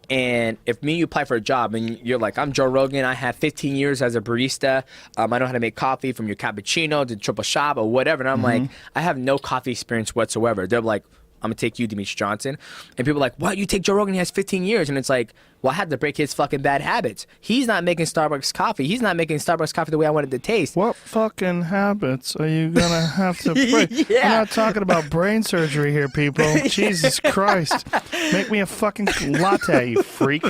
and if me and you apply for a job, and you're like, I'm Joe Rogan, I have 15 years as a barista, I know how to make coffee from your cappuccino to triple shot or whatever, and I'm like, I have no coffee experience whatsoever. They're like, I'm gonna take you, Demetrius Johnson. And people are like, what? You take Joe Rogan, he has 15 years. And it's like, well, I had to break his fucking bad habits. He's not making Starbucks coffee. He's not making Starbucks coffee the way I wanted it to taste. What fucking habits are you gonna have to break? We're not talking about brain surgery here, people. Jesus Christ. Make me a fucking latte, you freak.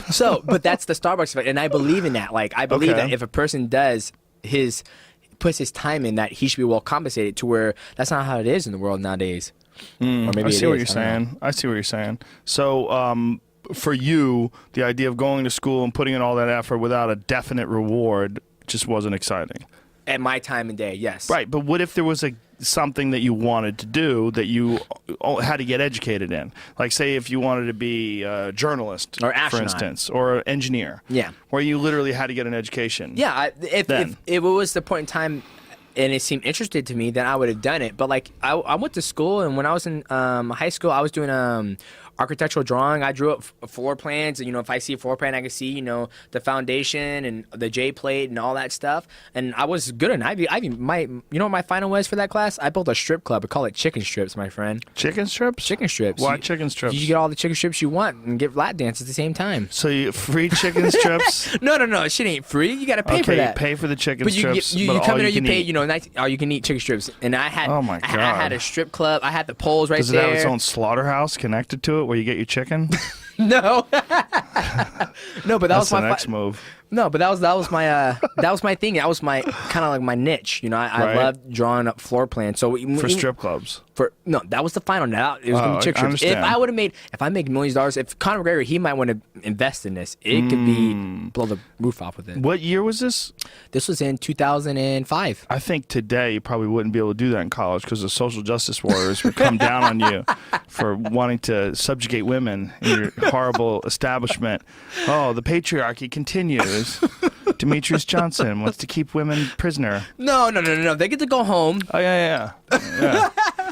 So, but that's the Starbucks effect. And I believe in that. Like, I believe that if a person puts his time in, that he should be well compensated, to where that's not how it is in the world nowadays. Or maybe I see what you're saying. I see what you're saying. So, for you, the idea of going to school and putting in all that effort without a definite reward just wasn't exciting. At my time and day, yes. Right, but what if there was something that you wanted to do that you had to get educated in? Like, say, if you wanted to be a journalist, or astronaut, for instance, or an engineer. Yeah. Where you literally had to get an education. Yeah, if it was the point in time and it seemed interested to me, then I would have done it. But like, I went to school, and when I was in high school, I was doing architectural drawing. I drew up floor plans, and if I see a floor plan, I can see the foundation and the J plate and all that stuff. And I was good at Ivy. What my final was for that class? I built a strip club. I call it Chicken Strips, my friend. Chicken strips? Chicken strips. Why chicken strips? You get all the chicken strips you want and get lap dance at the same time. So you free chicken strips? No, shit ain't free. You got to pay for that. Okay, you pay for the chicken strips. You come in there, you pay, nice, all you can eat chicken strips. And I had, oh my God. I had a strip club. I had the poles right there. Does it have its own slaughterhouse connected to it where you get your chicken? No. No, but that was my next move. No, but that was my that was my thing. That was my kind of like my niche. You know, I loved drawing up floor plans. So for strip clubs. No, that was the final. Now it was gonna be chick strips. If I make millions of dollars, if Conor McGregor, he might want to invest in this. It could be blow the roof off with it. What year was this? This was in 2005. I think today you probably wouldn't be able to do that in college because the social justice warriors would come down on you for wanting to subjugate women in your horrible establishment. Oh, the patriarchy continues. Demetrius Johnson wants to keep women prisoner. No. They get to go home. Oh, yeah.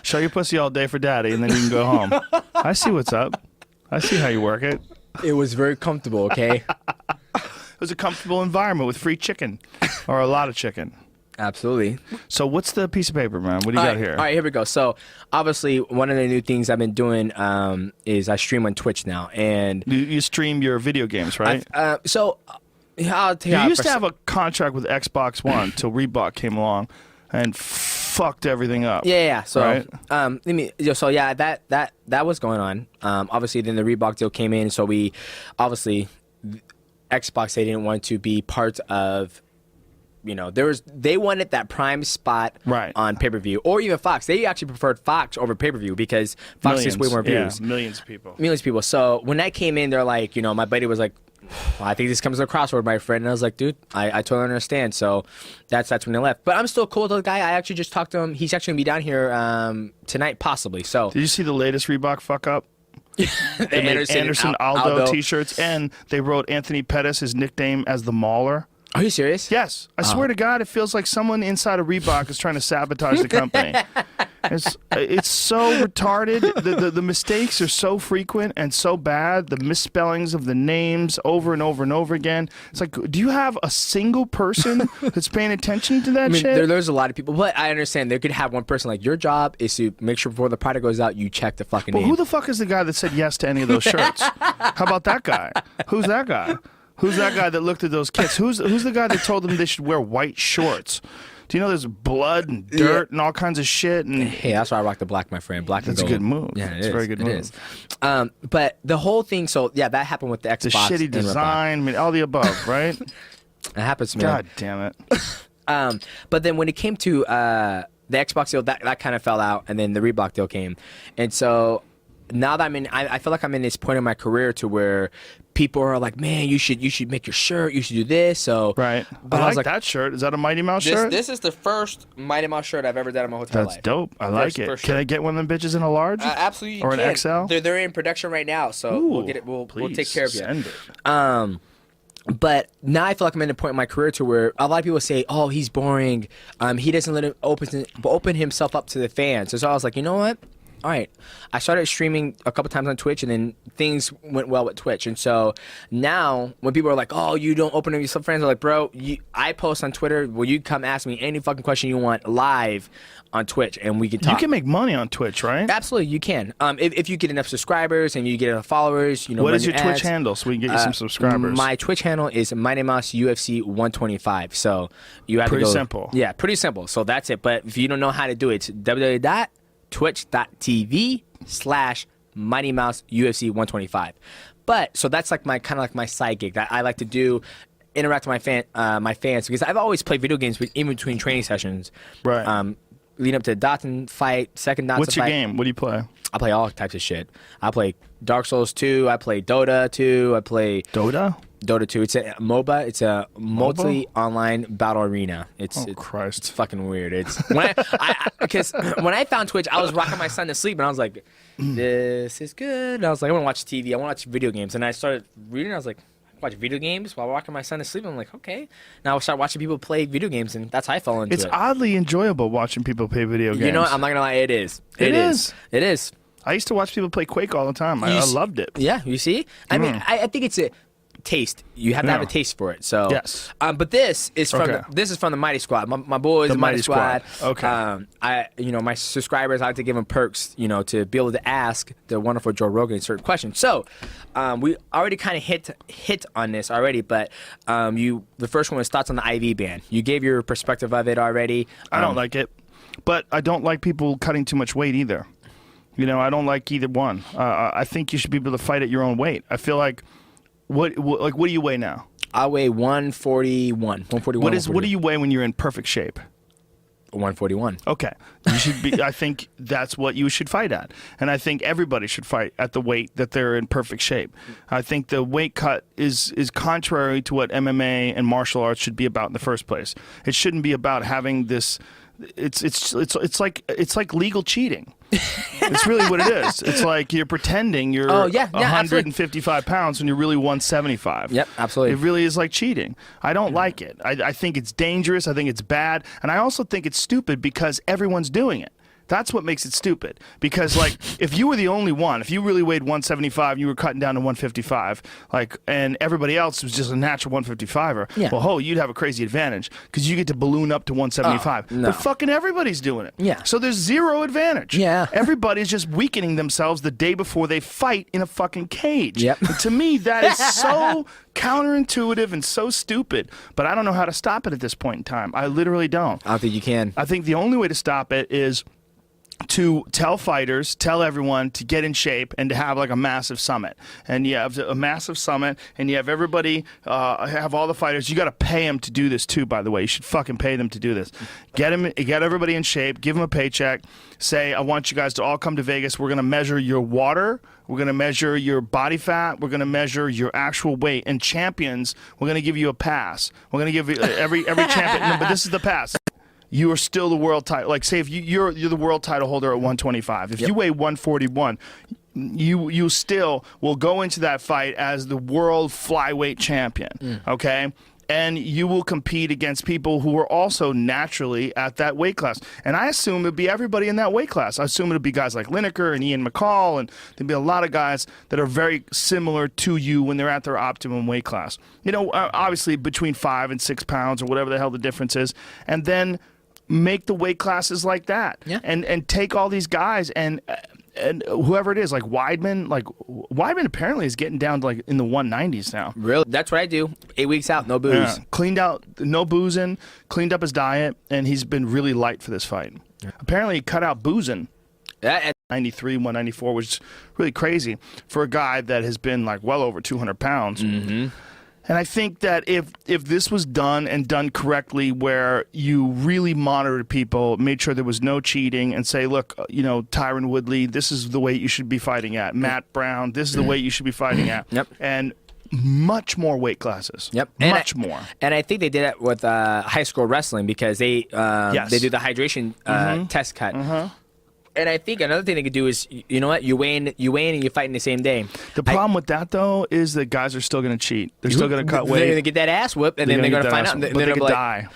Show your pussy all day for daddy, and then you can go home. I see what's up. I see how you work it. It was very comfortable, okay? It was a comfortable environment with free chicken, or a lot of chicken. Absolutely. So what's the piece of paper, man? What do you got here? All right, here we go. So obviously, one of the new things I've been doing is I stream on Twitch now, and you stream your video games, right? I'll tell you. You used to have a contract with Xbox One till Reebok came along and fucked everything up. Yeah. So right? that was going on. Obviously, then the Reebok deal came in, so we obviously Xbox, they didn't want to be part of. You know, they wanted that prime spot on pay-per-view, or even Fox. They actually preferred Fox over pay-per-view because Fox gets way more views. Yeah, millions of people. Millions of people. So when that came in, they're like, you know, my buddy was like, well, I think this comes to a crossroad, my friend. And I was like, dude, I totally understand. So that's when they left. But I'm still cool with the guy. I actually just talked to him. He's actually going to be down here tonight, possibly. So did you see the latest Reebok fuck up? They made Anderson Aldo t-shirts, and they wrote Anthony Pettis, his nickname, as the Mauler. Are you serious? Yes. I swear to God, it feels like someone inside of Reebok is trying to sabotage the company. It's so retarded. The mistakes are so frequent and so bad. The misspellings of the names over and over and over again. It's like, do you have a single person that's paying attention to that shit? There's a lot of people, but I understand. They could have one person. Like, your job is to make sure before the product goes out, you check the fucking name. Who the fuck is the guy that said yes to any of those shirts? How about that guy? Who's that guy? Who's that guy that looked at those kits? Who's the guy that told them they should wear white shorts? Do you know there's blood and dirt and all kinds of shit? And hey, that's why I rock the black, my friend. Black and gold. That's a good move. Yeah, it's a very good move. It is. But the whole thing, so yeah, that happened with the Xbox. The shitty design, I mean, all the above, right? It happens, man. God damn it. But then when it came to the Xbox deal, that kind of fell out, and then the Reebok deal came. And so now that I feel like I'm in this point in my career to where people are like, man, you should make your shirt, you should do this. So right, but I like that shirt. Is that a Mighty Mouse shirt? This is the first Mighty Mouse shirt I've ever done in my hotel life. That's dope. I like it. Can I get one of them bitches in a large? Absolutely, or an XL? They're in production right now, so we'll get it. We'll take care of you. Send it. But now I feel like I'm in a point in my career to where a lot of people say, "Oh, he's boring. He doesn't let him open himself up to the fans." And so I was like, you know what? All right. I started streaming a couple times on Twitch, and then things went well with Twitch. And so now when people are like, oh, you don't open up your friends, I'm like, bro, I post on Twitter. Well, you come ask me any fucking question you want live on Twitch, and we can talk. You can make money on Twitch, right? Absolutely, you can. If you get enough subscribers and you get enough followers, you know. What is your Twitch handle so we can get you some subscribers? My Twitch handle is Mighty Mouse UFC 125. So you have pretty to go. Simple. Yeah, pretty simple. So that's it. But if you don't know how to do it, it's www.twitch.tv/Mighty Mouse UFC 125. But so that's like my my side gig that I like to do, interact with my fans, because I've always played video games in between training sessions. Right. Leading up to the Dotson fight, second Dotson fight. What's your game? What do you play? I play all types of shit. I play Dark Souls 2. I play Dota 2. I play Dota 2. It's a MOBA. It's a multi-online battle arena. Christ. It's fucking weird. It's because when I found Twitch, I was rocking my son to sleep, and I was like, "This is good." And I was like, "I want to watch TV. I want to watch video games." And I started reading. I was like, watch video games while rocking my son to sleep. I'm like, okay. Now I start watching people play video games, and that's how I fell into it. It's oddly enjoyable watching people play video games. You know what? I'm not gonna lie, it is. It is. I used to watch people play Quake all the time. I loved it. Yeah, you see? I mean, I think it's a taste. You have to have a taste for it. So yes. But this is from the Mighty Squad. My boys, the Mighty Squad. Okay. My subscribers, I like to give them perks, to be able to ask the wonderful Joe Rogan certain questions. So we already kind of hit on this already, but the first one was thoughts on the IV ban. You gave your perspective of it already. I don't like it, but I don't like people cutting too much weight either. I don't like either one. I think you should be able to fight at your own weight. I feel like, what do you weigh now? I weigh 141. 141. What do you weigh when you're in perfect shape? 141. Okay. You should be I think that's what you should fight at. And I think everybody should fight at the weight that they're in perfect shape. I think the weight cut is contrary to what MMA and martial arts should be about in the first place. It shouldn't be about having this it's like legal cheating. It's really what it is. It's like you're pretending you're 155 pounds when you're really 175. Yep, absolutely. It really is like cheating. I don't like it. I think it's dangerous. I think it's bad. And I also think it's stupid because everyone's doing it. That's what makes it stupid. Because, like, if you were the only one, if you really weighed 175 and you were cutting down to 155, like, and everybody else was just a natural 155er, well, you'd have a crazy advantage because you get to balloon up to 175. No. But fucking everybody's doing it. Yeah. So there's zero advantage. Yeah. Everybody's just weakening themselves the day before they fight in a fucking cage. Yep. And to me, that is so counterintuitive and so stupid. But I don't know how to stop it at this point in time. I literally don't. I don't think you can. I think the only way to stop it is to tell fighters, tell everyone to get in shape and to have like a massive summit. And you have a massive summit and you have everybody, have all the fighters. You got to pay them to do this too, by the way. You should fucking pay them to do this. Get everybody in shape, give them a paycheck, say, I want you guys to all come to Vegas. We're going to measure your water. We're going to measure your body fat. We're going to measure your actual weight. And champions, we're going to give you a pass. We're going to give you every champion. No, but this is the pass. You are still the world title. Like, say if you're the world title holder at 125. If you weigh 141, you still will go into that fight as the world flyweight champion. Okay? And you will compete against people who are also naturally at that weight class. And I assume it'd be everybody in that weight class. I assume it'd be guys like Lineker and Ian McCall, and there'd be a lot of guys that are very similar to you when they're at their optimum weight class. You know, obviously between 5 and 6 pounds or whatever the hell the difference is. And then make the weight classes like that, and take all these guys and whoever it is, like Weidman apparently is getting down to like in the 190s now. Really? That's what I do. 8 weeks out, no booze. Yeah. Cleaned out, no boozing, cleaned up his diet, and he's been really light for this fight. Apparently he cut out boozing. 93, 194, which is really crazy for a guy that has been like well over 200 pounds. And I think that if this was done and done correctly, where you really monitored people, made sure there was no cheating, and say, look, you know, Tyron Woodley, this is the weight you should be fighting at. Matt Brown, this is the weight you should be fighting at. And much more weight classes. Much more. And I think they did it with high school wrestling because they do the hydration test cut. And I think another thing they could do is, you know what, you weigh in and you fight in the same day. The problem with that, though, is that guys are still going to cheat. They're still going to cut weight. They're going to get that ass whipped, and then they're going to find out. But they could die.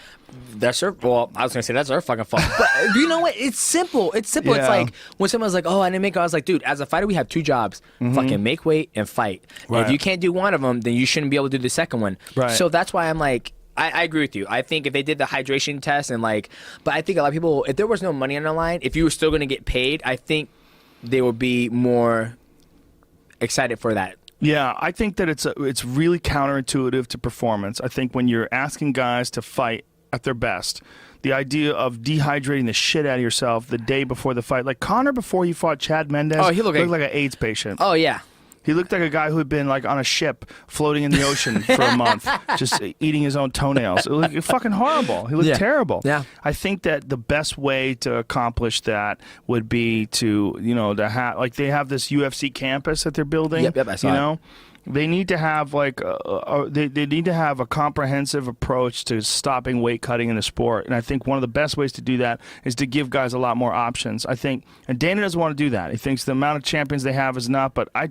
That's her. Well, I was going to say that's our fucking fault. But you know what? It's simple. It's simple. It's like when someone's like, "Oh, I didn't make it." I was like, "Dude, as a fighter, we have 2 jobs: fucking make weight and fight. And if you can't do one of them, then you shouldn't be able to do the second one." So that's why I'm like, I agree with you. I think if they did the hydration test and like, but I think a lot of people, if there was no money on the line, if you were still going to get paid, I think they would be more excited for that. Yeah, I think that it's really counterintuitive to performance. I think when you're asking guys to fight at their best, the idea of dehydrating the shit out of yourself the day before the fight, like Conor before he fought Chad Mendes, he looked like an AIDS patient. Oh yeah. He looked like a guy who had been like on a ship floating in the ocean for a month, just eating his own toenails. It looked fucking horrible. He looked terrible. Yeah. I think that the best way to accomplish that would be to, you know, to have, like, they have this UFC campus that they're building. Yep, I saw it. They need to have like they need to have a comprehensive approach to stopping weight cutting in the sport, and I think one of the best ways to do that is to give guys a lot more options. I think, and Dana doesn't want to do that. He thinks the amount of champions they have is enough, but I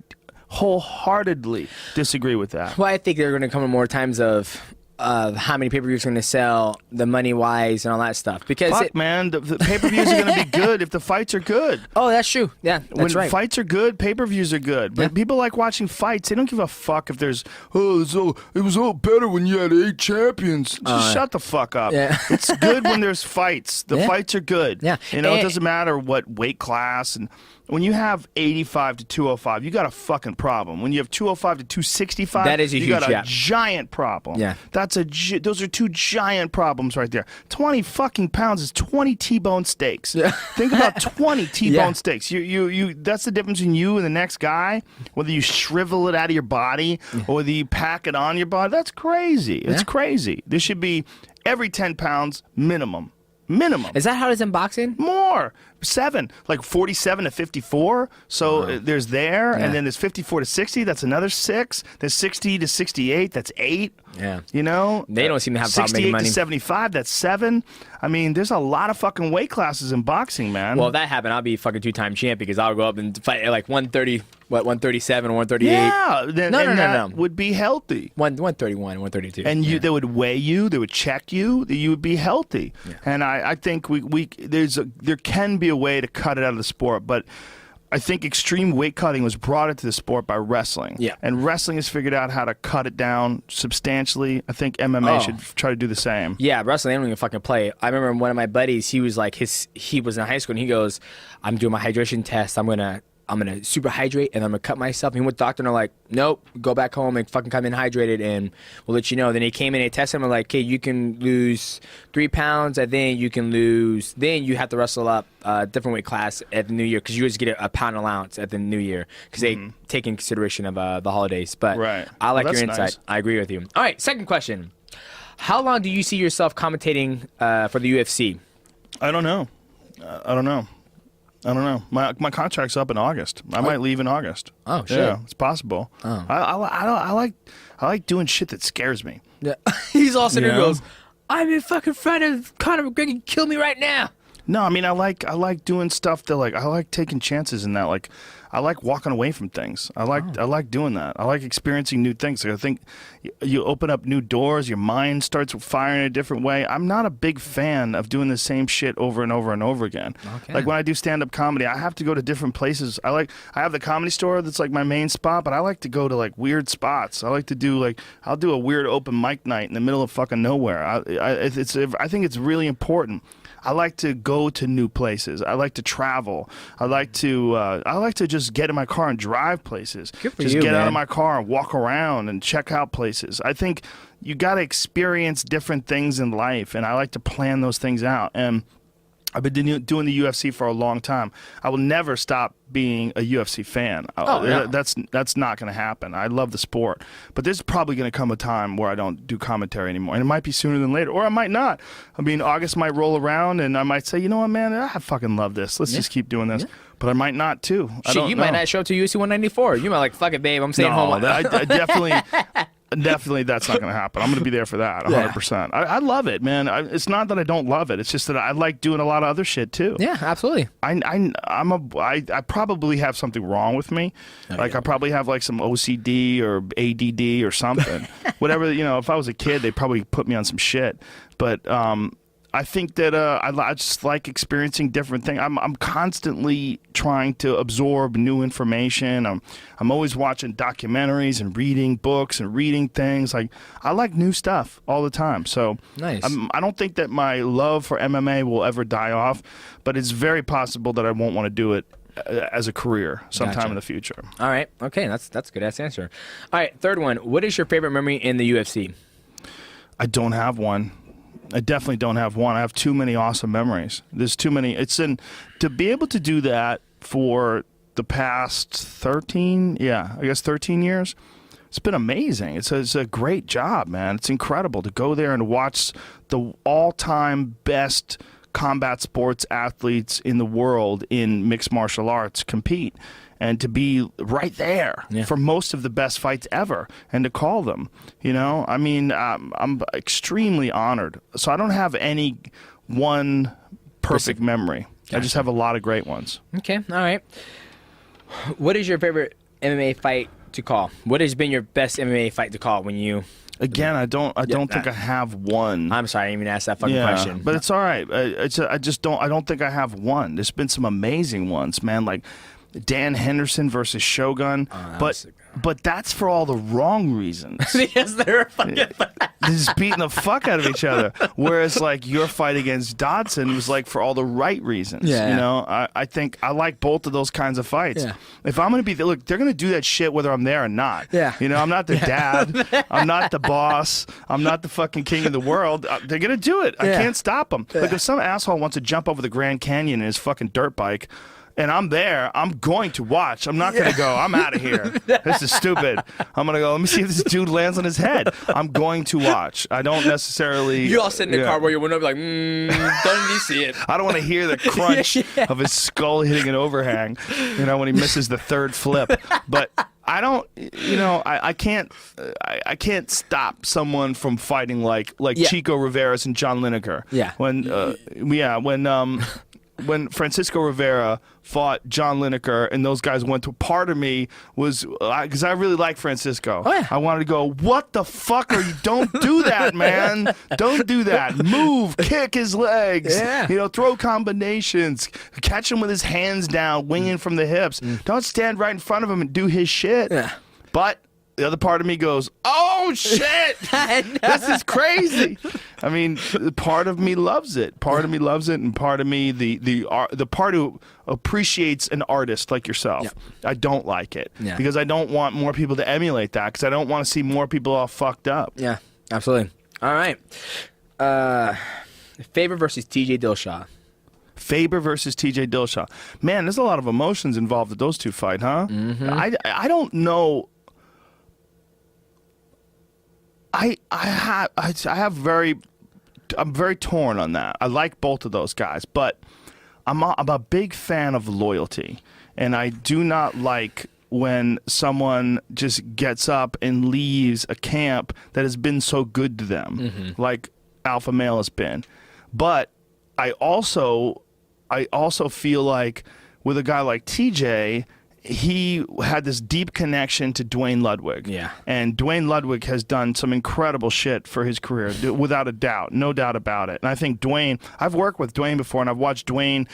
wholeheartedly disagree with that. Well, I think they're going to come in more times of how many pay-per-views are going to sell, the money-wise, and all that stuff. Because man, the pay-per-views are going to be good if the fights are good. Oh, that's true. Yeah, that's right. When fights are good, pay-per-views are good. But people like watching fights. They don't give a fuck if there's, it was all better when you had 8 champions. Just shut the fuck up. Yeah. It's good when there's fights. The fights are good. Yeah. You know, it doesn't matter what weight class, and when you have 85 to 205, you got a fucking problem. When you have 205 to 265, that is a you huge got a gap. giant problem. Yeah. Those are two giant problems right there. 20 fucking pounds is 20 T-bone steaks. Think about 20 T-bone steaks. You that's the difference between you and the next guy, whether you shrivel it out of your body or whether you pack it on your body. That's crazy. It's crazy. There should be every 10 pounds minimum. Is that how it is in boxing? More. 7, like 47 to 54. So there's there, and then there's 54 to 60. That's another 6. There's 60 to 68. That's 8. Yeah. You know, they don't seem to have a problem making 68 money. to 75. That's 7. I mean, there's a lot of fucking weight classes in boxing, man. Well, if that happened, I'll be a fucking 2-time champ because I'll go up and fight at like 130, 137, 138. Yeah, that No. would be healthy. 131, 132. And they would weigh you, they would check you, you would be healthy. Yeah. And I think there can be a way to cut it out of the sport, but I think extreme weight cutting was brought into the sport by wrestling. Yeah. And wrestling has figured out how to cut it down substantially. I think MMA should try to do the same. Yeah, wrestling, I don't even fucking play. I remember one of my buddies, he was in high school and he goes, I'm doing my hydration test. I'm gonna super hydrate and I'm gonna cut myself. And he went to the doctor and they're like, nope, go back home and fucking come in hydrated and we'll let you know. Then he came in and tested him and like, okay, you can lose 3 pounds. I think you can lose. Then you have to wrestle up a different weight class at the new year because you just get a pound allowance at the new year because they take in consideration of the holidays. But I like your insight. Nice. I agree with you. All right, second question. How long do you see yourself commentating for the UFC? I don't know. My contract's up in August. I might leave in August. Oh shit! Yeah, it's possible. Oh. I like doing shit that scares me. Yeah. He's all sitting there and goes, I'm in fucking front of Conor McGregor. Kill me right now. No, I mean I like doing stuff that I like taking chances in that. Like I like walking away from things. I like doing that. I like experiencing new things. Like, I think you open up new doors. Your mind starts firing in a different way. I'm not a big fan of doing the same shit over and over and over again. Okay. Like when I do stand-up comedy, I have to go to different places. I have the Comedy Store that's like my main spot, but I like to go to like weird spots. I like to do I'll do a weird open mic night in the middle of fucking nowhere. I think it's really important. I like to go to new places. I like to travel. I like to just get in my car and drive places. Good for just you, get man. out of my car and walk around and check out places. I think you got to experience different things in life, and I like to plan those things out. And I've been doing the UFC for a long time. I will never stop being a UFC fan. Yeah. That's not going to happen. I love the sport. But there's probably going to come a time where I don't do commentary anymore. And it might be sooner than later, or I might not. I mean, August might roll around, and I might say, you know what, man, I fucking love this. Let's just keep doing this. Yeah. But I might not, too. Shit, you might not show up to UFC 194. You might fuck it, babe, I'm staying home. I definitely... Definitely, that's not going to happen. I'm going to be there for that, 100%. I love it, man. It's not that I don't love it. It's just that I like doing a lot of other shit too. Yeah, absolutely. I probably have something wrong with me. I probably have like some OCD or ADD or something. Whatever, if I was a kid, they'd probably put me on some shit. But I think that I just like experiencing different things. I'm constantly trying to absorb new information. I'm always watching documentaries and reading books and reading things. Like I like new stuff all the time. So nice. I don't think that my love for MMA will ever die off, but it's very possible that I won't want to do it as a career sometime in the future. All right. Okay, that's a good ass answer. All right, third one. What is your favorite memory in the UFC? I don't have one. I definitely don't have one. I have too many awesome memories. There's too many. To be able to do that for the past 13 years, it's been amazing. It's a great job, man. It's incredible to go there and watch the all-time best combat sports athletes in the world in mixed martial arts compete. And to be right there for most of the best fights ever, and to call them, I mean, I'm extremely honored. So I don't have any one perfect memory. Gotcha. I just have a lot of great ones. Okay, all right. What is your favorite MMA fight to call? What has been your best MMA fight to call when you? Again, I don't think I have one. I'm sorry, I didn't even ask that fucking question. But it's all right. I don't think I have one. There's been some amazing ones, man. Like Dan Henderson versus Shogun, but but that's for all the wrong reasons. Yes, they're fucking. They're just beating the fuck out of each other. Whereas like your fight against Dodson was like for all the right reasons. Yeah. You know, I think I like both of those kinds of fights. Yeah. If I'm gonna be look, they're gonna do that shit whether I'm there or not. Yeah. You know, I'm not the dad. I'm not the boss. I'm not the fucking king of the world. They're gonna do it. I can't stop them. Yeah. Like if some asshole wants to jump over the Grand Canyon in his fucking dirt bike, and I'm there, I'm going to watch. I'm not going to go, I'm out of here. This is stupid. I'm going to go, let me see if this dude lands on his head. I'm going to watch. I don't necessarily... You all sit in the car where you went over like, don't you see it? I don't want to hear the crunch of his skull hitting an overhang, you know, when he misses the third flip. But I don't, you know, I can't stop someone from fighting like Chico Rivera's and John Lineker. Yeah. When Francisco Rivera fought John Lineker and those guys went to, part of me was, because I really like Francisco. Oh, yeah. I wanted to go, what the fuck are you, don't do that, man. Don't do that. Move, kick his legs, you know, throw combinations, catch him with his hands down, winging from the hips. Don't stand right in front of him and do his shit. Yeah. But the other part of me goes, oh shit, this is crazy. I mean, part of me loves it. Part of me loves it, and part of me, the part who appreciates an artist like yourself, I don't like it because I don't want more people to emulate that, because I don't want to see more people all fucked up. Yeah, absolutely. All right. Faber versus TJ Dillashaw. Faber versus TJ Dillashaw. Man, there's a lot of emotions involved with those two fight, huh? I don't know. I'm very torn on that. I like both of those guys, but I'm a big fan of loyalty, and I do not like when someone just gets up and leaves a camp that has been so good to them, like Alpha Male has been. But I also feel like with a guy like TJ, he had this deep connection to Dwayne Ludwig. Yeah. And Dwayne Ludwig has done some incredible shit for his career, without a doubt. No doubt about it. And I think Dwayne, I've worked with Dwayne before, and I've watched Dwayne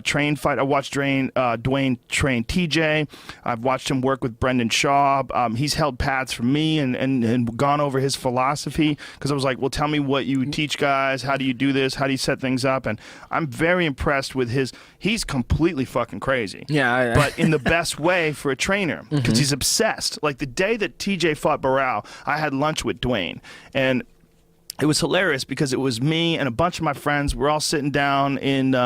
train fight. I watched Dwayne train TJ. I've watched him work with Brendan Shaw. He's held pads for me and gone over his philosophy, because I was like, well, tell me what you teach guys. How do you do this? How do you set things up? And I'm very impressed with he's completely fucking crazy. Yeah. But in the best way for a trainer, because he's obsessed. Like the day that TJ fought Barao, I had lunch with Dwayne, and it was hilarious because it was me and a bunch of my friends. We're all sitting down in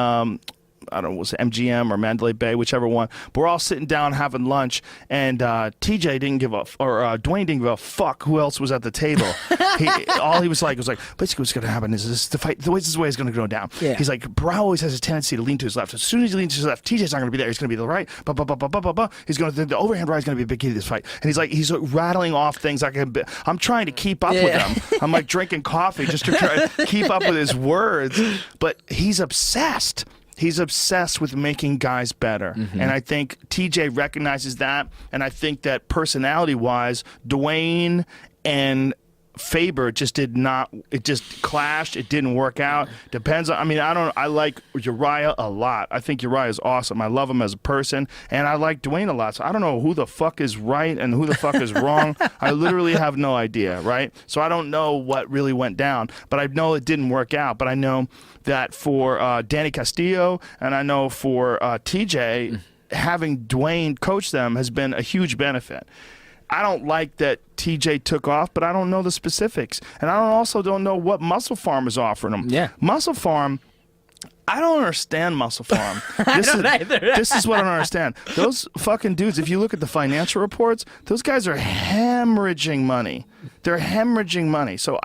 I don't know, was it MGM or Mandalay Bay, whichever one. But we're all sitting down having lunch, and TJ didn't give a, or Dwayne didn't give a fuck who else was at the table. All he was like, basically what's going to happen is this is the way it's going to go down. Yeah. He's like, Barao always has a tendency to lean to his left. As soon as he leans to his left, TJ's not going to be there. He's going to be to the right. He's going to, the overhand right is going to be a big key to this fight. And he's rattling off things. I'm trying to keep up with him. I'm like drinking coffee just to try to keep up with his words. But he's obsessed. He's obsessed with making guys better. And I think TJ recognizes that. And I think that personality-wise, Dwayne and Faber just did not, it just clashed. It didn't work out. Depends on, I like Uriah a lot. I think Uriah is awesome. I love him as a person, and I like Dwayne a lot. So I don't know who the fuck is right and who the fuck is wrong. I literally have no idea, right? So I don't know what really went down, but I know it didn't work out. But I know that for Danny Castillo, and I know for TJ, having Dwayne coach them has been a huge benefit. I don't like that TJ took off, but I don't know the specifics. And I also don't know what Muscle Farm is offering him. Yeah. Muscle Farm, I don't understand Muscle Farm. I don't either. This is what I don't understand. Those fucking dudes, if you look at the financial reports, those guys are hemorrhaging money. They're hemorrhaging money. So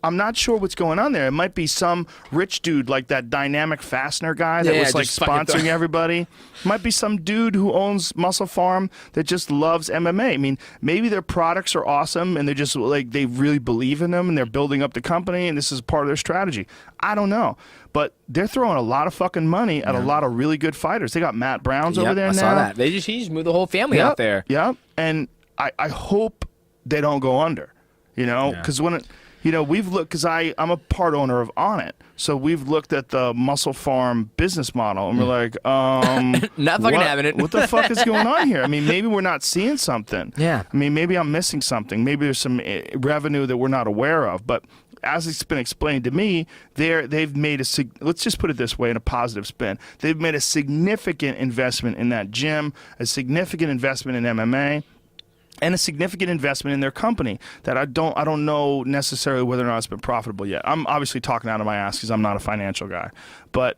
I'm not sure what's going on there. It might be some rich dude like that Dynamic Fastener guy that was like sponsoring everybody. It might be some dude who owns Muscle Farm that just loves MMA. I mean, maybe their products are awesome and they're just like, they really believe in them and they're building up the company and this is part of their strategy. I don't know. But they're throwing a lot of fucking money at a lot of really good fighters. They got Matt Brown's over there now. I saw that. He just moved the whole family out there. Yeah. And I hope they don't go under, you know, because we've looked, because I'm a part owner of On It. So we've looked at the Muscle Farm business model, and we're like, not fucking having it. What the fuck is going on here? I mean, maybe we're not seeing something. Yeah. I mean, maybe I'm missing something. Maybe there's some revenue that we're not aware of. But as it's been explained to me, they've made let's just put it this way in a positive spin. They've made a significant investment in that gym, a significant investment in MMA, and a significant investment in their company that I don't know necessarily whether or not it's been profitable yet. I'm obviously talking out of my ass because I'm not a financial guy, but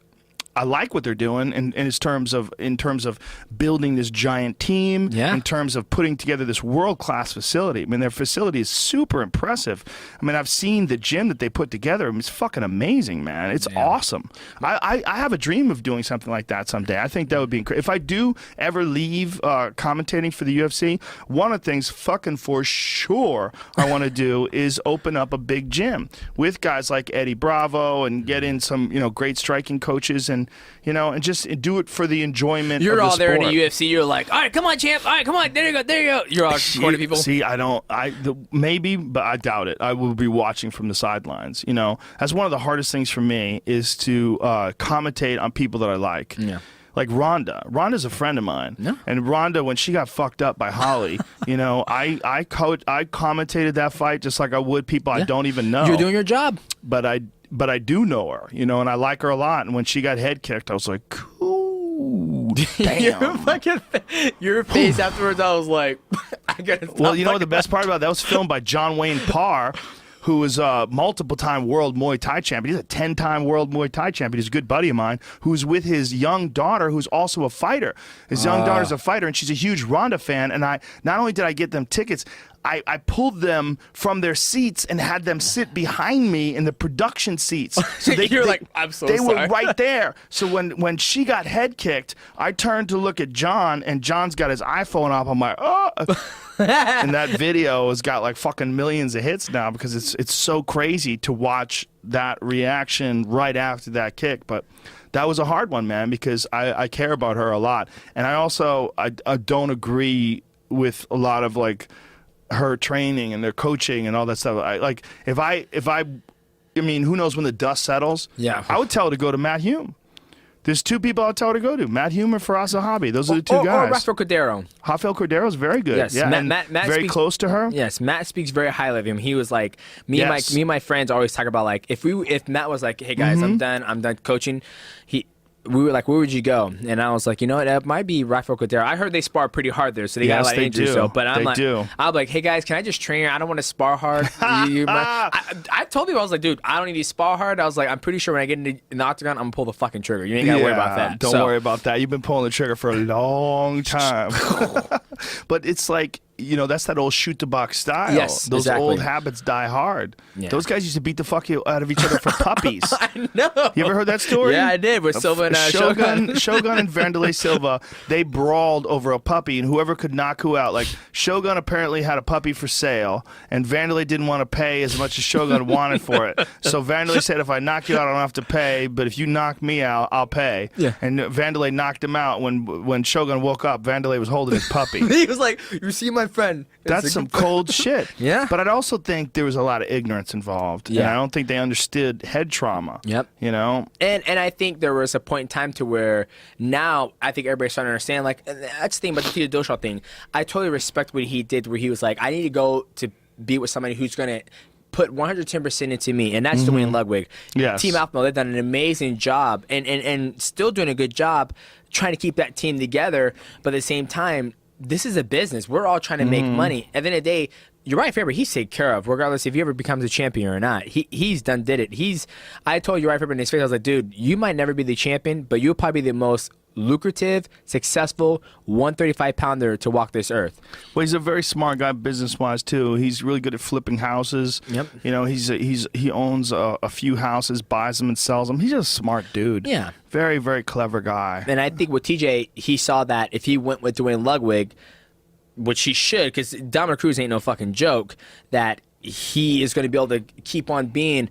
I like what they're doing in terms of building this giant team, in terms of putting together this world-class facility. I mean, their facility is super impressive. I mean, I've seen the gym that they put together. I mean, it's fucking amazing, man. It's awesome. I have a dream of doing something like that someday. I think that would be incredible. If I do ever leave commentating for the UFC, one of the things fucking for sure I want to do is open up a big gym with guys like Eddie Bravo and get in some, great striking coaches and just do it for the enjoyment You're of the all there in sport. the UFC. You're like, all right, come on, champ. All right, come on. There you go. You're all supporting people. See, maybe, but I doubt it. I will be watching from the sidelines. That's one of the hardest things for me is to commentate on people that I like. Yeah. Like Ronda. Ronda's a friend of mine. Yeah. And Ronda, when she got fucked up by Holly, I commentated that fight just like I would people I don't even know. You're doing your job. But I do know her, and I like her a lot. And when she got head kicked, I was like, cool, damn. Your face afterwards, I was like, I gotta stop. Well, what the best part about that was filmed by John Wayne Parr, who is a multiple-time world Muay Thai champion. He's a 10-time world Muay Thai champion. He's a good buddy of mine who's with his young daughter, who's also a fighter. His young daughter's a fighter, and she's a huge Ronda fan. And not only did I get them tickets, I pulled them from their seats and had them sit behind me in the production seats. So You're like, I'm so sorry. They sorry. were right there. So when she got head kicked, I turned to look at John, and John's got his iPhone up. I'm like, oh. And that video has got like fucking millions of hits now because it's so crazy to watch that reaction right after that kick. But that was a hard one, man, because I care about her a lot. And I don't agree with a lot of like her training and their coaching and all that stuff. I mean, who knows when the dust settles? Yeah. I would tell her to go to Matt Hume. There's two people I'd tell her to go to, Matt Hume and Faraz Zahabi. Those are the two guys. Or Rafael Cordero. Rafael Cordero's very good. Yes, yeah, Matt very speaks, close to her. Yes, Matt speaks very highly of him. He was like, me and my friends always talk about like if Matt was like, hey guys, I'm done coaching. We were like, where would you go? And I was like, it might be Rafael Cordero. I heard they spar pretty hard there, so they got a lot of injuries. So, but I'm like, hey guys, can I just train here? I don't want to spar hard. I told people, I was like, dude, I don't need to spar hard. I was like, I'm pretty sure when I get in the octagon, I'm gonna pull the fucking trigger. You ain't gotta worry about that. Don't worry about that. You've been pulling the trigger for a long time. But it's like, that's that old shoot the box style. Yes, those exactly. old habits die hard. Yeah. Those guys used to beat the fuck out of each other for puppies. I know. You ever heard that story? Yeah, I did with Silva and Shogun. Shogun and Vanderlei Silva, they brawled over a puppy, and whoever could knock who out. Like Shogun apparently had a puppy for sale, and Vanderlei didn't want to pay as much as Shogun wanted for it. So Vanderlei said, if I knock you out, I don't have to pay, but if you knock me out, I'll pay. Yeah. And Vanderlei knocked him out. When Shogun woke up, Vanderlei was holding his puppy. He was like, you see my friend. That's some cold shit. Yeah. But I'd also think there was a lot of ignorance involved. Yeah. And I don't think they understood head trauma. Yep. And I think there was a point in time to where now I think everybody's starting to understand, like, that's the thing about the Tito Doshal thing. I totally respect what he did where he was like, I need to go to be with somebody who's going to put 110% into me, and that's Dwayne Ludwig. Yes. Team Alpha Male, they've done an amazing job and still doing a good job trying to keep that team together, but at the same time, this is a business. We're all trying to make money. At the end of the day, you're right, Faber, he's taken care of, regardless if he ever becomes a champion or not. He's did it. I told you right, Faber, in his face, I was like, dude, you might never be the champion, but you'll probably be the most lucrative, successful 135-pounder to walk this earth. Well, he's a very smart guy business-wise too. He's really good at flipping houses. Yep. He owns a few houses, buys them and sells them. He's just a smart dude. Yeah. Very, very clever guy. And I think with TJ, he saw that if he went with Dwayne Ludwig, which he should, because Dominic Cruz ain't no fucking joke, that he is going to be able to keep on being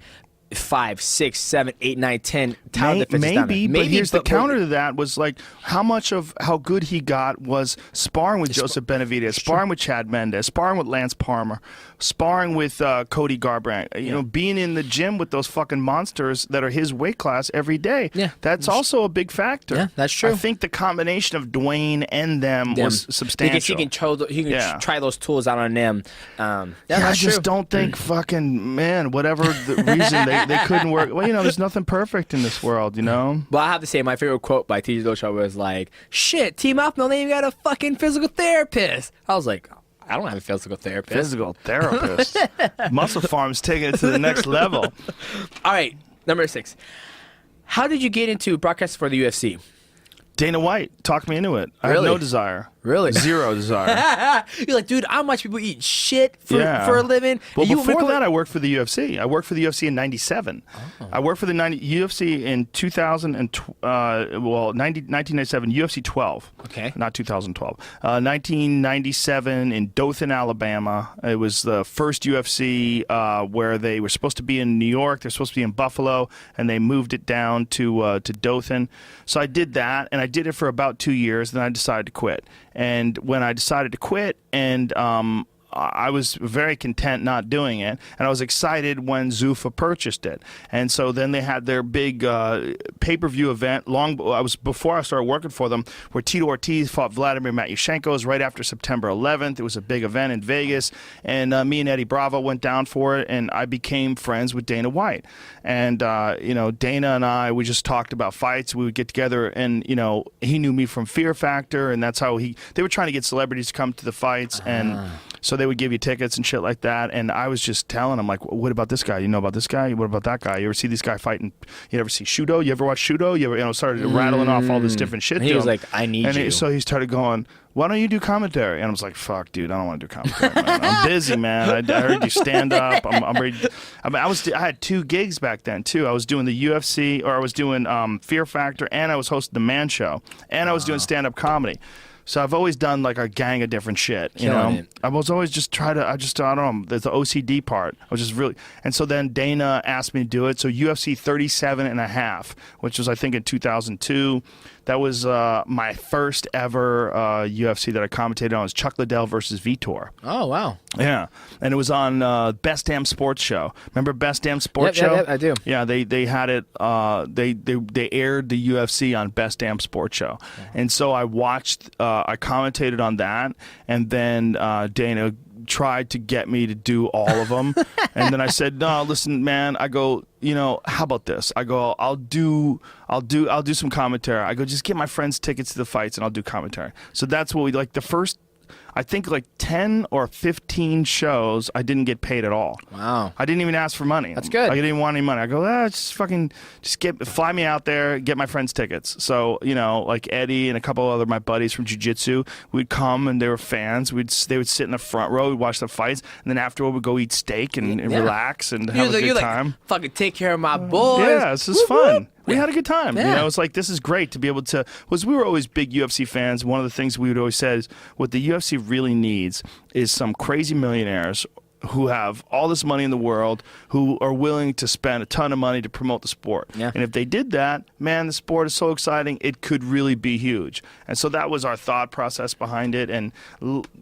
5, 6, 7, 8, 9, 10 title defenses down there. Maybe, but here's the counter to that was like how good he got was sparring with Joseph Benavidez, sparring with Chad Mendes, sparring with Lance Palmer, sparring with Cody Garbrandt. You know, being in the gym with those fucking monsters that are his weight class every day. Yeah, that's also a big factor. Yeah, that's true. I think the combination of Dwayne and them was substantial. He can try those tools out on them. I just don't think fucking whatever the reason they couldn't work. Well, you know, there's nothing perfect in this world, you know. Well, I have to say my favorite quote by TJ Dillashaw was like, "Shit, Team Alpha they even got a fucking physical therapist." I was like, I don't have a physical therapist. Physical therapist. Muscle Farm's taking it to the next level. All right, number 6. How did you get into broadcasting for the UFC? Dana White talked me into it. I have no desire. Really? Zero desire. You're like, dude, I watch people eat shit for a living. Well, before that, I worked for the UFC. I worked for the UFC in '97. Oh. I worked for the UFC in 1997, UFC 12. Okay. Not 2012. 1997 in Dothan, Alabama. It was the first UFC where they were supposed to be in New York. They're supposed to be in Buffalo, and they moved it down to Dothan. So I did that, and I did it for about 2 years. Then I decided to quit. And when I decided to quit, and I was very content not doing it, and I was excited when Zuffa purchased it. And so then they had their big pay-per-view event before I started working for them, where Tito Ortiz fought Vladimir Matyushenko. It was right after September 11th. It was a big event in Vegas, and me and Eddie Bravo went down for it, and I became friends with Dana White. And you know, Dana and I, we just talked about fights. We would get together, and you know, he knew me from Fear Factor, and that's how they were trying to get celebrities to come to the fights, and so they would give you tickets and shit like that. And I was just telling him, like, what about this guy? You know about this guy? What about that guy? You ever see this guy fighting? You ever see Shudo? You ever watch Shudo? You ever, started rattling off all this different shit. And he was like, I need you. So he started going, why don't you do commentary? And I was like, fuck, dude, I don't want to do commentary, man. I'm busy, man. I heard you stand up. I'm ready. I had 2 gigs back then, too. I was doing the UFC, or I was doing Fear Factor, and I was hosting the Man Show, and I was doing stand-up comedy. So I've always done like a gang of different shit, you know. I was always just I don't know, there's the OCD part. I was just really, and so then Dana asked me to do it. So UFC 37.5, which was I think in 2002. That was my first ever UFC that I commentated on. It was Chuck Liddell versus Vitor. Oh, wow. Yeah, and it was on Best Damn Sports Show. Remember Best Damn Sports Show? Yeah, I do. Yeah, they had it. They aired the UFC on Best Damn Sports Show, and so I watched. I commentated on that, and then Dana tried to get me to do all of them, and then I said, no, listen, man. I go, you know, how about this? I go, I'll do some commentary. I go, just get my friends tickets to the fights, and I'll do commentary. So that's what we like. The first, I think, like 10 or 15 shows, I didn't get paid at all. Wow. I didn't even ask for money. That's good. I didn't want any money. I go, fly me out there, get my friends tickets. So, you know, like Eddie and a couple other my buddies from jiu-jitsu, we'd come and they were fans. They would sit in the front row, we'd watch the fights, and then afterward we'd go eat steak and relax and have a good time. Like, fucking take care of my boys. Yeah, this is fun. We had a good time. Yeah. You know, it's like, this is great to be able to, because we were always big UFC fans. One of the things we would always say is what the UFC really needs is some crazy millionaires who have all this money in the world, who are willing to spend a ton of money to promote the sport. Yeah. And if they did that, man, the sport is so exciting, it could really be huge. And so that was our thought process behind it. And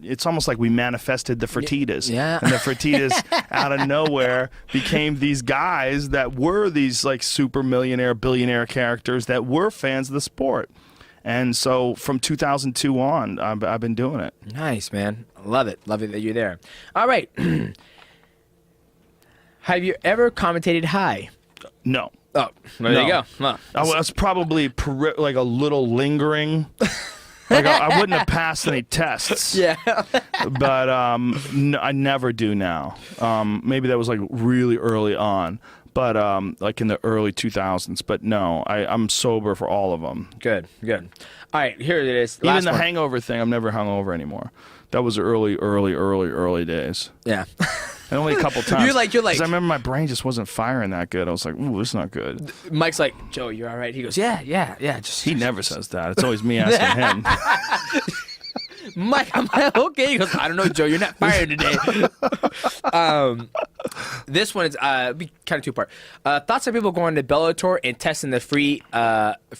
it's almost like we manifested the Fertittas. Yeah. And the Fertittas out of nowhere became these guys that were these like super millionaire, billionaire characters that were fans of the sport. And so from 2002 on, I've been doing it. Nice, man. Love it. Love it that you're there. All right. Have you ever commentated high? No. Oh, there you go. No. I was probably like a little lingering. Like I wouldn't have passed any tests. Yeah. But no, I never do now. Maybe that was like really early on. But like in the early 2000s. But no, I'm sober for all of them. Good. All right, here it is. Even the hangover thing, I'm never hungover anymore. That was early days. Yeah. And only a couple times. You're like. Because I remember my brain just wasn't firing that good. I was like, ooh, this is not good. Mike's like, Joe, you're all right? He goes, yeah. He never says that. It's always me asking him. Mike, I'm like, okay. He goes, I don't know, Joe, you're not fired today. This one is be kind of two-part. Thoughts on people going to Bellator and testing the free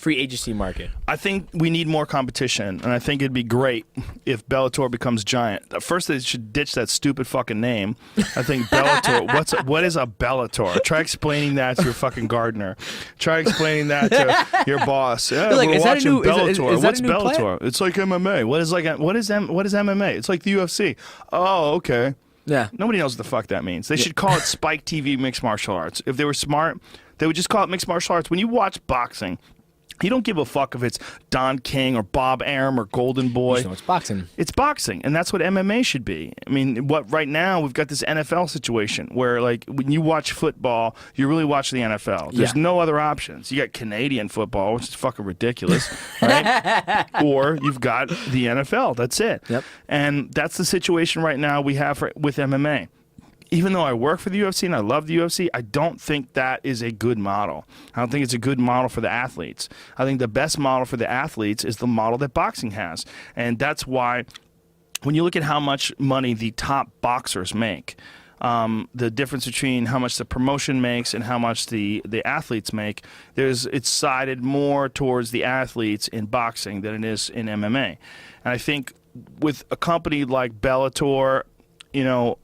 agency market? I think we need more competition, and I think it'd be great if Bellator becomes giant. First, they should ditch that stupid fucking name. I think Bellator. What is a Bellator? Try explaining that to your fucking gardener. Try explaining that to your boss. Yeah, like, we're watching Bellator. Is What's that a new Bellator? It's like MMA. What is MMA? It's like the UFC. Oh, okay. Yeah. Nobody knows what the fuck that means. They should call it Spike TV Mixed Martial Arts. If they were smart, they would just call it Mixed Martial Arts. When you watch boxing, you don't give a fuck if it's Don King or Bob Arum or Golden Boy. You know, it's boxing. It's boxing, and that's what MMA should be. I mean, right now we've got this NFL situation where, like, when you watch football, you really watch the NFL. There's no other options. You got Canadian football, which is fucking ridiculous, right? Or you've got the NFL. That's it. Yep. And that's the situation right now we have with MMA. Even though I work for the UFC and I love the UFC, I don't think that is a good model. I don't think it's a good model for the athletes. I think the best model for the athletes is the model that boxing has. And that's why when you look at how much money the top boxers make, the difference between how much the promotion makes and how much the athletes make, it's sided more towards the athletes in boxing than it is in MMA. And I think with a company like Bellator, you know,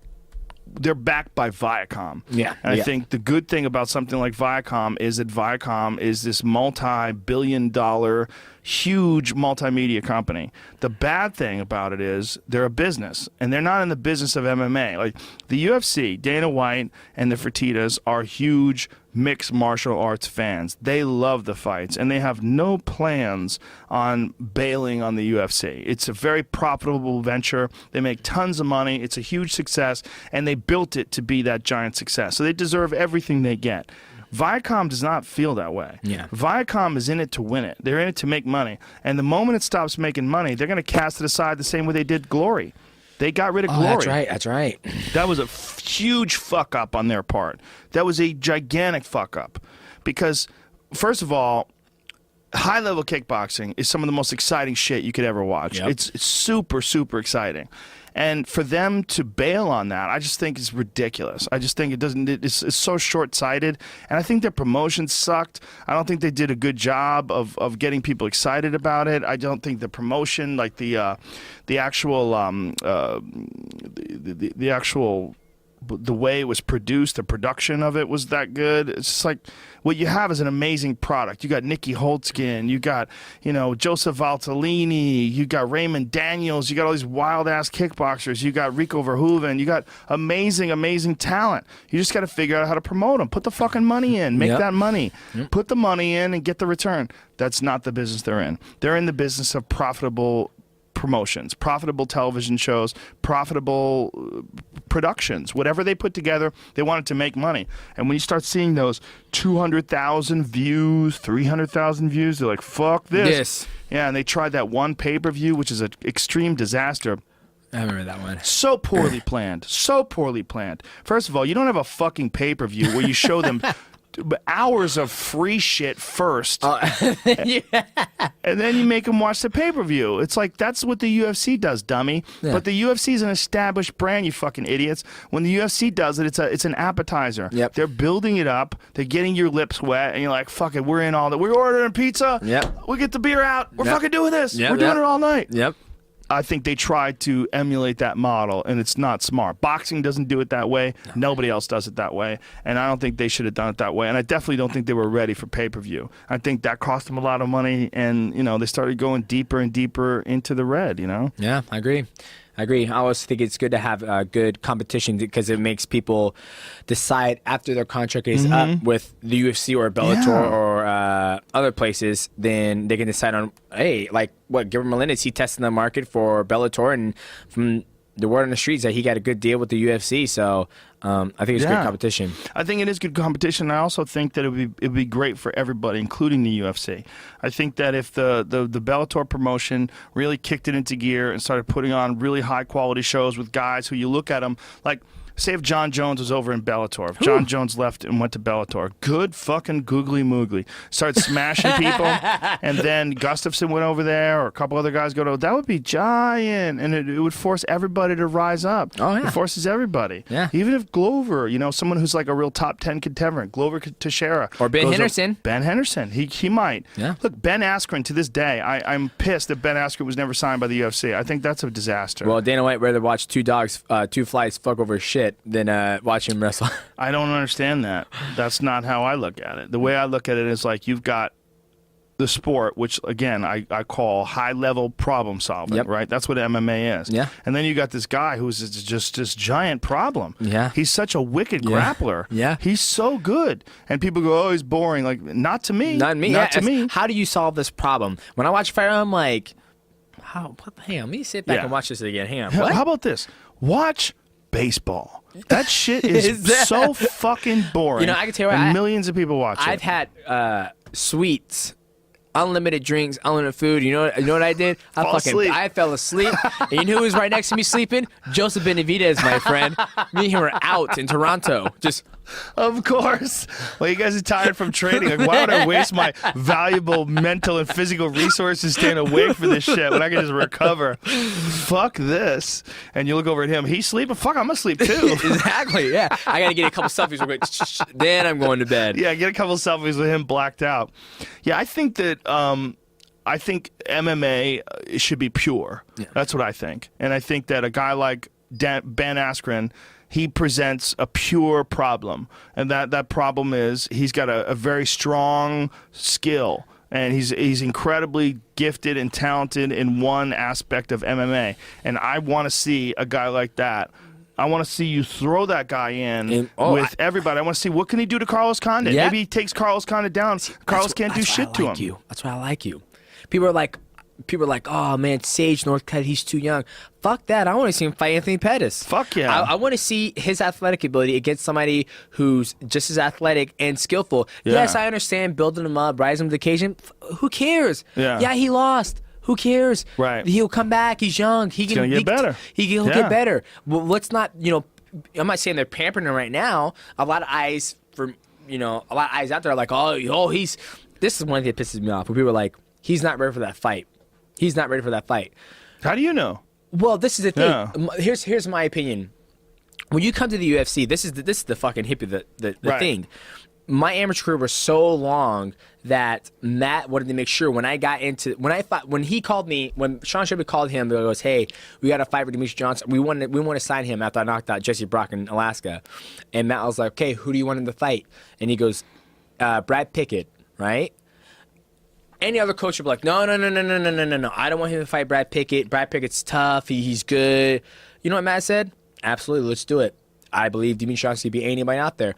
they're backed by Viacom. Yeah. And I think the good thing about something like Viacom is that Viacom is this multi-billion-dollar, huge multimedia company. The bad thing about it is they're a business, and they're not in the business of MMA. Like the UFC, Dana White and the Fertittas are huge mixed martial arts fans. They love the fights, and they have no plans on bailing on the UFC. It's a very profitable venture. They make tons of money. It's a huge success, and they built it to be that giant success. So they deserve everything they get. Viacom does not feel that way. Yeah. Viacom is in it to win it. They're in it to make money. And the moment it stops making money, they're going to cast it aside the same way they did Glory. They got rid of Glory. That's right. That's right. That was a huge fuck up on their part. That was a gigantic fuck up. Because, first of all, high-level kickboxing is some of the most exciting shit you could ever watch. Yep. It's super, super exciting. And for them to bail on that, I just think it's ridiculous. I just think it's so short-sighted. And I think their promotion sucked. I don't think they did a good job of getting people excited about it. I don't think the promotion, like the actual the way it was produced, the production of it was that good. It's just like what you have is an amazing product. You got Nikki Holtzkin, you got, you know, Joseph Valtellini, you got Raymond Daniels, you got all these wild ass kickboxers, you got Rico Verhoeven, you got amazing, amazing talent. You just got to figure out how to promote them. Put the fucking money in, make that money. Put the money in and get the return. That's not the business they're in. They're in the business of profitable promotions, profitable television shows, profitable productions. Whatever they put together, they want it to make money. And when you start seeing those 200,000 views, 300,000 views, they're like, fuck this. Yes. Yeah, and they tried that one pay-per-view, which is an extreme disaster. I remember that one. So poorly planned. So poorly planned. First of all, you don't have a fucking pay-per-view where you show them hours of free shit first, and then you make them watch the pay-per-view. It's like, that's what the UFC does, dummy. Yeah. But the UFC is an established brand, you fucking idiots. When the UFC does it, it's an appetizer. Yep. They're building it up. They're getting your lips wet, and you're like, fuck it, we're in all that. We're ordering pizza. Yep. We get the beer out. We're fucking doing this. Yep, We're doing it all night. Yep. I think they tried to emulate that model, and it's not smart. Boxing doesn't do it that way. No. Nobody else does it that way, and I don't think they should have done it that way. And I definitely don't think they were ready for pay-per-view. I think that cost them a lot of money, and they started going deeper and deeper into the red. Yeah, I agree. I always think it's good to have good competition because it makes people decide after their contract is up with the UFC or Bellator or other places, then they can decide on, hey, like what Gilbert Melendez, he tested the market for Bellator, and from the word on the streets that he got a good deal with the UFC. So I think it's good competition. I think it is good competition. I also think that it would be great for everybody, including the UFC. I think that if the Bellator promotion really kicked it into gear and started putting on really high quality shows with guys who you look at them like, say if John Jones was over in Bellator, if John Jones left and went to Bellator, good fucking googly moogly, started smashing people, and then Gustafsson went over there, or a couple other guys go to, that would be giant, and it would force everybody to rise up. Oh, yeah. It forces everybody. Yeah. Even if Glover, someone who's like a real top 10 contender, Glover Teixeira. Or Ben Henderson. Ben Henderson. He might. Yeah. Look, Ben Askren, to this day, I'm pissed that Ben Askren was never signed by the UFC. I think that's a disaster. Well, Dana White rather watch two flies fuck over shit than watch him wrestle. I don't understand that. That's not how I look at it. The way I look at it is like you've got the sport, which again I call high-level problem solving, right? That's what MMA is. Yeah. And then you got this guy who's just this giant problem. Yeah. He's such a wicked grappler. Yeah. He's so good. And people go, oh, he's boring. Like, not to me. Not me. Not to me. How do you solve this problem? When I watch Fire, I'm like, hang on, let me sit back and watch this again. Hang on. What? How about this? Watch baseball. That shit is so fucking boring. I can tell you what, and millions of people watch it. I've had sweets, unlimited drinks, unlimited food. You know what I did? I fell asleep. And you know who was right next to me sleeping? Joseph Benavidez, my friend. Me and him were out in Toronto. Just of course. Well, you guys are tired from training. Like, why would I waste my valuable mental and physical resources staying awake for this shit when I can just recover? Fuck this. And you look over at him. He's sleeping. Fuck, I'm asleep too. Exactly. Yeah. I gotta get a couple selfies real quick. Then I'm going to bed. Yeah, get a couple selfies with him blacked out. Yeah, I think that MMA should be pure. Yeah. That's what I think. And I think that a guy like Ben Askren, he presents a pure problem. And that problem is he's got a very strong skill. And he's incredibly gifted and talented in one aspect of MMA. And I want to see a guy like that. I want to see you throw that guy in with everybody. I want to see what can he do to Carlos Condit. Yeah. Maybe he takes Carlos Condit down. Carlos can't do shit to him. That's why I like you. People are like, oh man, Sage Northcutt, he's too young. Fuck that. I want to see him fight Anthony Pettis. Fuck yeah. I want to see his athletic ability against somebody who's just as athletic and skillful. Yeah. Yes, I understand building him up, rising him to the occasion. Who cares? Yeah, he lost. Who cares? Right. He'll come back. He's young. He'll get better. He'll get better. Well, let's not, I'm not saying they're pampering him right now. A lot of eyes out there are like, this is one thing that pisses me off. When people are like, he's not ready for that fight. He's not ready for that fight. How do you know? Well, this is the thing. Yeah. Here's my opinion. When you come to the UFC, this is the fucking hippie the thing. My amateur career was so long that Matt wanted to make sure when he called me, when Sean Shelby called him, he goes, hey, we got to fight for Demetrius Johnson. We want to sign him after I knocked out Jesse Brock in Alaska. And Matt was like, okay, who do you want him to fight? And he goes, Brad Pickett, right? Any other coach would be like, no. I don't want him to fight Brad Pickett. Brad Pickett's tough. He's good. You know what Matt said? Absolutely, let's do it. I believe Demetrius Johnson could beat anybody out there.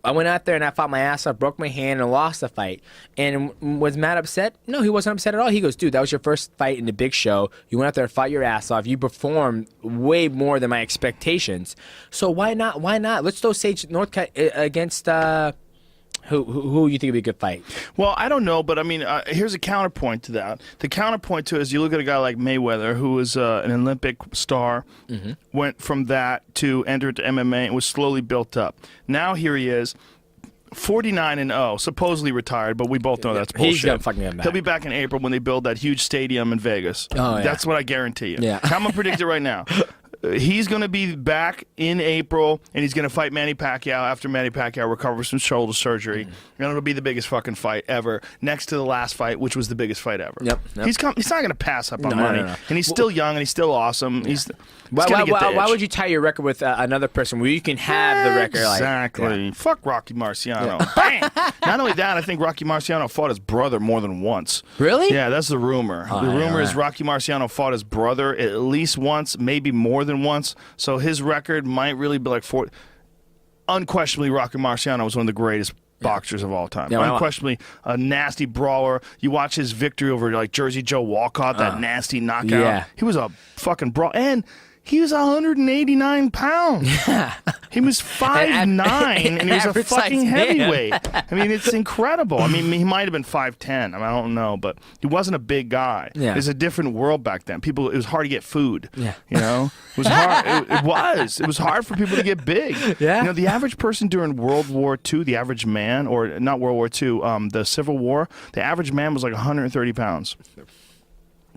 I went out there and I fought my ass off, broke my hand, and lost the fight. And was Matt upset? No, he wasn't upset at all. He goes, dude, that was your first fight in the big show. You went out there and fought your ass off. You performed way more than my expectations. So why not? Let's throw Sage Northcutt against who you think would be a good fight? Well, I don't know, but I mean, here's a counterpoint to that. The counterpoint to it is you look at a guy like Mayweather, who was an Olympic star, went from that to enter into MMA and was slowly built up. Now here he is, 49-0, supposedly retired, but we both know that's bullshit. He's gonna fucking get back. He'll be back in April when they build that huge stadium in Vegas. Oh, yeah. That's what I guarantee you. Yeah. I'm gonna predict it right now. He's going to be back in April, and he's going to fight Manny Pacquiao after Manny Pacquiao recovers from shoulder surgery. And it'll be the biggest fucking fight ever, next to the last fight, which was the biggest fight ever. Yep. He's not going to pass up on money. No. And he's still young, and he's still awesome. Yeah. Why would you tie your record with another person where you can have the record? Exactly. Fuck Rocky Marciano. Bang! Not only that, I think Rocky Marciano fought his brother more than once. Really? Yeah, that's the rumor. The rumor is Rocky Marciano fought his brother at least once, maybe more than once. So his record might really be like unquestionably, Rocky Marciano was one of the greatest boxers of all time. Yeah, unquestionably a nasty brawler. You watch his victory over like Jersey Joe Walcott, that nasty knockout. Yeah. He was a fucking brawl. And he was 189 pounds. Yeah. He was 5'9", and he was a fucking heavyweight. I mean, it's incredible. I mean, he might have been 5'10". I mean, I don't know, but he wasn't a big guy. Yeah. It was a different world back then. It was hard to get food. Yeah. You know? It was hard. It was hard for people to get big. Yeah. You know, the average person during World War II, the average man, or not World War II, the Civil War, the average man was like 130 pounds.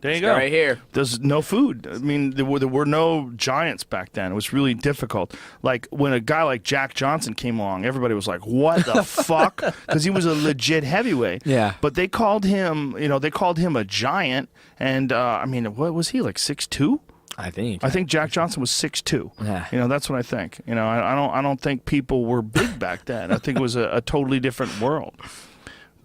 There you go. Right here. There's no food. I mean, there were no giants back then. It was really difficult. Like when a guy like Jack Johnson came along, everybody was like, "What the fuck?" Because he was a legit heavyweight. Yeah. But they called him, they called him a giant. And I mean, what was he, like 6'2"? I think Jack Johnson was 6'2". Yeah. That's what I think. I don't think people were big back then. I think it was a totally different world.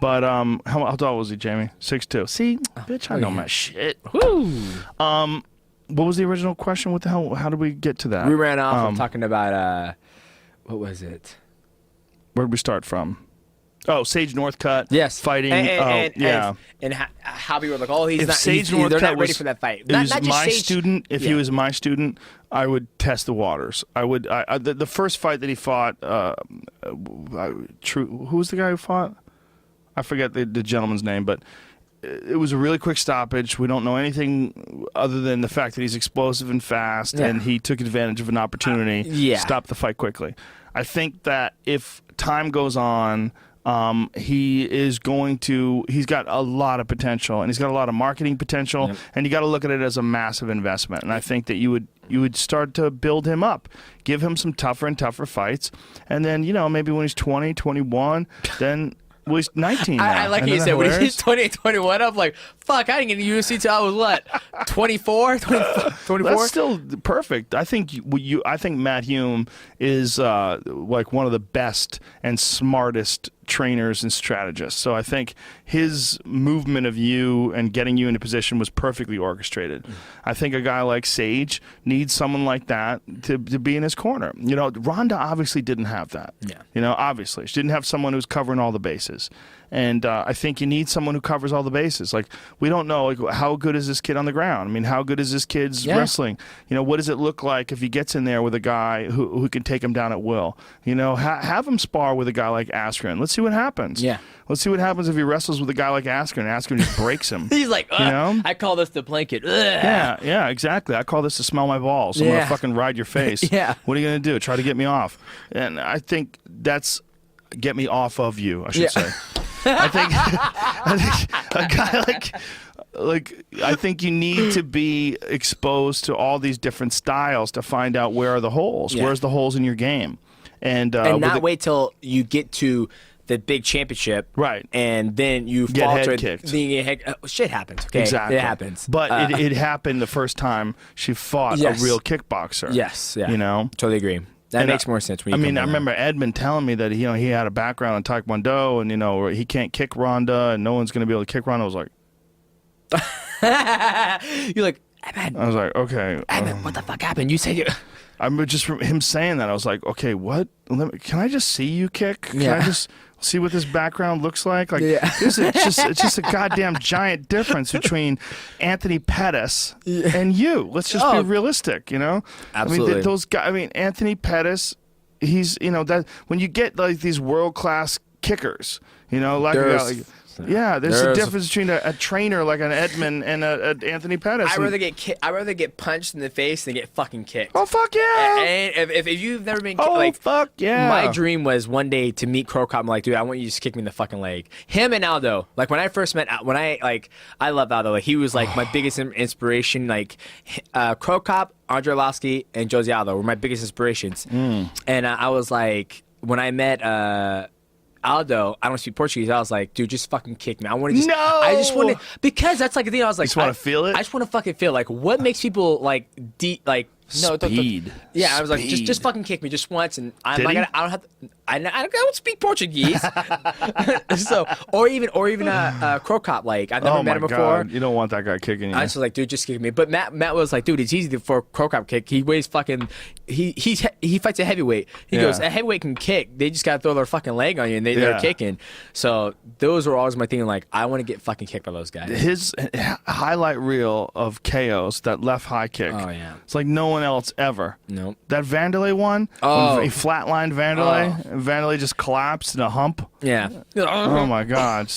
But how tall was he, Jamie? 6'2". See, bitch, I know my shit. Woo. What was the original question? What the hell? How did we get to that? We ran off of talking about what was it? Where did we start from? Oh, Sage Northcutt. Yes, fighting. And how we were like, oh, If Sage Northcutt they're not ready was, for that fight. Not just my Sage. student. If he was my student, I would test the waters. I would. The first fight that he fought, who was the guy who fought? I forget the gentleman's name, but it was a really quick stoppage. We don't know anything other than the fact that he's explosive and fast, and he took advantage of an opportunity. Stopped the fight quickly. I think that if time goes on, he's got a lot of potential, and he's got a lot of marketing potential, and you got to look at it as a massive investment. And I think that you would start to build him up, give him some tougher and tougher fights, and then maybe when he's 20, 21, then. Well, he's 19 now. I like you said, when he's 20, 21, I'm like, fuck, I didn't get into UFC until I was what, 24? 24? That's still perfect. I think I think Matt Hume is like one of the best and smartest trainers and strategists. So I think his movement of you and getting you into position was perfectly orchestrated. I think a guy like Sage needs someone like that to be in his corner. Ronda obviously didn't have that. Yeah. Obviously. She didn't have someone who's covering all the bases. And I think you need someone who covers all the bases. Like, we don't know, how good is this kid on the ground? I mean, how good is this kid's wrestling? What does it look like if he gets in there with a guy who can take him down at will? Have him spar with a guy like Askren. Let's see what happens. Yeah. Let's see what happens if he wrestles with a guy like Askren. Askren just breaks him. He's like, I call this the blanket. Ugh. Yeah, exactly. I call this to smell my balls. I'm going to fucking ride your face. Yeah. What are you going to do? Try to get me off? And I think that's get me off of you, I should say. I think a guy I think you need to be exposed to all these different styles to find out where are the holes. Where's the holes in your game, and not wait till you get to the big championship, right? And then you get falter. Head kicked. Shit happens. Okay? Exactly, it happens. But it happened the first time she fought a real kickboxer. Yes, yeah. Totally agree. That makes more sense. I remember Edmund telling me that he had a background in Taekwondo, and he can't kick Ronda, and no one's going to be able to kick Ronda. I was like, you're like, Edmund. I was like, okay, Edmund, what the fuck happened? You said you. I remember just from him saying that, I was like, okay, what? Can I just see you kick? Can I just see what this background looks like? It's just a goddamn giant difference between Anthony Pettis and you. Let's just be realistic, Absolutely. Those guys. Anthony Pettis, he's that when you get like these world class kickers, there's a difference between a trainer like an Edmund and a Anthony Pettis. I'd rather get punched in the face than get fucking kicked. Oh fuck yeah! And if you've never been kicked, fuck yeah! My dream was one day to meet Crow Cop. I'm like, dude, I want you to just kick me in the fucking leg. Him and Aldo. Like when I first met, I love Aldo. Like he was like my biggest inspiration. Like Crow Cop, Andre Arlovski, and Jose Aldo were my biggest inspirations. And I was like, when I met Aldo, I don't speak Portuguese. I was like, dude, just fucking kick me. I just want to, because that's like the thing. I was like, just want to feel it. I just want to fucking feel like what makes people like speed. I was like, just fucking kick me just once, and I don't have to. I don't speak Portuguese. So or even Crow Cop. Like I've never met him before. God. You don't want that guy kicking you. I was like, dude, just kick me. But Matt was like, dude, it's easy for Crow Cop kick. He weighs fucking. He fights a heavyweight. He goes, a heavyweight can kick. They just gotta throw their fucking leg on you, and they're kicking. So those were always my thing. Like I want to get fucking kicked by those guys. His highlight reel of KOs, that left high kick. Oh yeah. It's like no one else ever. Nope. That Vanderlei one. Oh. When he flatlined Vanderlei. Vanderlei just collapsed in a hump. Yeah. Oh my God.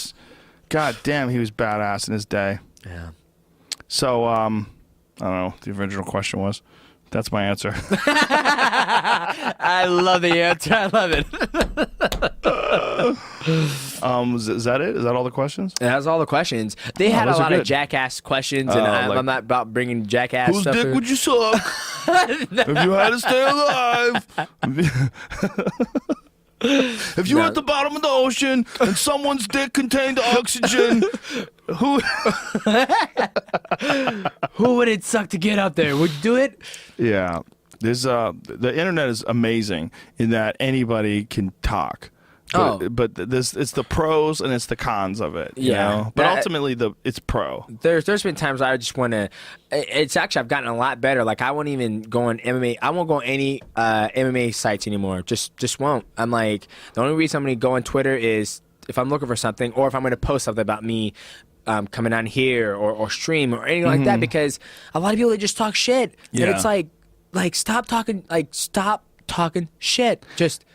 God damn, he was badass in his day. Yeah. So, I don't know. The original question was. That's my answer. I love the answer. I love it. Is that it? Is that all the questions? That's all the questions. They had a those are lot of good. jackass questions, and I'm not about bringing jackass Whose stuff. dick would you suck if you had to stay alive? If you were at the bottom of the ocean and someone's dick contained oxygen, who would it suck to get up there? Would you do it? Yeah. There's the internet is amazing in that anybody can talk. But it's the pros and it's the cons of it. You know? But ultimately, it's pro. There's been times I just want to. It's actually I've gotten a lot better. Like I won't even go on MMA. I won't go on any MMA sites anymore. Just won't. I'm like the only reason I'm going to go on Twitter is if I'm looking for something or if I'm going to post something about me. Coming on here or stream or anything like that, because a lot of people they just talk shit. And it's like stop talking shit.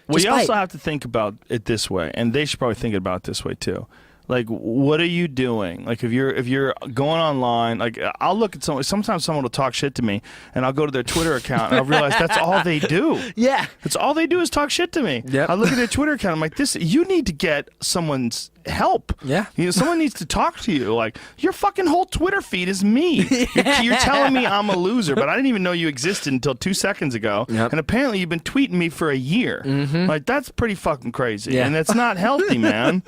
Well, you also have to think about it this way, and they should probably think about it this way too. Like, what are you doing? Like, if you're going online, like, I'll look at someone. Sometimes someone will talk shit to me, and I'll go to their Twitter account, and I'll realize that's all they do. Yeah, that's all they do is talk shit to me. Yep. I look at their Twitter account. I'm like, you need to get someone's help. Yeah, someone needs to talk to you. Like, your fucking whole Twitter feed is me. You're telling me I'm a loser, but I didn't even know you existed until 2 seconds ago. Yep. And apparently you've been tweeting me for a year. Like, that's pretty fucking crazy, and it's not healthy, man.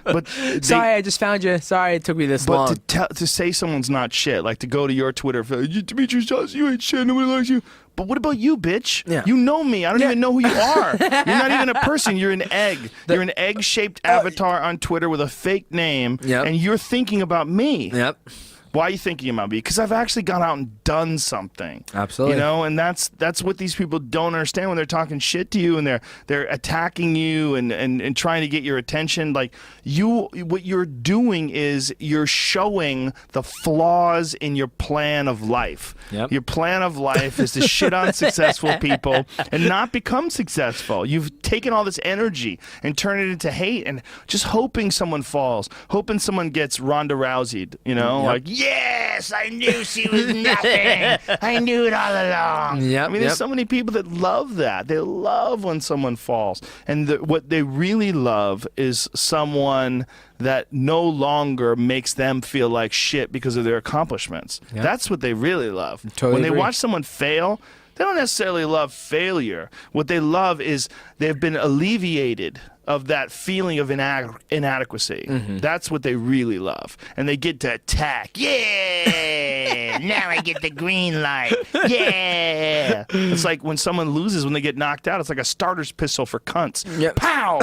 But sorry, I just found you. Sorry, it took me this long. But to say someone's not shit, like to go to your Twitter, Demetrius Johnson, you ain't shit. Nobody likes you. But what about you, bitch? Yeah. You know me. I don't even know who you are. You're not even a person. You're an egg. You're an egg-shaped avatar on Twitter with a fake name, and you're thinking about me. Yep. Why are you thinking about me? Because I've actually gone out and done something. Absolutely. You know, and that's what these people don't understand when they're talking shit to you and they're attacking you and trying to get your attention. Like what you're doing is you're showing the flaws in your plan of life. Yep. Your plan of life is to shit on successful people and not become successful. You've taken all this energy and turned it into hate and just hoping someone falls, hoping someone gets Ronda Rousey'd, you know, like, yes, I knew she was nothing. I knew it all along. Yep, I mean, there's so many people that love that. They love when someone falls. And what they really love is someone that no longer makes them feel like shit because of their accomplishments. Yep. That's what they really love. Totally when they agree. watch someone fail, they don't necessarily love failure. What they love is they've been alleviated of that feeling of inadequacy. That's what they really love. And they get to attack. Yeah! Now I get the green light. Yeah! It's like when someone loses, when they get knocked out, it's like a starter's pistol for cunts. Yep. Pow!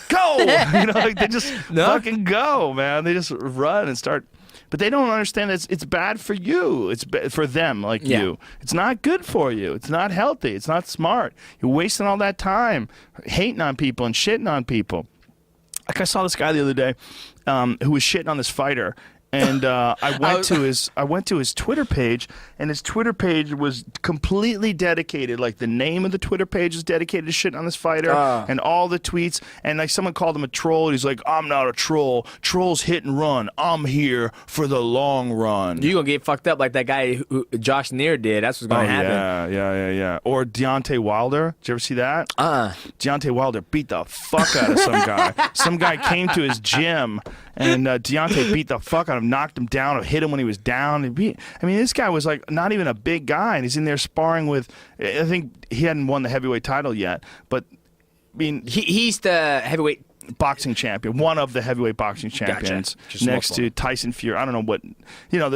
Go! You know, like they just fucking go, man. They just run and start. But they don't understand that it's bad for you. It's for them, like you. It's not good for you. It's not healthy. It's not smart. You're wasting all that time hating on people and shitting on people. Like I saw this guy the other day who was shitting on this fighter. And I went to his Twitter page, and his Twitter page was completely dedicated. Like the name of the Twitter page is dedicated to shit on this fighter, and all the tweets. And like someone called him a troll. And he's like, "I'm not a troll. Trolls hit and run. I'm here for the long run." You're gonna get fucked up like that guy who Josh Neer did. That's what's gonna happen. Yeah. Or Deontay Wilder. Did you ever see that? Deontay Wilder beat the fuck out of some guy. Some guy came to his gym, and Deontay beat the fuck out of him, knocked him down, or hit him when he was down. I mean, this guy was like not even a big guy, and he's in there sparring with. I think he hadn't won the heavyweight title yet, but I mean, he's the heavyweight boxing champion, one of the heavyweight boxing champions, next to Tyson Fury. I don't know what,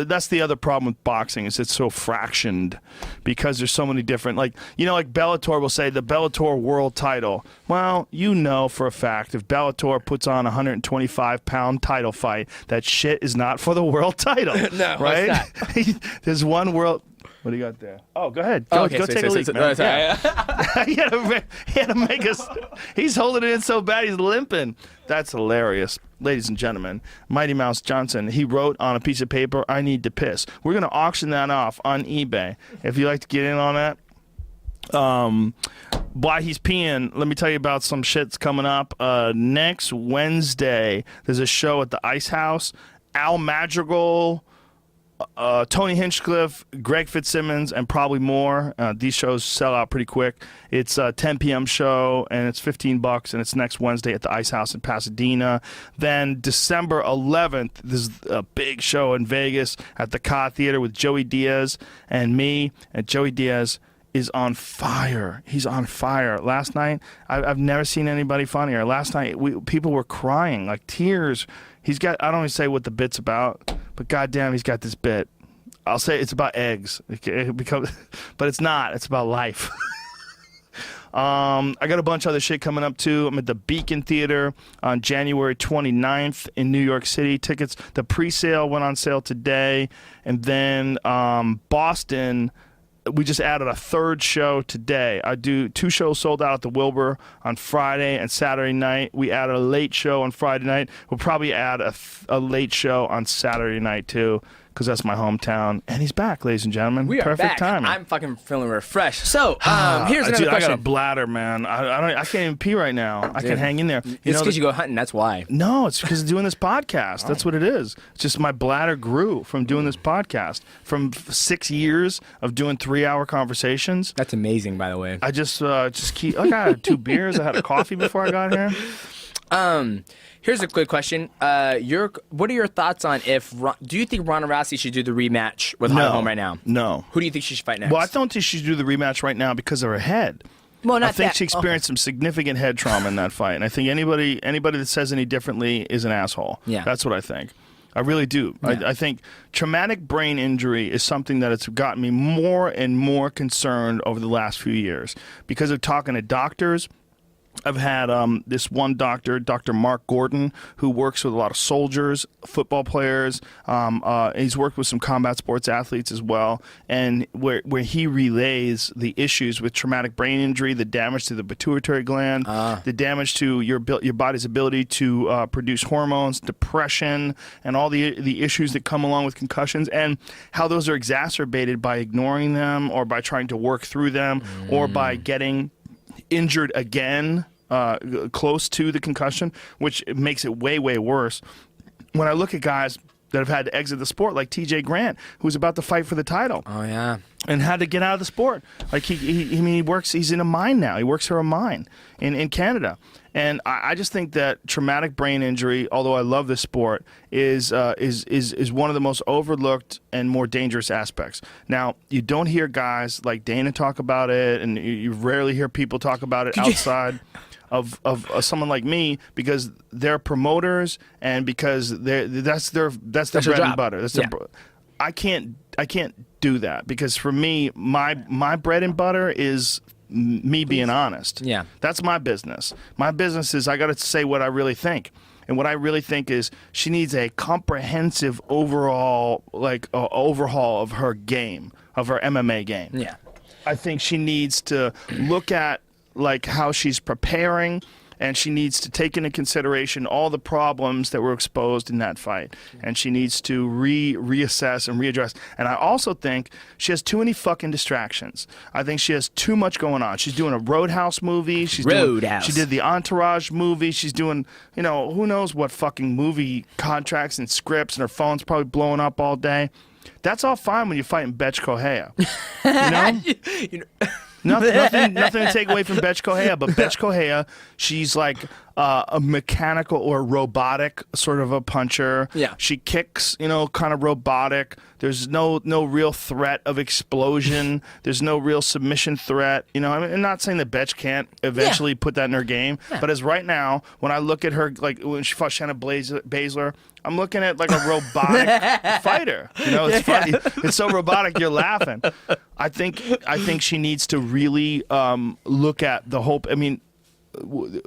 that's the other problem with boxing is it's so fractioned because there's so many different, like Bellator will say the Bellator world title. Well, for a fact, if Bellator puts on a 125-pound title fight, that shit is not for the world title. No, right? There's one world. What do you got there? Oh, go ahead. Go take a leak, man. He had to make us. He's holding it in so bad he's limping. That's hilarious. Ladies and gentlemen, Mighty Mouse Johnson, he wrote on a piece of paper, "I need to piss." We're going to auction that off on eBay. If you'd like to get in on that. Why he's peeing, let me tell you about some shit's coming up. Next Wednesday, there's a show at the Ice House. Al Madrigal, Tony Hinchcliffe, Greg Fitzsimmons, and probably more. These shows sell out pretty quick. It's a 10 p.m. show, and it's $15, and it's next Wednesday at the Ice House in Pasadena. Then December 11th, there's a big show in Vegas at the Ka Theater with Joey Diaz and me. And Joey Diaz is on fire. He's on fire. Last night, I've never seen anybody funnier. Last night, people were crying, like tears. He's got, I don't even say what the bit's about, but goddamn, he's got this bit. I'll say it's about eggs, but it's not. It's about life. I got a bunch of other shit coming up, too. I'm at the Beacon Theater on January 29th in New York City. Tickets, the pre-sale went on sale today. And then Boston, we just added a third show today. I do 2 shows sold out at the Wilbur on Friday and Saturday night. We added a late show on Friday night. We'll probably add a late show on Saturday night, too, because that's my hometown. And he's back, ladies and gentlemen. We are Perfect back. timing. I'm fucking feeling refreshed. So, here's another Dude, question. I got a bladder, man. I can't even pee right now. I can hang in there. It's because you go hunting. That's why. No, it's because of doing this podcast. That's what it is. It's just my bladder grew from doing this podcast. From 6 years of doing 3-hour conversations. That's amazing, by the way. I just keep. Like, I had 2 beers. I had a coffee before I got here. Here's a quick question. What are your thoughts on do you think Ronda Rousey should do the rematch with Holly Holm right now? No. Who do you think she should fight next? Well, I don't think she should do the rematch right now because of her head. Well, not I think that. she experienced some significant head trauma in that fight, and I think anybody that says any differently is an asshole. Yeah. That's what I think. I really do. Yeah. I think traumatic brain injury is something that has gotten me more and more concerned over the last few years because of talking to doctors. I've had this one doctor, Dr. Mark Gordon, who works with a lot of soldiers, football players. He's worked with some combat sports athletes as well, and where he relays the issues with traumatic brain injury, the damage to the pituitary gland, the damage to your body's ability to produce hormones, depression, and all the issues that come along with concussions, and how those are exacerbated by ignoring them or by trying to work through them or by getting injured again close to the concussion, which makes it way, way worse. When I look at guys that have had to exit the sport, like TJ Grant, who's about to fight for the title. Oh, yeah. And had to get out of the sport. Like he's in a mine now. He works for a mine in Canada. And I just think that traumatic brain injury, although I love this sport, is one of the most overlooked and more dangerous aspects. Now, you don't hear guys like Dana talk about it, and you rarely hear people talk about it outside of someone like me because they're promoters and because that's their bread and butter. That's their. I can't do that because for me, my bread and butter is me being honest. Yeah. That's my business. My business is I got to say what I really think. And what I really think is she needs a comprehensive overhaul of her game, of her MMA game. Yeah. I think she needs to look at like how she's preparing, and she needs to take into consideration all the problems that were exposed in that fight. And she needs to reassess and readdress. And I also think she has too many fucking distractions. I think she has too much going on. She's doing a Roadhouse movie. She did the Entourage movie. She's doing, who knows what fucking movie contracts and scripts, and her phone's probably blowing up all day. That's all fine when you're fighting Betch Kohea. Nothing to take away from Betch Kohea, but Betch Kohea, she's like a mechanical or robotic sort of a puncher. Yeah. She kicks, kind of robotic. There's no real threat of explosion. There's no real submission threat. I'm not saying that Betch can't eventually put that in her game, but as right now, when I look at her, like when she fought Shanna Baszler, I'm looking at like a robotic fighter. It's funny. It's so robotic, you're laughing. I think she needs to really look at the whole. I mean,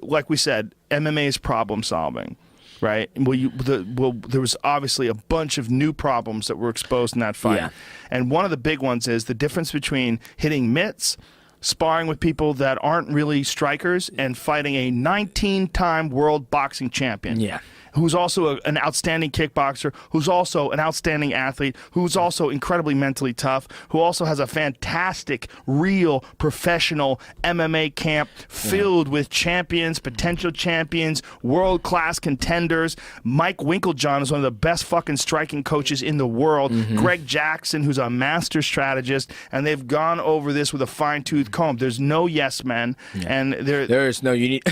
like we said, MMA is problem solving, right? There was obviously a bunch of new problems that were exposed in that fight, and one of the big ones is the difference between hitting mitts sparring with people that aren't really strikers and fighting a 19-time world boxing champion. Yeah. Who's also an outstanding kickboxer, who's also an outstanding athlete, who's also incredibly mentally tough, who also has a fantastic, real, professional MMA camp filled with champions, potential champions, world-class contenders. Mike Winkeljohn is one of the best fucking striking coaches in the world. Greg Jackson, who's a master strategist, and they've gone over this with a fine-tooth comb. There's no yes men, and there's no you need.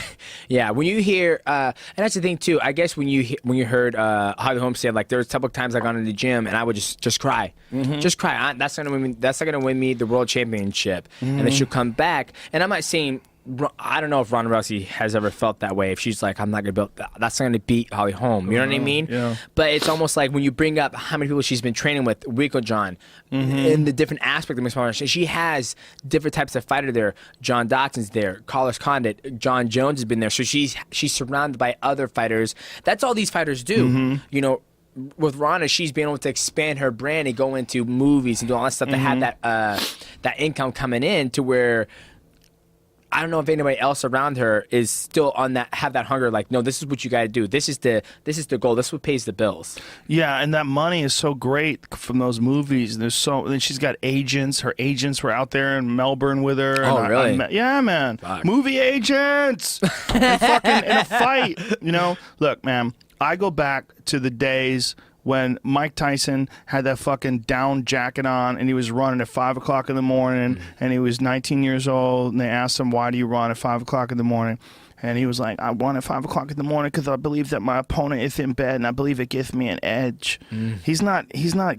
Yeah, when you hear, and that's the thing too. I guess when you heard Harvey Holmes say, like, there was a couple of times I got into the gym and I would just cry, just cry. That's not gonna win me the world championship, and then she'll come back. And I'm not saying, I don't know if Ronda Rousey has ever felt that way. If she's like, I'm not gonna build, that's not gonna beat Holly Holm. You know what I mean? Yeah. But it's almost like when you bring up how many people she's been training with, Winkeljohn, in the different aspect of mixed martial arts. She has different types of fighter there. John Dotson's there. Carlos Condit, John Jones has been there. So she's surrounded by other fighters. That's all these fighters do. You know, with Ronda, she's been able to expand her brand and go into movies and do all that stuff to have that income coming in, to where I don't know if anybody else around her is still on that, have that hunger, like, no, this is what you got to do. This is the goal. This is what pays the bills. Yeah, and that money is so great from those movies. Then she's got agents. Her agents were out there in Melbourne with her. Oh, really? Yeah, man. Fuck. Movie agents in a fight. You know, look, man, I go back to the days when Mike Tyson had that fucking down jacket on and he was running at 5 o'clock in the morning, and he was 19 years old, and they asked him, why do you run at 5 o'clock in the morning? And he was like, I run at 5 o'clock in the morning because I believe that my opponent is in bed and I believe it gives me an edge. He's not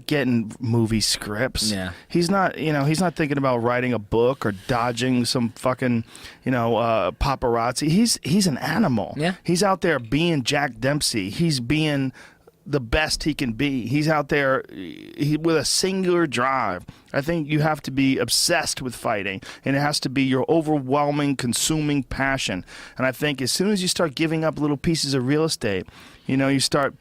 getting movie scripts. Yeah. He's not thinking about writing a book or dodging some fucking, paparazzi. He's an animal. Yeah. He's out there being Jack Dempsey. He's being the best he can be. He's out there with a singular drive. I think you have to be obsessed with fighting, and it has to be your overwhelming, consuming passion. And I think as soon as you start giving up little pieces of real estate, you start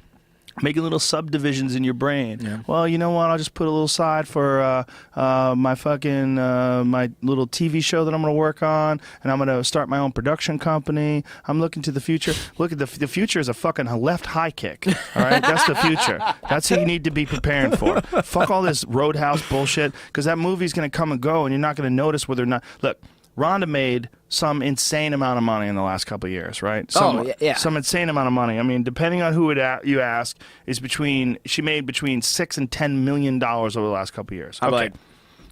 making little subdivisions in your brain. Yeah. Well, you know what? I'll just put a little side for my fucking my little TV show that I'm going to work on, and I'm going to start my own production company. I'm looking to the future. Look at the future is a fucking left high kick. All right, that's the future. That's what you need to be preparing for. Fuck all this Roadhouse bullshit, because that movie's going to come and go, and you're not going to notice whether or not. Look, Ronda made some insane amount of money in the last couple of years, right? Some insane amount of money. I mean, depending on who you ask, she made between $6 and $10 million over the last couple of years. Okay,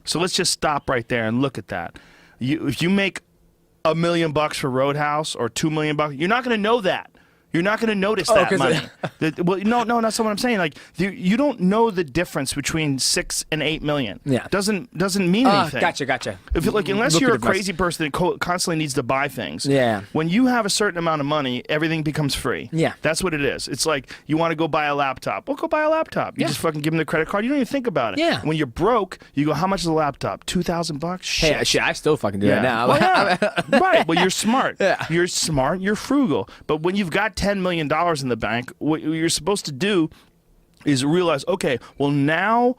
so let's just stop right there and look at that. If you make $1 million for Roadhouse or $2 million, you're not going to know that. You're not going to notice that money. Well, no, that's what I'm saying. Like, you don't know the difference between 6 and 8 million. Yeah, doesn't mean anything. Gotcha. Unless you're a crazy person that constantly needs to buy things. Yeah. When you have a certain amount of money, everything becomes free. Yeah. That's what it is. It's like you want to go buy a laptop. Well, go buy a laptop. You just fucking give them the credit card. You don't even think about it. Yeah. When you're broke, you go, how much is a laptop? $2,000? Shit. Hey, shit, I still fucking do that now. Well, yeah. Right. Well, you're smart. Yeah. You're smart. You're frugal. But when you've got $10 million in the bank, what you're supposed to do is realize, okay, well, now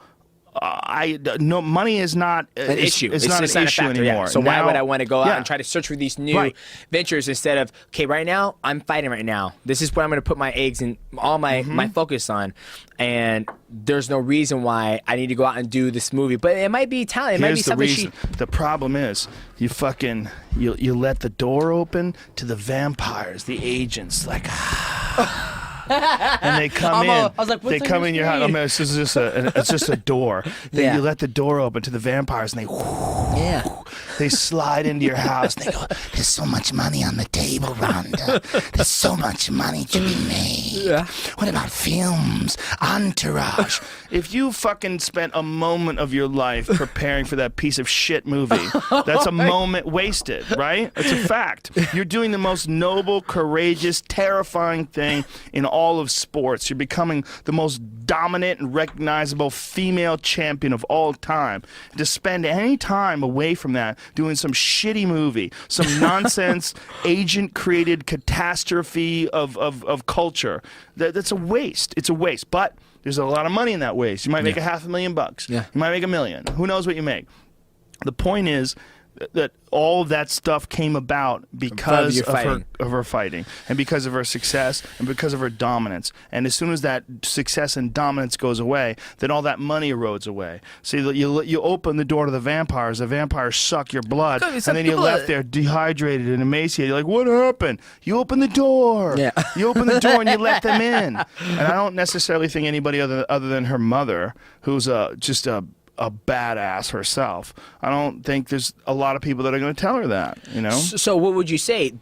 no, money is not an issue. It's not an issue anymore. Yeah. So now, why would I want to go out and try to search for these new ventures instead of, okay, right now I'm fighting right now. This is what I'm going to put my eggs and all my focus on, and there's no reason why I need to go out and do this movie. But it might be talent. It might be something. The problem is you let the door open to the vampires, the agents, like. And they come in. I was like, they come in your house. I mean, it's just a door. You let the door open to the vampires, and they slide into your house. And they go, "There's so much money on the table, Rhonda. There's so much money to be made. Yeah. What about films, Entourage? If you fucking spent a moment of your life preparing for that piece of shit movie, that's a moment wasted, right? It's a fact. You're doing the most noble, courageous, terrifying thing in all of sports. You're becoming the most dominant and recognizable female champion of all time. To spend any time away from that doing some shitty movie, some nonsense agent-created catastrophe of culture, that's a waste. It's a waste. But there's a lot of money in that waste. You might make $500,000. Yeah. You might make $1 million. Who knows what you make? The point is, that all of that stuff came about because of her fighting, and because of her success, and because of her dominance. And as soon as that success and dominance goes away, then all that money erodes away. See, you open the door to the vampires suck your blood, and then you're left there dehydrated and emaciated. You're like, what happened? You open the door. Yeah. You open the door and you let them in. And I don't necessarily think anybody other than her mother, who's just a badass herself. I don't think there's a lot of people that are going to tell her that, you know? So what would you say?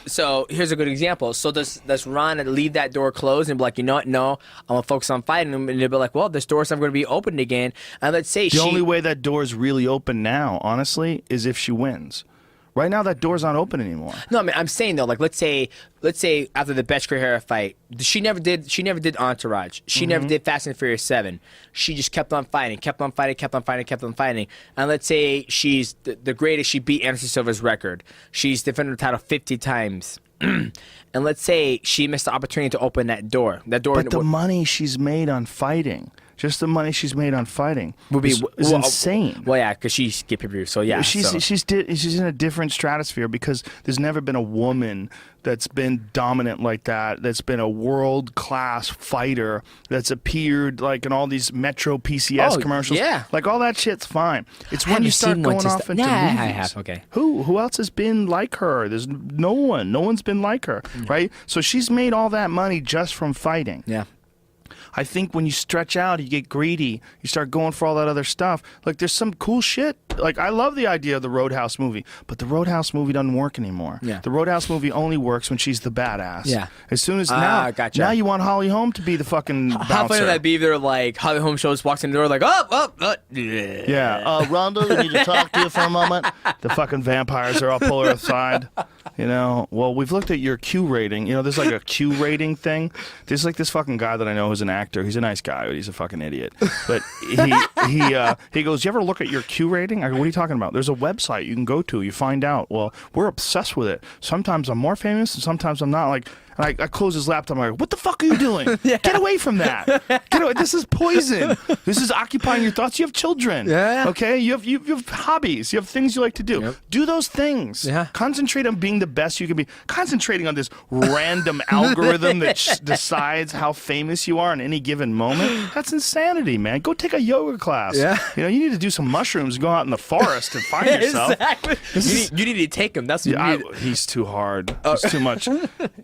So here's a good example. So does Ron leave that door closed and be like, you know what? No, I'm going to focus on fighting him. And they'll be like, well, this door's never going to be opened again. And let's say the only way that door is really open now, honestly, is if she wins. Right now, that door's not open anymore. No, I mean, I'm saying though, like let's say after the Betch Carrera fight, she never did Entourage. She never did Fast and Furious 7. She just kept on fighting. And let's say she's the greatest. She beat Anderson Silva's record. She's defended the title 50 times. And let's say she missed the opportunity to open that door. But the money she's made on fighting. Just the money she's made on fighting is insane. Well, yeah, because she's get pay-per-view, so yeah. She's in a different stratosphere because there's never been a woman that's been dominant like that, that's been a world-class fighter, that's appeared like in all these Metro PCS commercials. Yeah. Like all that shit's fine. It's when you start going off into movies. I have, okay. Who else has been like her? There's no one. No one's been like her, right? So she's made all that money just from fighting. Yeah. I think when you stretch out, you get greedy, you start going for all that other stuff. Like, there's some cool shit. Like, I love the idea of the Roadhouse movie, but the Roadhouse movie doesn't work anymore. Yeah. The Roadhouse movie only works when she's the badass. Yeah. As soon as gotcha. now you want Holly Holm to be the fucking bouncer. How funny would that be if they're like, Holly Holm shows, walks in the door like, yeah. Rhonda, we need to talk to you for a moment. The fucking vampires are all pull her aside. You know, well, we've looked at your Q rating. You know, there's like a Q rating thing. There's like this fucking guy that I know who's an actor. He's a nice guy, but he's a fucking idiot. But he goes, you ever look at your Q rating? I go, what are you talking about? There's a website you can go to. You find out. Well, we're obsessed with it. Sometimes I'm more famous, and sometimes I'm not. Like, and I close his laptop. I'm like, what the fuck are you doing? Yeah. Get away from that. Get away. This is poison. This is occupying your thoughts. You have children. Yeah. Okay? You have hobbies. You have things you like to do. Yep. Do those things. Yeah. Concentrate on being the best you can be. Concentrating on this random algorithm that decides how famous you are in any given moment. That's insanity, man. Go take a yoga class. Yeah. You know, you need to do some mushrooms and go out in the forest and find yourself. Exactly. You need to take him. That's what you need. He's too hard. He's too much.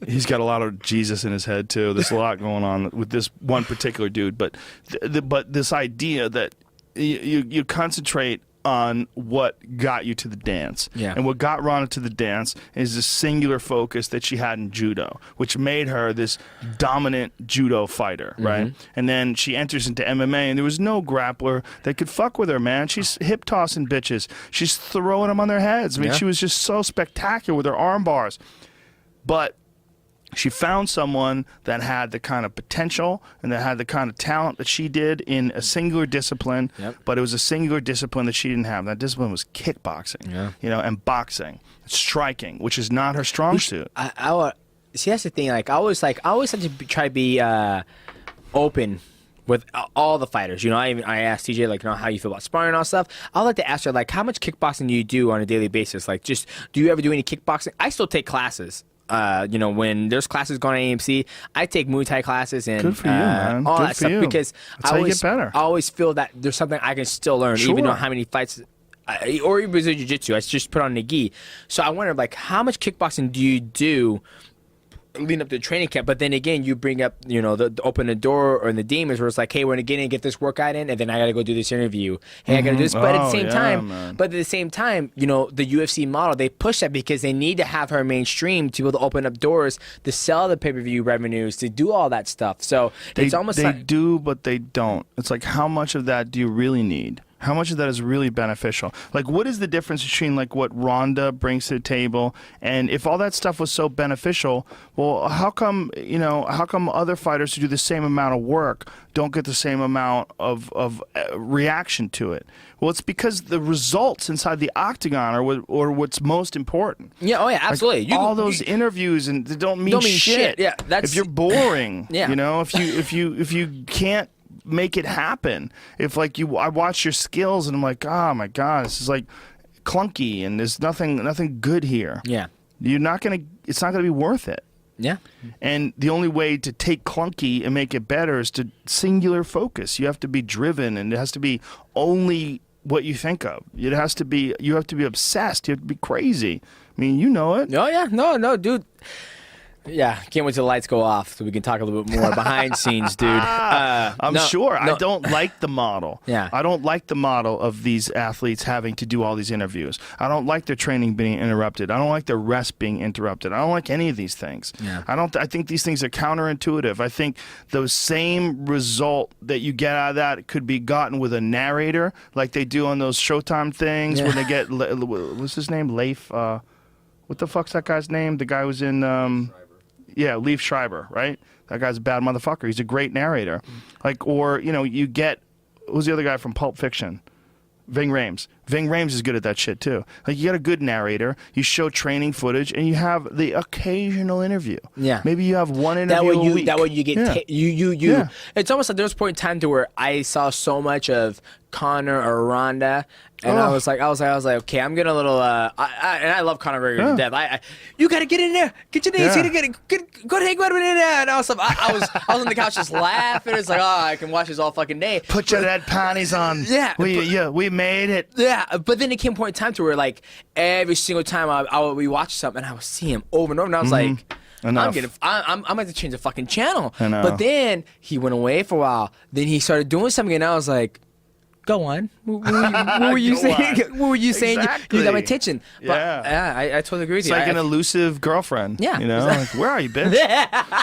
He's got a lot of Jesus in his head too. There's a lot going on with this one particular dude, but this idea that you concentrate on what got you to the dance. Yeah. And what got Rhonda to the dance is this singular focus that she had in judo, which made her this dominant judo fighter, right? And then she enters into MMA, and there was no grappler that could fuck with her, man. She's hip tossing bitches. She's throwing them on their heads. I mean, she was just so spectacular with her arm bars. But she found someone that had the kind of potential and that had the kind of talent that she did in a singular discipline, but it was a singular discipline that she didn't have. That discipline was kickboxing, you know, and boxing, striking, which is not her strong suit. See, that's the thing. Like, I always like to try to be open with all the fighters. You know, I asked TJ, like, you know, how you feel about sparring and all stuff. I like to ask her, like, how much kickboxing do you do on a daily basis? Like, just, do you ever do any kickboxing? I still take classes. You know, when there's classes going on at AMC, I take Muay Thai classes and good for you, man. all good that for stuff you. because That's how you get better. I always feel that there's something I can still learn, even though how many fights, or even Brazilian Jiu-Jitsu, I just put on the gi. So I wonder, like, how much kickboxing do you do leading up to the training camp? But then again, you bring up, you know, the open the door or in the demons where it's like, hey, we're gonna get in and get this workout in, and then I gotta go do this interview. Hey, I gotta do this. But at the same time, you know, the UFC model, they push that because they need to have her mainstream to be able to open up doors to sell the pay-per-view revenues, to do all that stuff. So it's almost they like, do, but they don't. It's like, how much of that do you really need? How much of that is really beneficial? Like, what is the difference between, like, what Rhonda brings to the table, and if all that stuff was so beneficial, well, how come other fighters who do the same amount of work don't get the same amount of reaction to it? Well, it's because the results inside the octagon are what's most important. Yeah, oh yeah, absolutely. Like, all those interviews and they don't mean shit. Yeah, that's if you're boring. Yeah. You know, if you can't make it happen. If, like, I watch your skills and I'm like, oh my god, this is like clunky and there's nothing good here. Yeah. It's not gonna be worth it. Yeah. And the only way to take clunky and make it better is to singular focus. You have to be driven, and it has to be only what you think of. You have to be obsessed. You have to be crazy. I mean, you know it. Oh yeah, no, dude. Yeah, can't wait till the lights go off so we can talk a little bit more behind scenes, dude. I'm sure. I don't like the model. Yeah. I don't like the model of these athletes having to do all these interviews. I don't like their training being interrupted. I don't like their rest being interrupted. I don't like any of these things. Yeah. I think these things are counterintuitive. I think the same result that you get out of that could be gotten with a narrator, like they do on those Showtime things when they get what's his name? Leif. What the fuck's that guy's name? The guy who was in. Yeah, Leif Schreiber, right? That guy's a bad motherfucker. He's a great narrator. You get, who's the other guy from Pulp Fiction? Ving Rhames. Ving Rhames is good at that shit too. Like, you get a good narrator, you show training footage, and you have the occasional interview. Yeah. Maybe you have one interview a week. That way you get Yeah. It's almost like there was a point in time to where I saw so much of Conor or Ronda, and I was like, okay, I'm getting a little. And I love Conor McGregor to death. You gotta get in there, get your knees, go to Hank Wedman in there, and I was on the couch just laughing. It's like, oh, I can watch this all fucking day. Put your red panties on. Yeah, we made it. Yeah, but then it came a point in time to where, like, every single time I would be watching something, and I would see him over and over, and I was like, Enough. I'm going to change the fucking channel. I know. But then he went away for a while. Then he started doing something, and I was like, go on. What were you saying? What were you saying? Exactly. You got my attention. But, Yeah. I totally agree with It's you. like an elusive girlfriend. Yeah. You know, like, where are you, bitch?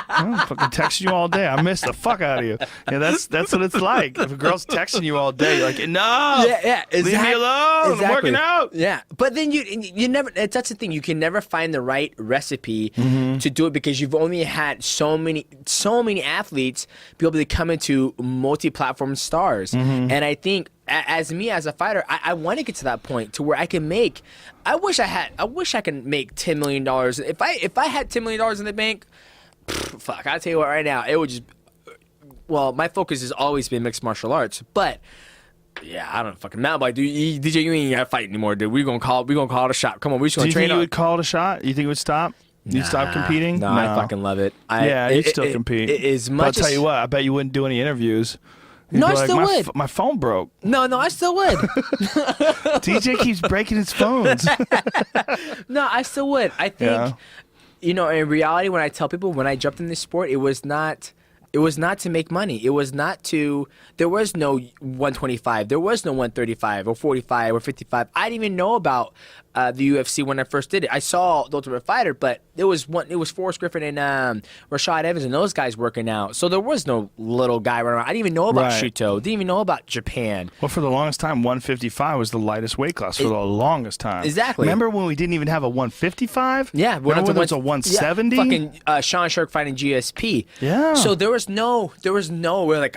I'm fucking texting you all day. I miss the fuck out of you. Yeah, that's what it's like. If a girl's texting you all day, you're like, no, exactly. leave me alone. Exactly. I'm working out. Yeah, but then you never. That's the thing. You can never find the right recipe to do it because you've only had so many athletes be able to come into multi-platform stars, and I think. As a fighter, I want to get to that point to where I can make. I wish I could make $10 million. If I had $10 million in the bank, fuck. I'll tell you what. Right now, it would just. Well, my focus has always been mixed martial arts, but yeah, I don't fucking matter. Like, dude, DJ, you ain't gotta fight anymore, dude. We gonna call it a shot. Come on, we just gonna Do you train. think you would call it a shot? You think it would stop? You'd stop competing? No, I fucking love it. You'd still compete. I'll tell you what. I bet you wouldn't do any interviews. No, I still would. My phone broke. No, I still would. DJ keeps breaking his phones. No, I still would. I think, in reality, when I tell people when I jumped in this sport, it was not to make money. It was not to. There was no 125. There was no 135 or 45 or 55. I didn't even know about the UFC when I first did it. I saw The Ultimate Fighter, but it was Forrest Griffin and Rashad Evans and those guys working out. So there was no little guy running around. I didn't even know about Shuto. Didn't even know about Japan. Well, for the longest time, 155 was the lightest weight class for the longest time. Exactly. Remember when we didn't even have a 155? Yeah. Remember when there was a 170? Yeah, fucking Sean Shark fighting GSP. Yeah. So there was no where like.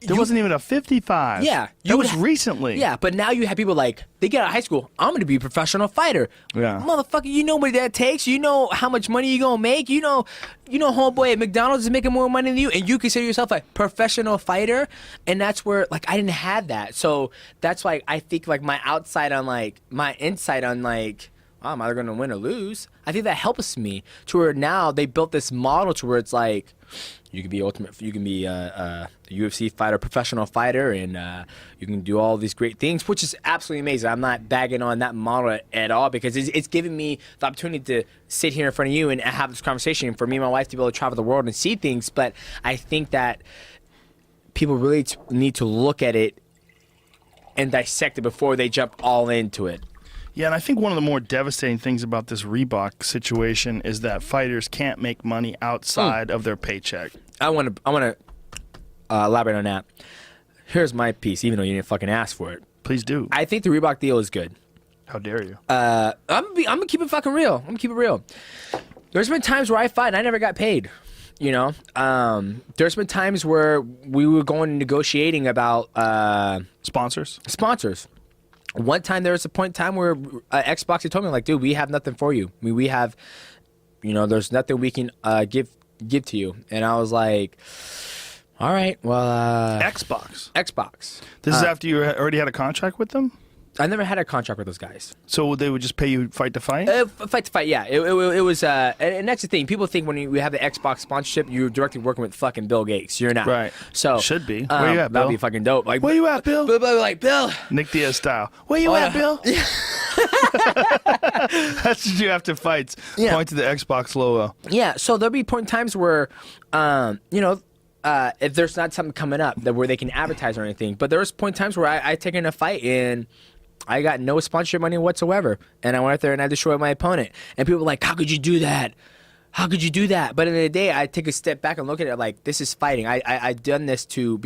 There wasn't even a 55. Yeah. That was recently. Yeah, but now you have people like, they get out of high school, I'm going to be a professional fighter. Yeah. Motherfucker, you know what that takes. You know how much money you're going to make. You know homeboy at McDonald's is making more money than you, and you consider yourself a professional fighter. And that's where, like, I didn't have that. So that's why I think, like, my insight on, oh, am I going to win or lose? I think that helps me to where now they built this model to where it's like, you can be a UFC fighter, professional fighter, and you can do all these great things, which is absolutely amazing. I'm not bagging on that model at all because it's giving me the opportunity to sit here in front of you and have this conversation for me and my wife to be able to travel the world and see things. But I think that people really need to look at it and dissect it before they jump all into it. Yeah, and I think one of the more devastating things about this Reebok situation is that fighters can't make money outside of their paycheck. I want to elaborate on that. Here's my piece, even though you didn't fucking ask for it. Please do. I think the Reebok deal is good. How dare you? I'm gonna keep it fucking real. I'm gonna keep it real. There's been times where I fight and I never got paid. There's been times where we were going negotiating about Sponsors. One time there was a point in time where Xbox had told me, like, dude, we have nothing for you. I mean, we have, there's nothing we can give to you. And I was like, all right, well. Xbox. This This is after you already had a contract with them? I never had a contract with those guys. So they would just pay you fight to fight? Fight to fight, yeah. It was, and that's the thing. People think when we have the Xbox sponsorship, you're directly working with fucking Bill Gates. You're not. Right. So should be. Where you at, Bill? That'd be fucking dope. Like, where you at, Bill? Bill. Nick Diaz style. Where you at, Bill? That's what you have to fight. Yeah. Point to the Xbox logo. Yeah. So there'll be point times where, if there's not something coming up where they can advertise or anything, but there's point times where I take in a fight and I got no sponsorship money whatsoever, and I went out there and I destroyed my opponent. And people were like, "How could you do that? How could you do that?" But in the day, I take a step back and look at it like, this is fighting. I done this to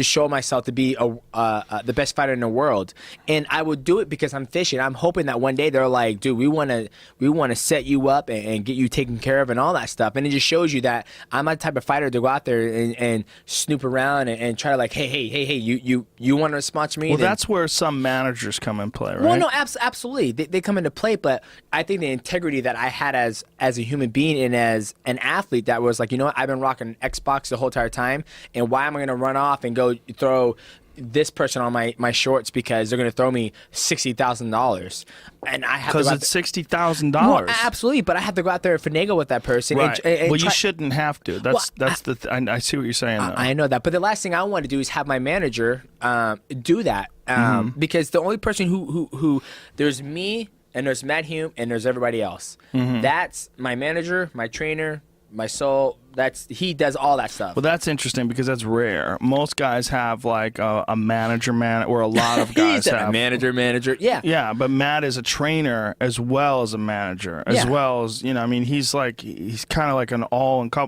show myself to be the best fighter in the world, and I would do it because I'm fishing. I'm hoping that one day they're like, dude, we want to set you up and get you taken care of and all that stuff. And it just shows you that I'm not the type of fighter to go out there and snoop around and try to like, hey, you want to sponsor me? Well, that's where some managers come in play, right? Well, no, absolutely, they come into play. But I think the integrity that I had as a human being and as an athlete, that was like, you know what, I've been rocking Xbox the whole entire time, and why am I going to run off and go throw this person on my shorts because they're going to throw me $60,000, and I have because it's $60,000. Well, absolutely, but I have to go out there and finagle with that person. Right. And well, you shouldn't have to. I see what you're saying. Though. I know that, but the last thing I want to do is have my manager do that, because the only person who there's me and there's Matt Hume and there's everybody else. That's my manager, my trainer, my soul. He does all that stuff. Well, that's interesting because that's rare. Most guys have like a manager, or a lot of guys have a manager. Yeah. Yeah, but Matt is a trainer as well as a manager, as well as, I mean, he's kind of like an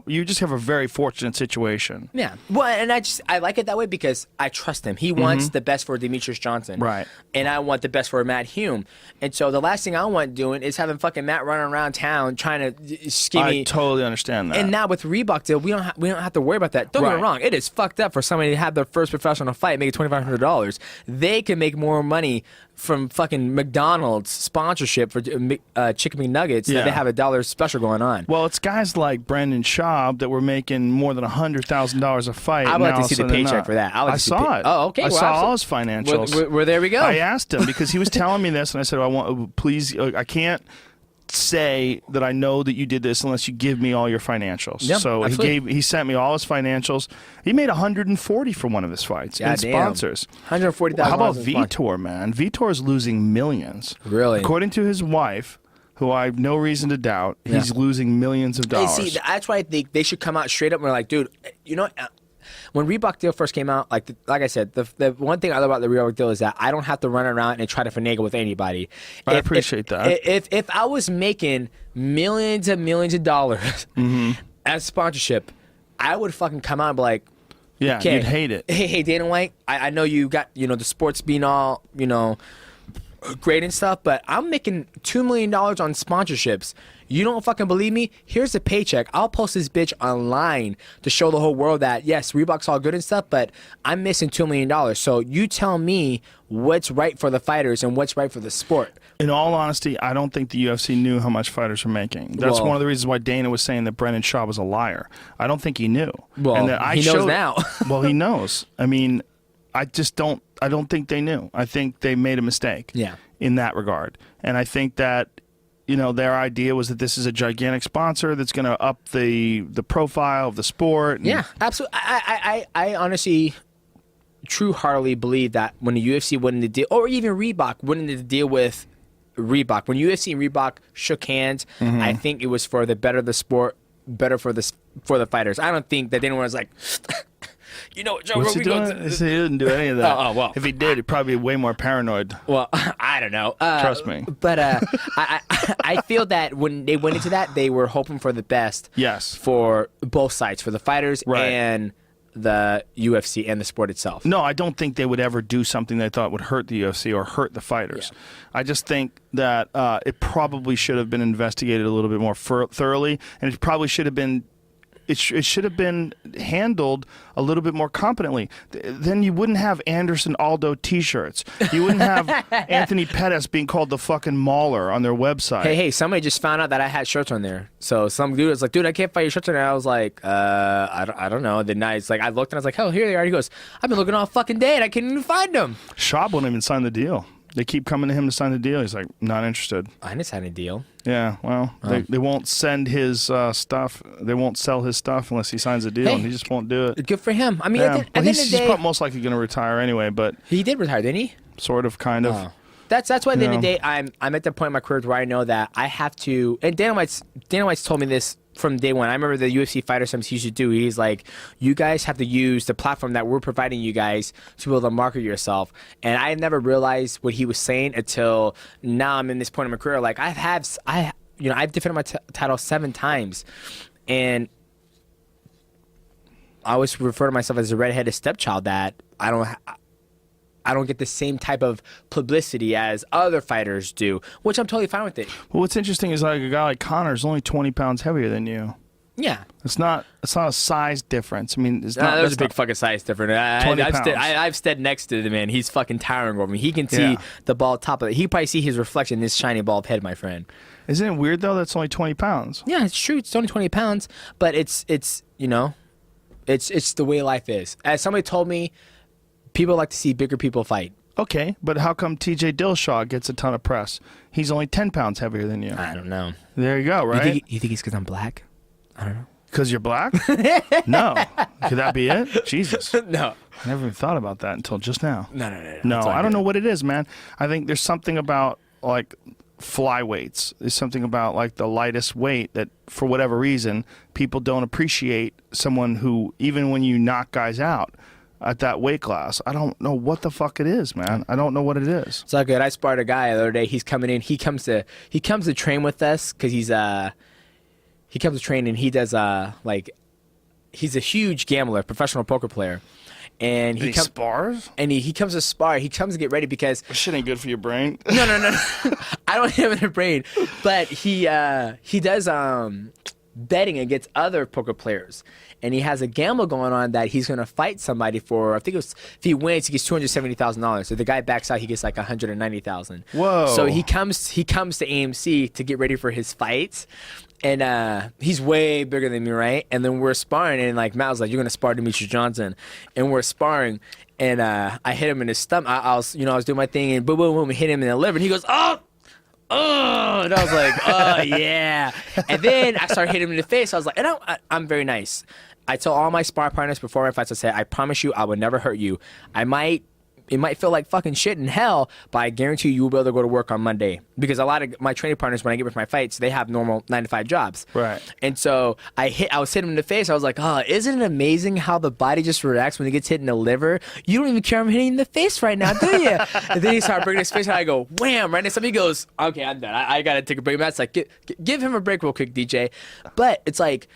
you just have a very fortunate situation. Yeah. Well, and I like it that way because I trust him. He wants the best for Demetrius Johnson. Right. And I want the best for Matt Hume. And so the last thing I want doing is having fucking Matt running around town trying to scheme me. I totally understand that. And now with Reebok deal, we don't have to worry about that. Don't get me wrong, it is fucked up for somebody to have their first professional fight making $2,500. They can make more money from fucking McDonald's sponsorship for chicken McNuggets than they have $1 special going on. Well, it's guys like Brendan Schaub that were making more than $100,000 a fight. I would like to see the paycheck for that. I saw it. Oh, okay. I saw all his financials. Well, there we go. I asked him because he was telling me this, and I said, I can't say that I know that you did this unless you give me all your financials. Yep, so absolutely. he sent me all his financials. He made $140 for one of his fights in sponsors. $140,000. How about Vitor, man? Vitor's losing millions. Really? According to his wife, who I have no reason to doubt, he's losing millions of dollars. Hey, see, that's why I think they should come out straight up and be like, dude, you know what? When Reebok deal first came out, like I said, the one thing I love about the Reebok deal is that I don't have to run around and try to finagle with anybody. I appreciate that. If I was making millions and millions of dollars as sponsorship, I would fucking come out and be like, yeah, you'd hate it. Hey, Dana White, I know you got, the sports being all, great and stuff, but I'm making $2 million on sponsorships. You don't fucking believe me? Here's the paycheck. I'll post this bitch online to show the whole world that, yes, Reebok's all good and stuff, but I'm missing $2 million. So you tell me what's right for the fighters and what's right for the sport. In all honesty, I don't think the UFC knew how much fighters were making. That's one of the reasons why Dana was saying that Brendan Schaub was a liar. I don't think he knew. Well, and that he knows now. Well, he knows. I mean, I don't think they knew. I think they made a mistake in that regard. And I think that, their idea was that this is a gigantic sponsor that's going to up the profile of the sport. Yeah, absolutely. I honestly, true-heartedly believe that when the UFC went into deal, or even Reebok went into deal with Reebok, when UFC and Reebok shook hands, I think it was for the better of the sport, better for the fighters. I don't think that anyone was like, Joe, what's he doing? He didn't do any of that. Well, if he did, he'd probably be way more paranoid. Well, I don't know. Trust me. But I feel that when they went into that, they were hoping for the best. Yes. For both sides, for the fighters and the UFC and the sport itself. No, I don't think they would ever do something they thought would hurt the UFC or hurt the fighters. Yeah. I just think that it probably should have been investigated a little bit more thoroughly, and it probably should have been it should have been handled a little bit more competently. Then you wouldn't have Anderson Aldo T-shirts. You wouldn't have Anthony Pettis being called the fucking mauler on their website. Hey, somebody just found out that I had shirts on there. So some dude was like, dude, I can't find your shirts on there. I was like, I don't know. Then I looked and I was like, hell, here they are. He goes, I've been looking all fucking day and I can't even find them. Schaub won't even sign the deal. They keep coming to him to sign the deal. He's like, not interested. I didn't sign a deal. Yeah, well, they won't send his stuff. They won't sell his stuff unless he signs a deal, and he just won't do it. Good for him. I mean, Yeah. at the end of the He's day, most likely going to retire anyway, but he did retire, didn't he? sort of, kind of. Oh. That's why at the end of the day, I'm at the point in my career where I know that I have to. And Dana White's told me this from day one. I remember the UFC Fighter Summits he used to do. He's like, you guys have to use the platform that we're providing you guys to be able to market yourself. And I never realized what he was saying until now. I'm in this point in my career. Like I've defended my title 7 times, and I always refer to myself as a redheaded stepchild that I don't get the same type of publicity as other fighters do, which I'm totally fine with it. Well, what's interesting is like a guy like Connor's only 20 pounds heavier than you. Yeah. It's not a size difference. I mean, there's a big fucking size difference. I've stood next to the man. He's fucking towering over me. He can see the bald top of it. He probably see his reflection in this shiny bald head, my friend. Isn't it weird though? That's only 20 pounds. Yeah, it's true. It's only 20 pounds, but it's you know, it's the way life is. As somebody told me, people like to see bigger people fight. Okay, but how come TJ Dillashaw gets a ton of press? He's only 10 pounds heavier than you. I don't know. There you go, right? You think it's because I'm black? I don't know. Because you're black? No. Could that be it? Jesus. No. I never even thought about that until just now. No. No, I don't know what it is, man. I think there's something about, like, flyweights. There's something about, like, the lightest weight that, for whatever reason, people don't appreciate someone who, even when you knock guys out at that weight class, I don't know what the fuck it is, man. I don't know what it is. It's all good. I sparred a guy the other day. He's coming in. He comes to train with us because he comes to train and he does he's a huge gambler, professional poker player, and he spars. And he comes to spar. He comes to get ready because this shit ain't good for your brain. No. I don't have a brain, but he does betting against other poker players, and he has a gamble going on that he's going to fight somebody for. I think it was, if he wins, he gets $270,000. If the guy backs out, he gets like $190,000. Whoa! So he comes to AMC to get ready for his fights. And he's way bigger than me, right? And then we're sparring, and like Matt was like, "You're gonna spar Demetrius Johnson," and we're sparring, and I hit him in his stomach. I was doing my thing, and boom, boom, boom, hit him in the liver, and he goes, "Oh!" And I was like, "Oh yeah!" And then I started hitting him in the face. I was like, and I'm very nice. I tell all my spar partners before my fights, I say, "I promise you, I will never hurt you. It might feel like fucking shit in hell, but I guarantee you will be able to go to work on Monday." Because a lot of my training partners, when I get ready for my fights, they have normal 9-to-5 jobs. Right. And so I was hitting him in the face. I was like, "Oh, isn't it amazing how the body just reacts when it gets hit in the liver? You don't even care I'm hitting in the face right now, do you?" And then he started bringing his face out. I go, wham, right? And somebody goes, "Okay, I'm done. I got to take a break." Matt's like, give him a break real quick, DJ. But it's like,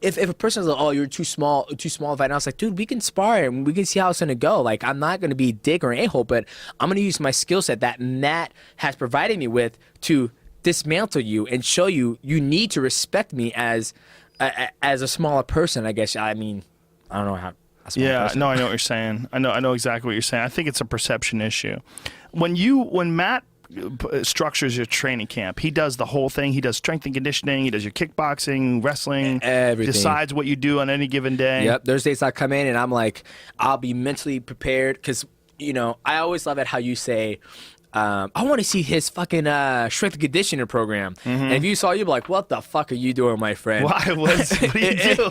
If a person's like, "Oh, you're too small to fight," and I was like, "Dude, we can spar and we can see how it's gonna go. Like, I'm not gonna be a dick or an a-hole, but I'm gonna use my skill set that Matt has provided me with to dismantle you and show you need to respect me as a smaller person." I guess. I mean, I don't know how. Yeah, no, I know what you're saying. I know exactly what you're saying. I think it's a perception issue. When Matt structures your training camp, he does the whole thing. He does strength and conditioning, he does your kickboxing, wrestling, everything. Decides what you do on any given day. Yep. There's days I come in and I'm like, I'll be mentally prepared because, I always love it how you say, I want to see his fucking strength and conditioning program. Mm-hmm. And if you saw, you'd be like, "What the fuck are you doing, my friend?" Why? What do you do?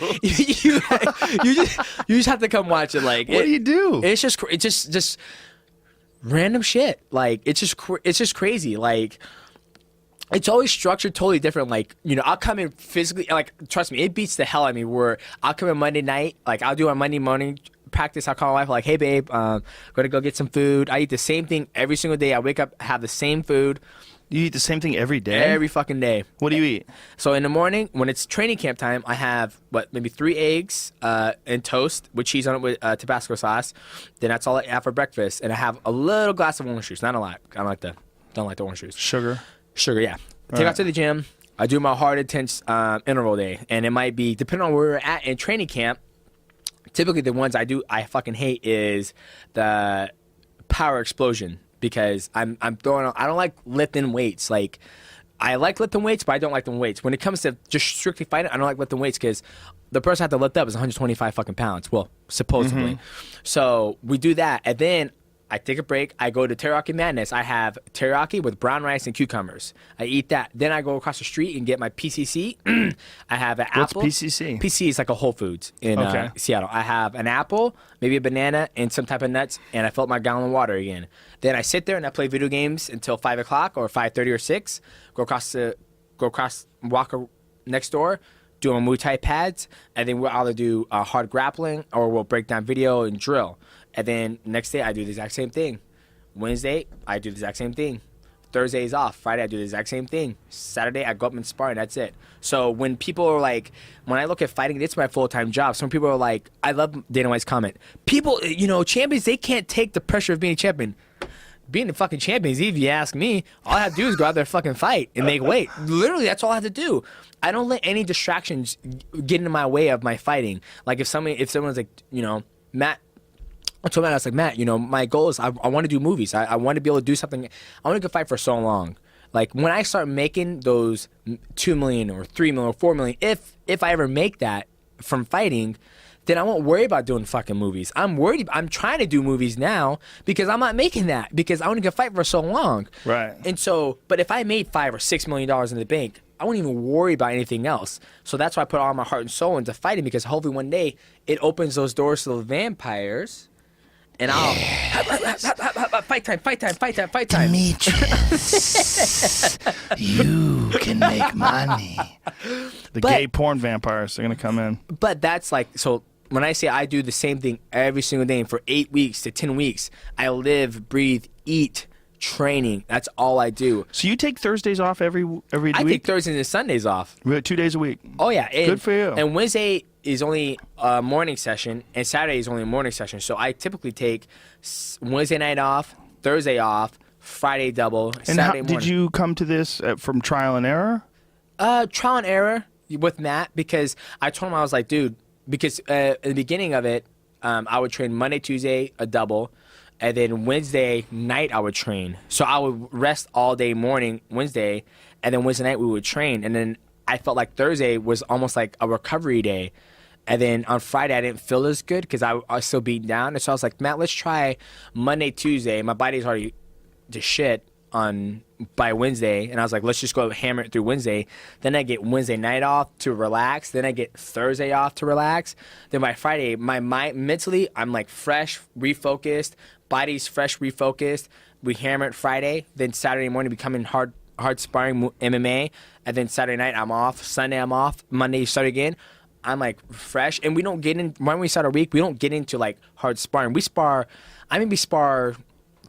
you just have to come watch it. Like, what do you do? It's just random shit. Like, it's just crazy. Like, it's always structured totally different. Like, I'll come in physically, like, trust me, it beats the hell out of me where I'll come in Monday night, like, I'll do a Monday morning practice. I'll call my wife, like, "Hey babe, gonna go get some food." I eat the same thing every single day. I wake up, have the same food. You eat the same thing every day? Every fucking day. What do you eat? So in the morning, when it's training camp time, I have, maybe 3 eggs and toast with cheese on it with Tabasco sauce. Then that's all I have for breakfast. And I have a little glass of orange juice. Not a lot. I don't like the orange juice. Sugar, yeah. Take out to the gym. I do my hard intense interval day, and it might be depending on where we're at in training camp. Typically, the ones I fucking hate is the power explosion because I'm throwing. I don't like lifting weights. Like I like lifting weights, but I don't like lifting weights. When it comes to just strictly fighting, I don't like lifting weights because the person I have to lift up is 125 fucking pounds. Well, supposedly. So we do that, and then I take a break. I go to Teriyaki Madness. I have teriyaki with brown rice and cucumbers. I eat that. Then I go across the street and get my PCC. I have an apple. What's PCC? PCC is like a Whole Foods in Seattle. I have an apple, maybe a banana, and some type of nuts, and I fill up my gallon of water again. Then I sit there and I play video games until 5 o'clock or 5:30 or 6. Walk next door, do my Muay Thai pads, and then we'll either do hard grappling or we'll break down video and drill. And then next day, I do the exact same thing. Wednesday, I do the exact same thing. Thursday is off. Friday, I do the exact same thing. Saturday, I go up and spar, and that's it. So when people are like, when I look at fighting, it's my full-time job. Some people are like, I love Dana White's comment. People, champions, they can't take the pressure of being a champion. Being a fucking champion is easy, if you ask me. All I have to do is go out there and fucking fight and make weight. Literally, that's all I have to do. I don't let any distractions get in my way of my fighting. Like if someone's like, Matt, I told Matt, I was like, Matt, my goal is I want to do movies. I want to be able to do something. I want to go fight for so long. Like when I start making those 2 million or 3 million or 4 million, if I ever make that from fighting, then I won't worry about doing fucking movies. I'm trying to do movies now because I'm not making that because I want to go fight for so long. Right. And so, but if I made $5 or $6 million in the bank, I won't even worry about anything else. So that's why I put all my heart and soul into fighting because hopefully one day it opens those doors to the vampires. And I'll fight time. Demetrius, you can make money. The gay porn vampires are going to come in. But that's like, so when I say I do the same thing every single day for 8 weeks to 10 weeks, I live, breathe, eat, training. That's all I do. So you take Thursdays off every week? I take Thursdays and Sundays off. 2 days a week? Oh, yeah. Good for you. And Wednesday is only a morning session, and Saturday is only a morning session. So I typically take Wednesday night off, Thursday off, Friday double, and Saturday morning. Did you come to this from trial and error? Trial and error with Matt because I told him, I was like, dude, because at the beginning of it, I would train Monday, Tuesday, a double, and then Wednesday night I would train. So I would rest all day morning Wednesday, and then Wednesday night we would train. And then I felt like Thursday was almost like a recovery day. And then on Friday, I didn't feel as good because I was still beaten down. And so I was like, Matt, let's try Monday, Tuesday. My body's already to shit by Wednesday. And I was like, let's just go hammer it through Wednesday. Then I get Wednesday night off to relax. Then I get Thursday off to relax. Then by Friday, my mind, mentally, I'm like fresh, refocused. Body's fresh, refocused. We hammer it Friday. Then Saturday morning, we come in hard sparring MMA. And then Saturday night, I'm off. Sunday, I'm off. Monday, you start again. I'm like fresh, and we don't get in when we start our week. We don't get into like hard sparring. We spar. I maybe spar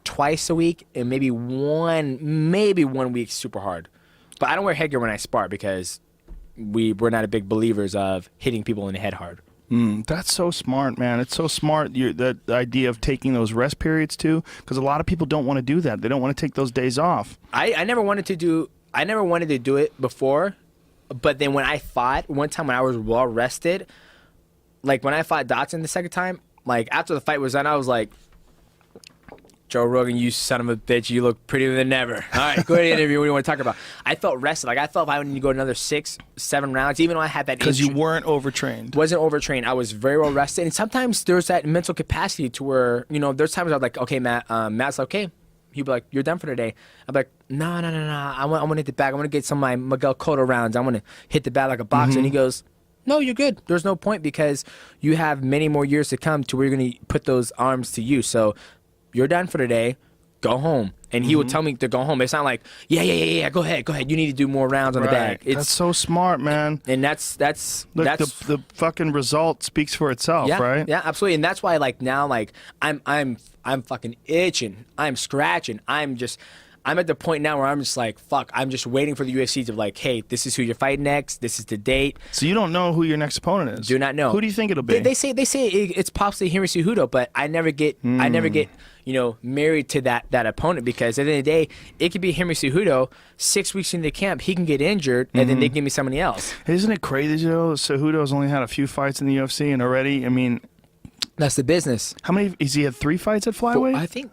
twice a week, and maybe one week super hard. But I don't wear headgear when I spar because we're not a big believers of hitting people in the head hard. That's so smart, man. It's so smart. The idea of taking those rest periods too, because a lot of people don't want to do that. They don't want to take those days off. I never wanted to do it before. But then when I fought, one time when I was well rested, like when I fought Dotson the second time, like after the fight was done, I was like, Joe Rogan, you son of a bitch, you look prettier than ever. All right, go ahead and interview. What do you want to talk about? I felt rested. Like I felt if I would need to go another 6-7 rounds, even though I had that. Because you weren't overtrained. Wasn't overtrained. I was very well rested. And sometimes there's that mental capacity to where, there's times I was like, okay, Matt, Matt's like, okay. He'd be like, you're done for today. I'm like, no. I want to hit the bag. I want to get some of my Miguel Cotto rounds. I want to hit the bag like a boxer. And he goes, no, you're good. There's no point because you have many more years to come to where you're going to put those arms to use. So you're done for today. Go home. And he would tell me to go home. It's not like, yeah, go ahead. You need to do more rounds on the bag. That's so smart, man. And that's Look, the fucking result speaks for itself, right? Yeah, absolutely. And that's why like now like I'm fucking itching. I'm scratching. I'm I'm at the point now where I'm just like, fuck, I'm just waiting for the UFC to be like, hey, this is who you're fighting next. This is the date. So you don't know who your next opponent is? Do not know. Who do you think it'll be? They say it's possibly Henry Cejudo, but I never get married to that opponent, because at the end of the day, it could be Henry Cejudo. 6 weeks into camp, he can get injured, and then they give me somebody else. Isn't it crazy, Joe? Cejudo's only had a few fights in the UFC, and already, I mean, that's the business. how many? Has he had 3 fights at flyweight? I think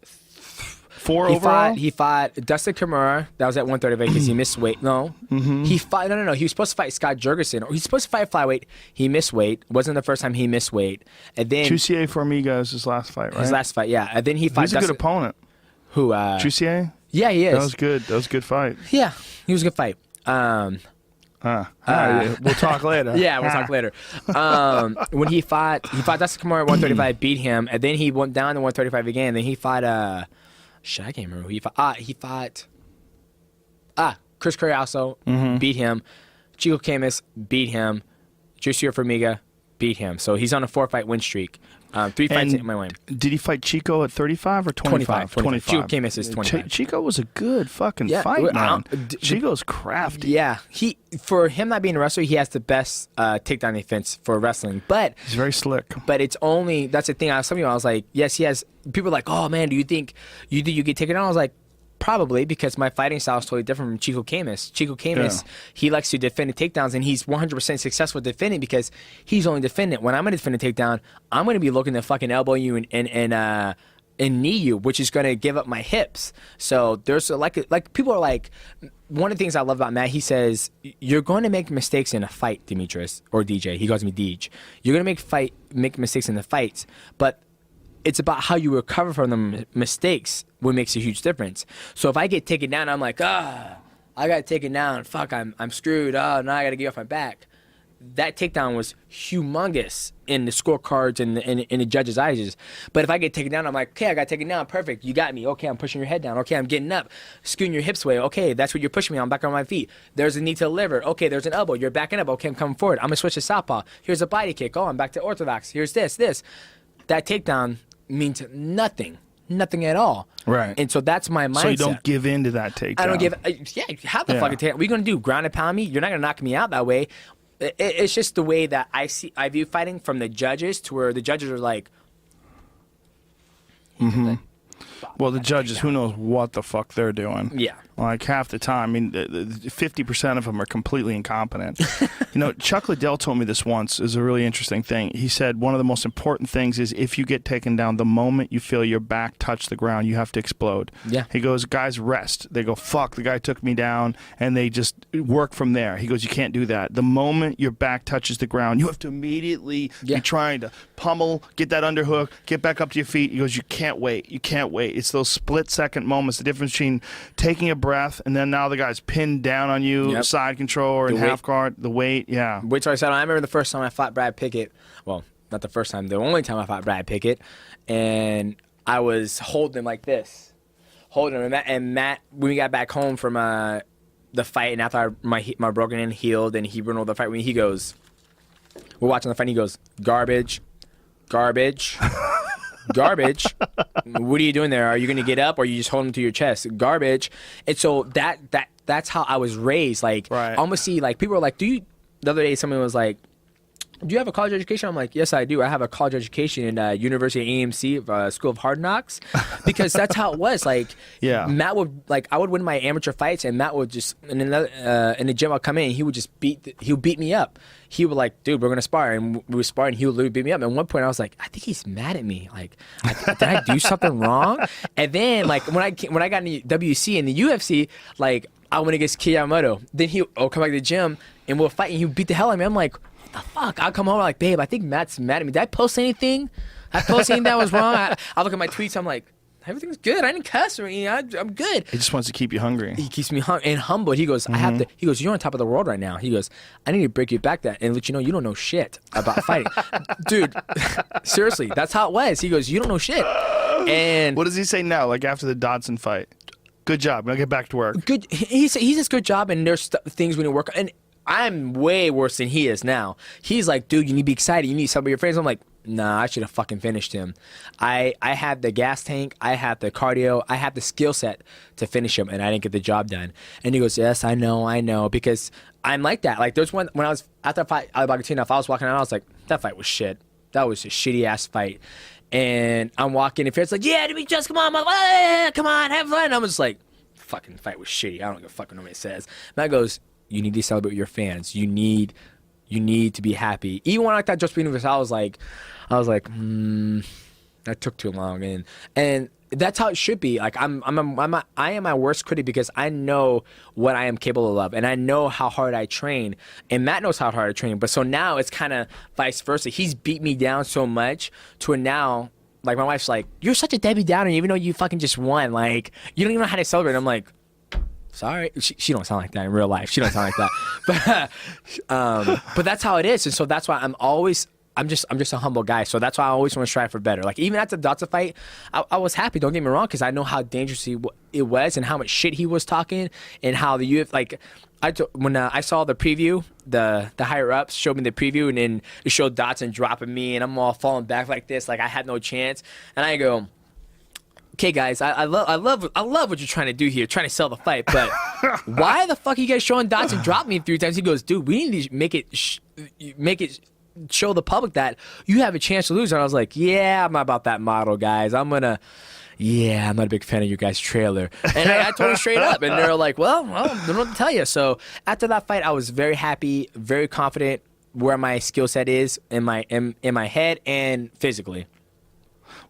4 overall. He fought Dustin Kimura. That was at 135 because he missed weight. No, he fought. No. He was supposed to fight Scott Jurgensen, or he's supposed to fight flyweight. He missed weight. Wasn't the first time he missed weight. And then Chusier Formiga is his last fight, right? his last fight, yeah. And then he fought. He's a good opponent. Who? Chusier. Yeah, he is. That was good. That was a good fight. Yeah, he was a good fight. We'll talk later. Yeah, we'll talk later. When he fought Dustin Kimura at 135, beat him, and then he went down to 135 again. Then he fought shit, I can't remember who he fought. He fought Chris Curry also beat him. Chico Camus beat him. Jussier Formiga beat him. So he's on a 4-fight win streak. 3 fights in my win. Did he fight Chico at 35 or 25? 25. Chico Camus is 25. Chico was a good fucking fight, man. Chico's crafty. Yeah, for him not being a wrestler, he has the best takedown defense for wrestling. But he's very slick. But it's only, that's the thing. I was like, yes, he has. People are like, oh man, do you think you get taken down? I was like, probably, because my fighting style is totally different from Chico Camus. Chico Camus, he likes to defend the takedowns, and he's 100% successful defending because he's only defending. When I'm going to defend a takedown, I'm going to be looking to fucking elbow you and knee you, which is going to give up my hips. So there's like people are like, one of the things I love about Matt, he says, you're going to make mistakes in a fight, Demetrius, or DJ. He calls me Deej. You're going to make mistakes in the fights, but it's about how you recover from the mistakes what makes a huge difference. So if I get taken down, I'm like, I got taken down. Fuck, I'm screwed. Oh, now I got to get off my back. That takedown was humongous in the scorecards and in the judges' eyes. But if I get taken down, I'm like, okay, I got taken down. Perfect. You got me. Okay, I'm pushing your head down. Okay, I'm getting up. Scooting your hips away. Okay, that's what you're pushing me. I'm back on my feet. There's a knee to the liver. Okay, there's an elbow. You're backing up. Okay, I'm coming forward. I'm going to switch to southpaw. Here's a body kick. Oh, I'm back to orthodox. Here's this. That takedown means nothing at all. Right. And so that's my mindset. So you don't give in to that takedown. I don't give. How the fucking takedown? What are you gonna do? Ground and pound me? You're not gonna knock me out that way. It's just the way that I view fighting from the judges, to where the judges are like. Well, the judges, who knows what the fuck they're doing? Yeah. Like half the time, I mean, 50% of them are completely incompetent. Chuck Liddell told me this once. Is a really interesting thing. He said one of the most important things is if you get taken down, the moment you feel your back touch the ground, you have to explode. Yeah. He goes, guys rest. They go, fuck, the guy took me down, and they just work from there. He goes, you can't do that. The moment your back touches the ground, you have to immediately be trying to pummel, get that underhook, get back up to your feet. He goes, you can't wait. You can't wait. It's those split-second moments, the difference between taking a breath and then now the guy's pinned down on you, side control or in half guard, the weight, Wait till I said, I remember the first time I fought Brad Pickett. Well, not the first time, the only time I fought Brad Pickett, and I was holding him like this. Holding him, and Matt, when we got back home from the fight, and after my broken hand healed and he ran over the fight, when he goes, we're watching the fight, and he goes, garbage. Garbage. What are you doing there? Are you going to get up, or are you just holding him to your chest? Garbage. And so that's how I was raised. Like, I almost see, like, people are like, the other day someone was like, do you have a college education? I'm like, yes, I do. I have a college education in University of AMC, School of Hard Knocks, because that's how it was. Like, Matt would, like, I would win my amateur fights, and Matt would just in the gym. I'd come in, and he would just beat me up. He would like, dude, we're gonna spar, and we would spar, and he would literally beat me up. And at one point, I was like, I think he's mad at me. Like, did I do something wrong? And then, like, when I got in the WC and the UFC, like, I went against Kiyamoto. Then I'll come back to the gym, and we'll fight, and he would beat the hell out of me. I'm like, what the fuck? I'll come home, like, babe, I think Matt's mad at me. Did I post anything? That was wrong? I look at my tweets, I'm like, everything's good. I didn't cuss or anything. I'm good. He just wants to keep you hungry. He keeps me hungry and humble. He goes, I have to. He goes, you're on top of the world right now. He goes, I need to break you back that and let you know you don't know shit about fighting, dude. Seriously, that's how it was. He goes, you don't know shit. And what does he say now? Like after the Dodson fight, good job. Now get back to work. Good. He says good job, and there's things we need to work on. And I'm way worse than he is now. He's like, dude, you need to be excited. You need to celebrate your friends. I'm like, nah, I should have fucking finished him. I had the gas tank, I had the cardio, I had the skill set to finish him, and I didn't get the job done. And he goes, yes, I know, because I'm like that. Like, there's one, when I was at that fight, if I was walking out, I was like, that fight was shit. That was a shitty ass fight. And I'm walking, and Fierce's like, yeah, did we just come on, come on, have fun. I'm just like, fucking fight was shitty. I don't give a fuck what nobody says. Matt goes, you need to celebrate with your fans. You need to be happy. Even when I like that just being I was like, that took too long, and that's how it should be. Like I am my worst critic because I know what I am capable of, and I know how hard I train, and Matt knows how hard I train. But so now it's kind of vice versa. He's beat me down so much to where now, like, my wife's like, you're such a Debbie Downer, even though you fucking just won. Like, you don't even know how to celebrate. I'm like, sorry, she don't sound like that in real life. She don't sound like that, but that's how it is, and so that's why I'm just a humble guy. So that's why I always want to strive for better. Like, even at the Dotsa fight, I was happy. Don't get me wrong, because I know how dangerous it was, and how much shit he was talking, and how the UFC, like, when I saw the preview, the higher ups showed me the preview, and then it showed Dotson dropping me, and I'm all falling back like this, like I had no chance, and I go, okay, guys, I love what you're trying to do here, trying to sell the fight, but why the fuck are you guys showing Dotson drop me 3 times? He goes, dude, we need to make it show the public that you have a chance to lose. And I was like, yeah, I'm not about that model, guys. I'm not a big fan of your guys' trailer. And I told them straight up, and they're like, well, I don't know what to tell you. So after that fight, I was very happy, very confident where my skill set is in my head and physically.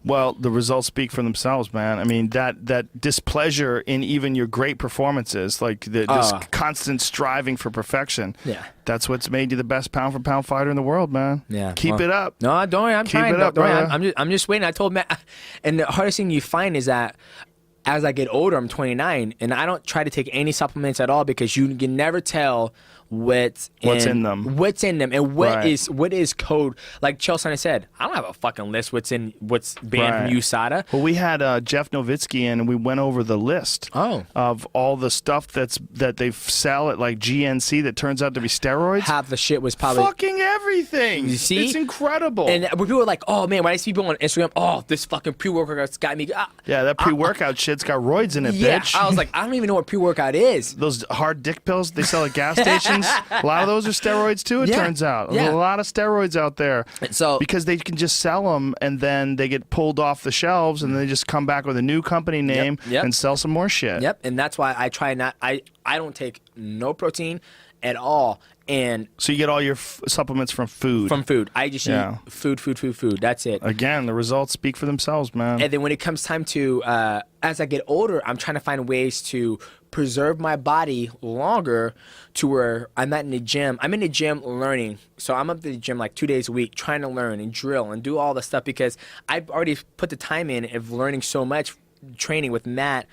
Well, the results speak for themselves, man. I mean, that displeasure in even your great performances, like this constant striving for perfection. Yeah, that's what's made you the best pound-for-pound fighter in the world, man. Yeah, keep it up. No, don't worry, I'm trying. Keep it up, brother. I'm just waiting. I told Matt, and the hardest thing you find is that as I get older, I'm 29, and I don't try to take any supplements at all because you can never tell what's in them, and what is code. Like Chael said, I don't have a fucking list what's banned from USADA. Well, we had Jeff Nowitzki in, and we went over the list of all the stuff that they sell at like GNC that turns out to be steroids. Half the shit was probably fucking everything. You see, it's incredible. And when people were like, "Oh man," when I see people on Instagram, "Oh, this fucking pre-workout's got me." Yeah, that pre-workout shit's got roids in it, bitch. I was like, I don't even know what pre-workout is. Those hard dick pills they sell at gas stations. A lot of those are steroids too, it turns out. There's a lot of steroids out there. So, because they can just sell them and then they get pulled off the shelves and they just come back with a new company name and sell some more shit. Yep, and that's why I try not, I don't take no protein at all. And so you get all your supplements from food? From food. I just eat food. That's it. Again, the results speak for themselves, man. And then when it comes time to, as I get older, I'm trying to find ways to preserve my body longer to where I'm not in the gym. I'm in the gym learning. So I'm up to the gym like 2 days a week trying to learn and drill and do all the stuff because I've already put the time in of learning so much training with Matt,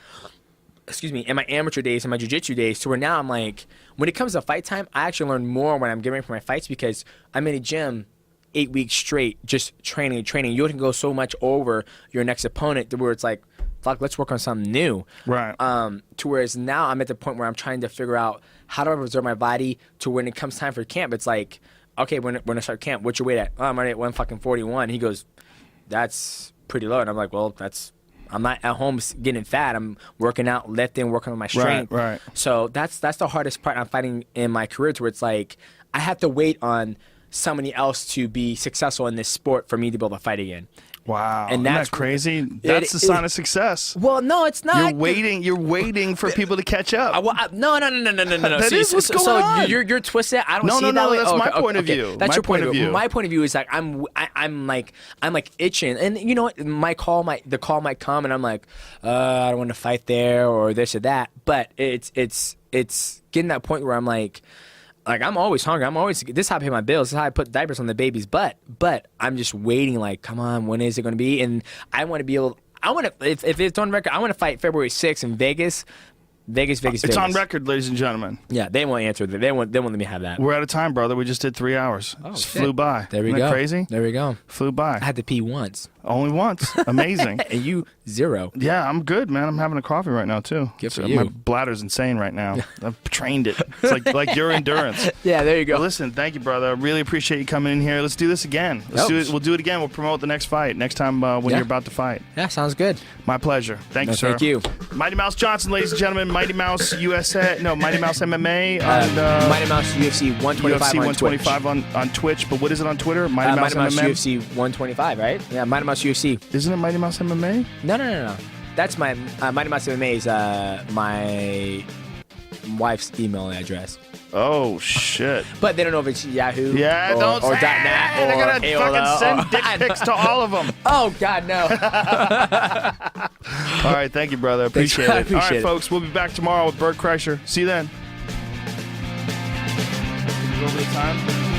in my amateur days and my jiu-jitsu days, to where now I'm like, when it comes to fight time, I actually learn more when I'm getting ready for my fights because I'm in a gym 8 weeks straight just training. You can go so much over your next opponent to where it's like, fuck, let's work on something new. Right. To whereas now I'm at the point where I'm trying to figure out how do I preserve my body to when it comes time for camp, it's like, okay, when I start camp, what's your weight at? Oh, I'm already at 141. He goes, that's pretty low. And I'm like, well, I'm not at home getting fat. I'm working out, lifting, working on my strength. Right. So that's the hardest part I'm fighting in my career, to where it's like I have to wait on somebody else to be successful in this sport for me to be able to fight again. Wow, and that's crazy. That's the sign of success. Well, no, it's not. You're waiting for people to catch up. No. That is what's going on. You're twisted. I don't see it that way. That's my point of view. That's your point of view. My point of view is like I'm like itching, and you know what? The call might come, and I'm like, I don't want to fight there or this or that. But it's getting that point where I'm like I'm always hungry. This is how I pay my bills. This is how I put diapers on the baby's butt. But I'm just waiting like, come on, when is it going to be? And I want to be able, if it's on record, I want to fight February 6th in Vegas. Vegas. It's on record, ladies and gentlemen. Yeah, they won't answer. They won't let me have that. We're out of time, brother. We just did 3 hours. Oh, Just shit. flew by. There we Isn't go. that crazy? There we go. Flew by. I had to pee once. Only once. Amazing. And you, 0. Yeah, I'm good, man. I'm having a coffee right now too. Good for So you. My bladder's insane right now. I've trained it. It's like your endurance. Yeah, there you go. Well, listen, thank you, brother. I really appreciate you coming in here. Let's do this again. Let's do it. We'll do it again. We'll promote the next fight next time when you're about to fight. Yeah, sounds good. My pleasure. Thank you, sir. Thank you. Mighty Mouse Johnson, ladies and gentlemen. Mighty Mouse USA. No, Mighty Mouse MMA. And, Mighty Mouse UFC 125 UFC on 125 Twitch. on Twitch. But what is it on Twitter? Mighty Mouse Mighty Mouse MMA. UFC 125, right? Yeah, Mighty Mouse UFC. Isn't it Mighty Mouse MMA? No. That's my Mighty Mouse MMA is my wife's email address. Oh shit! But they don't know if it's Yahoo. Yeah, or, don't or say .net They're or gonna AOL. fucking send dick pics to all of them. Oh God, no. All right, thank you, brother. Appreciate I it. appreciate All right, it. folks, we'll be back tomorrow with Bert Kreischer. See you then. Can you go over the time?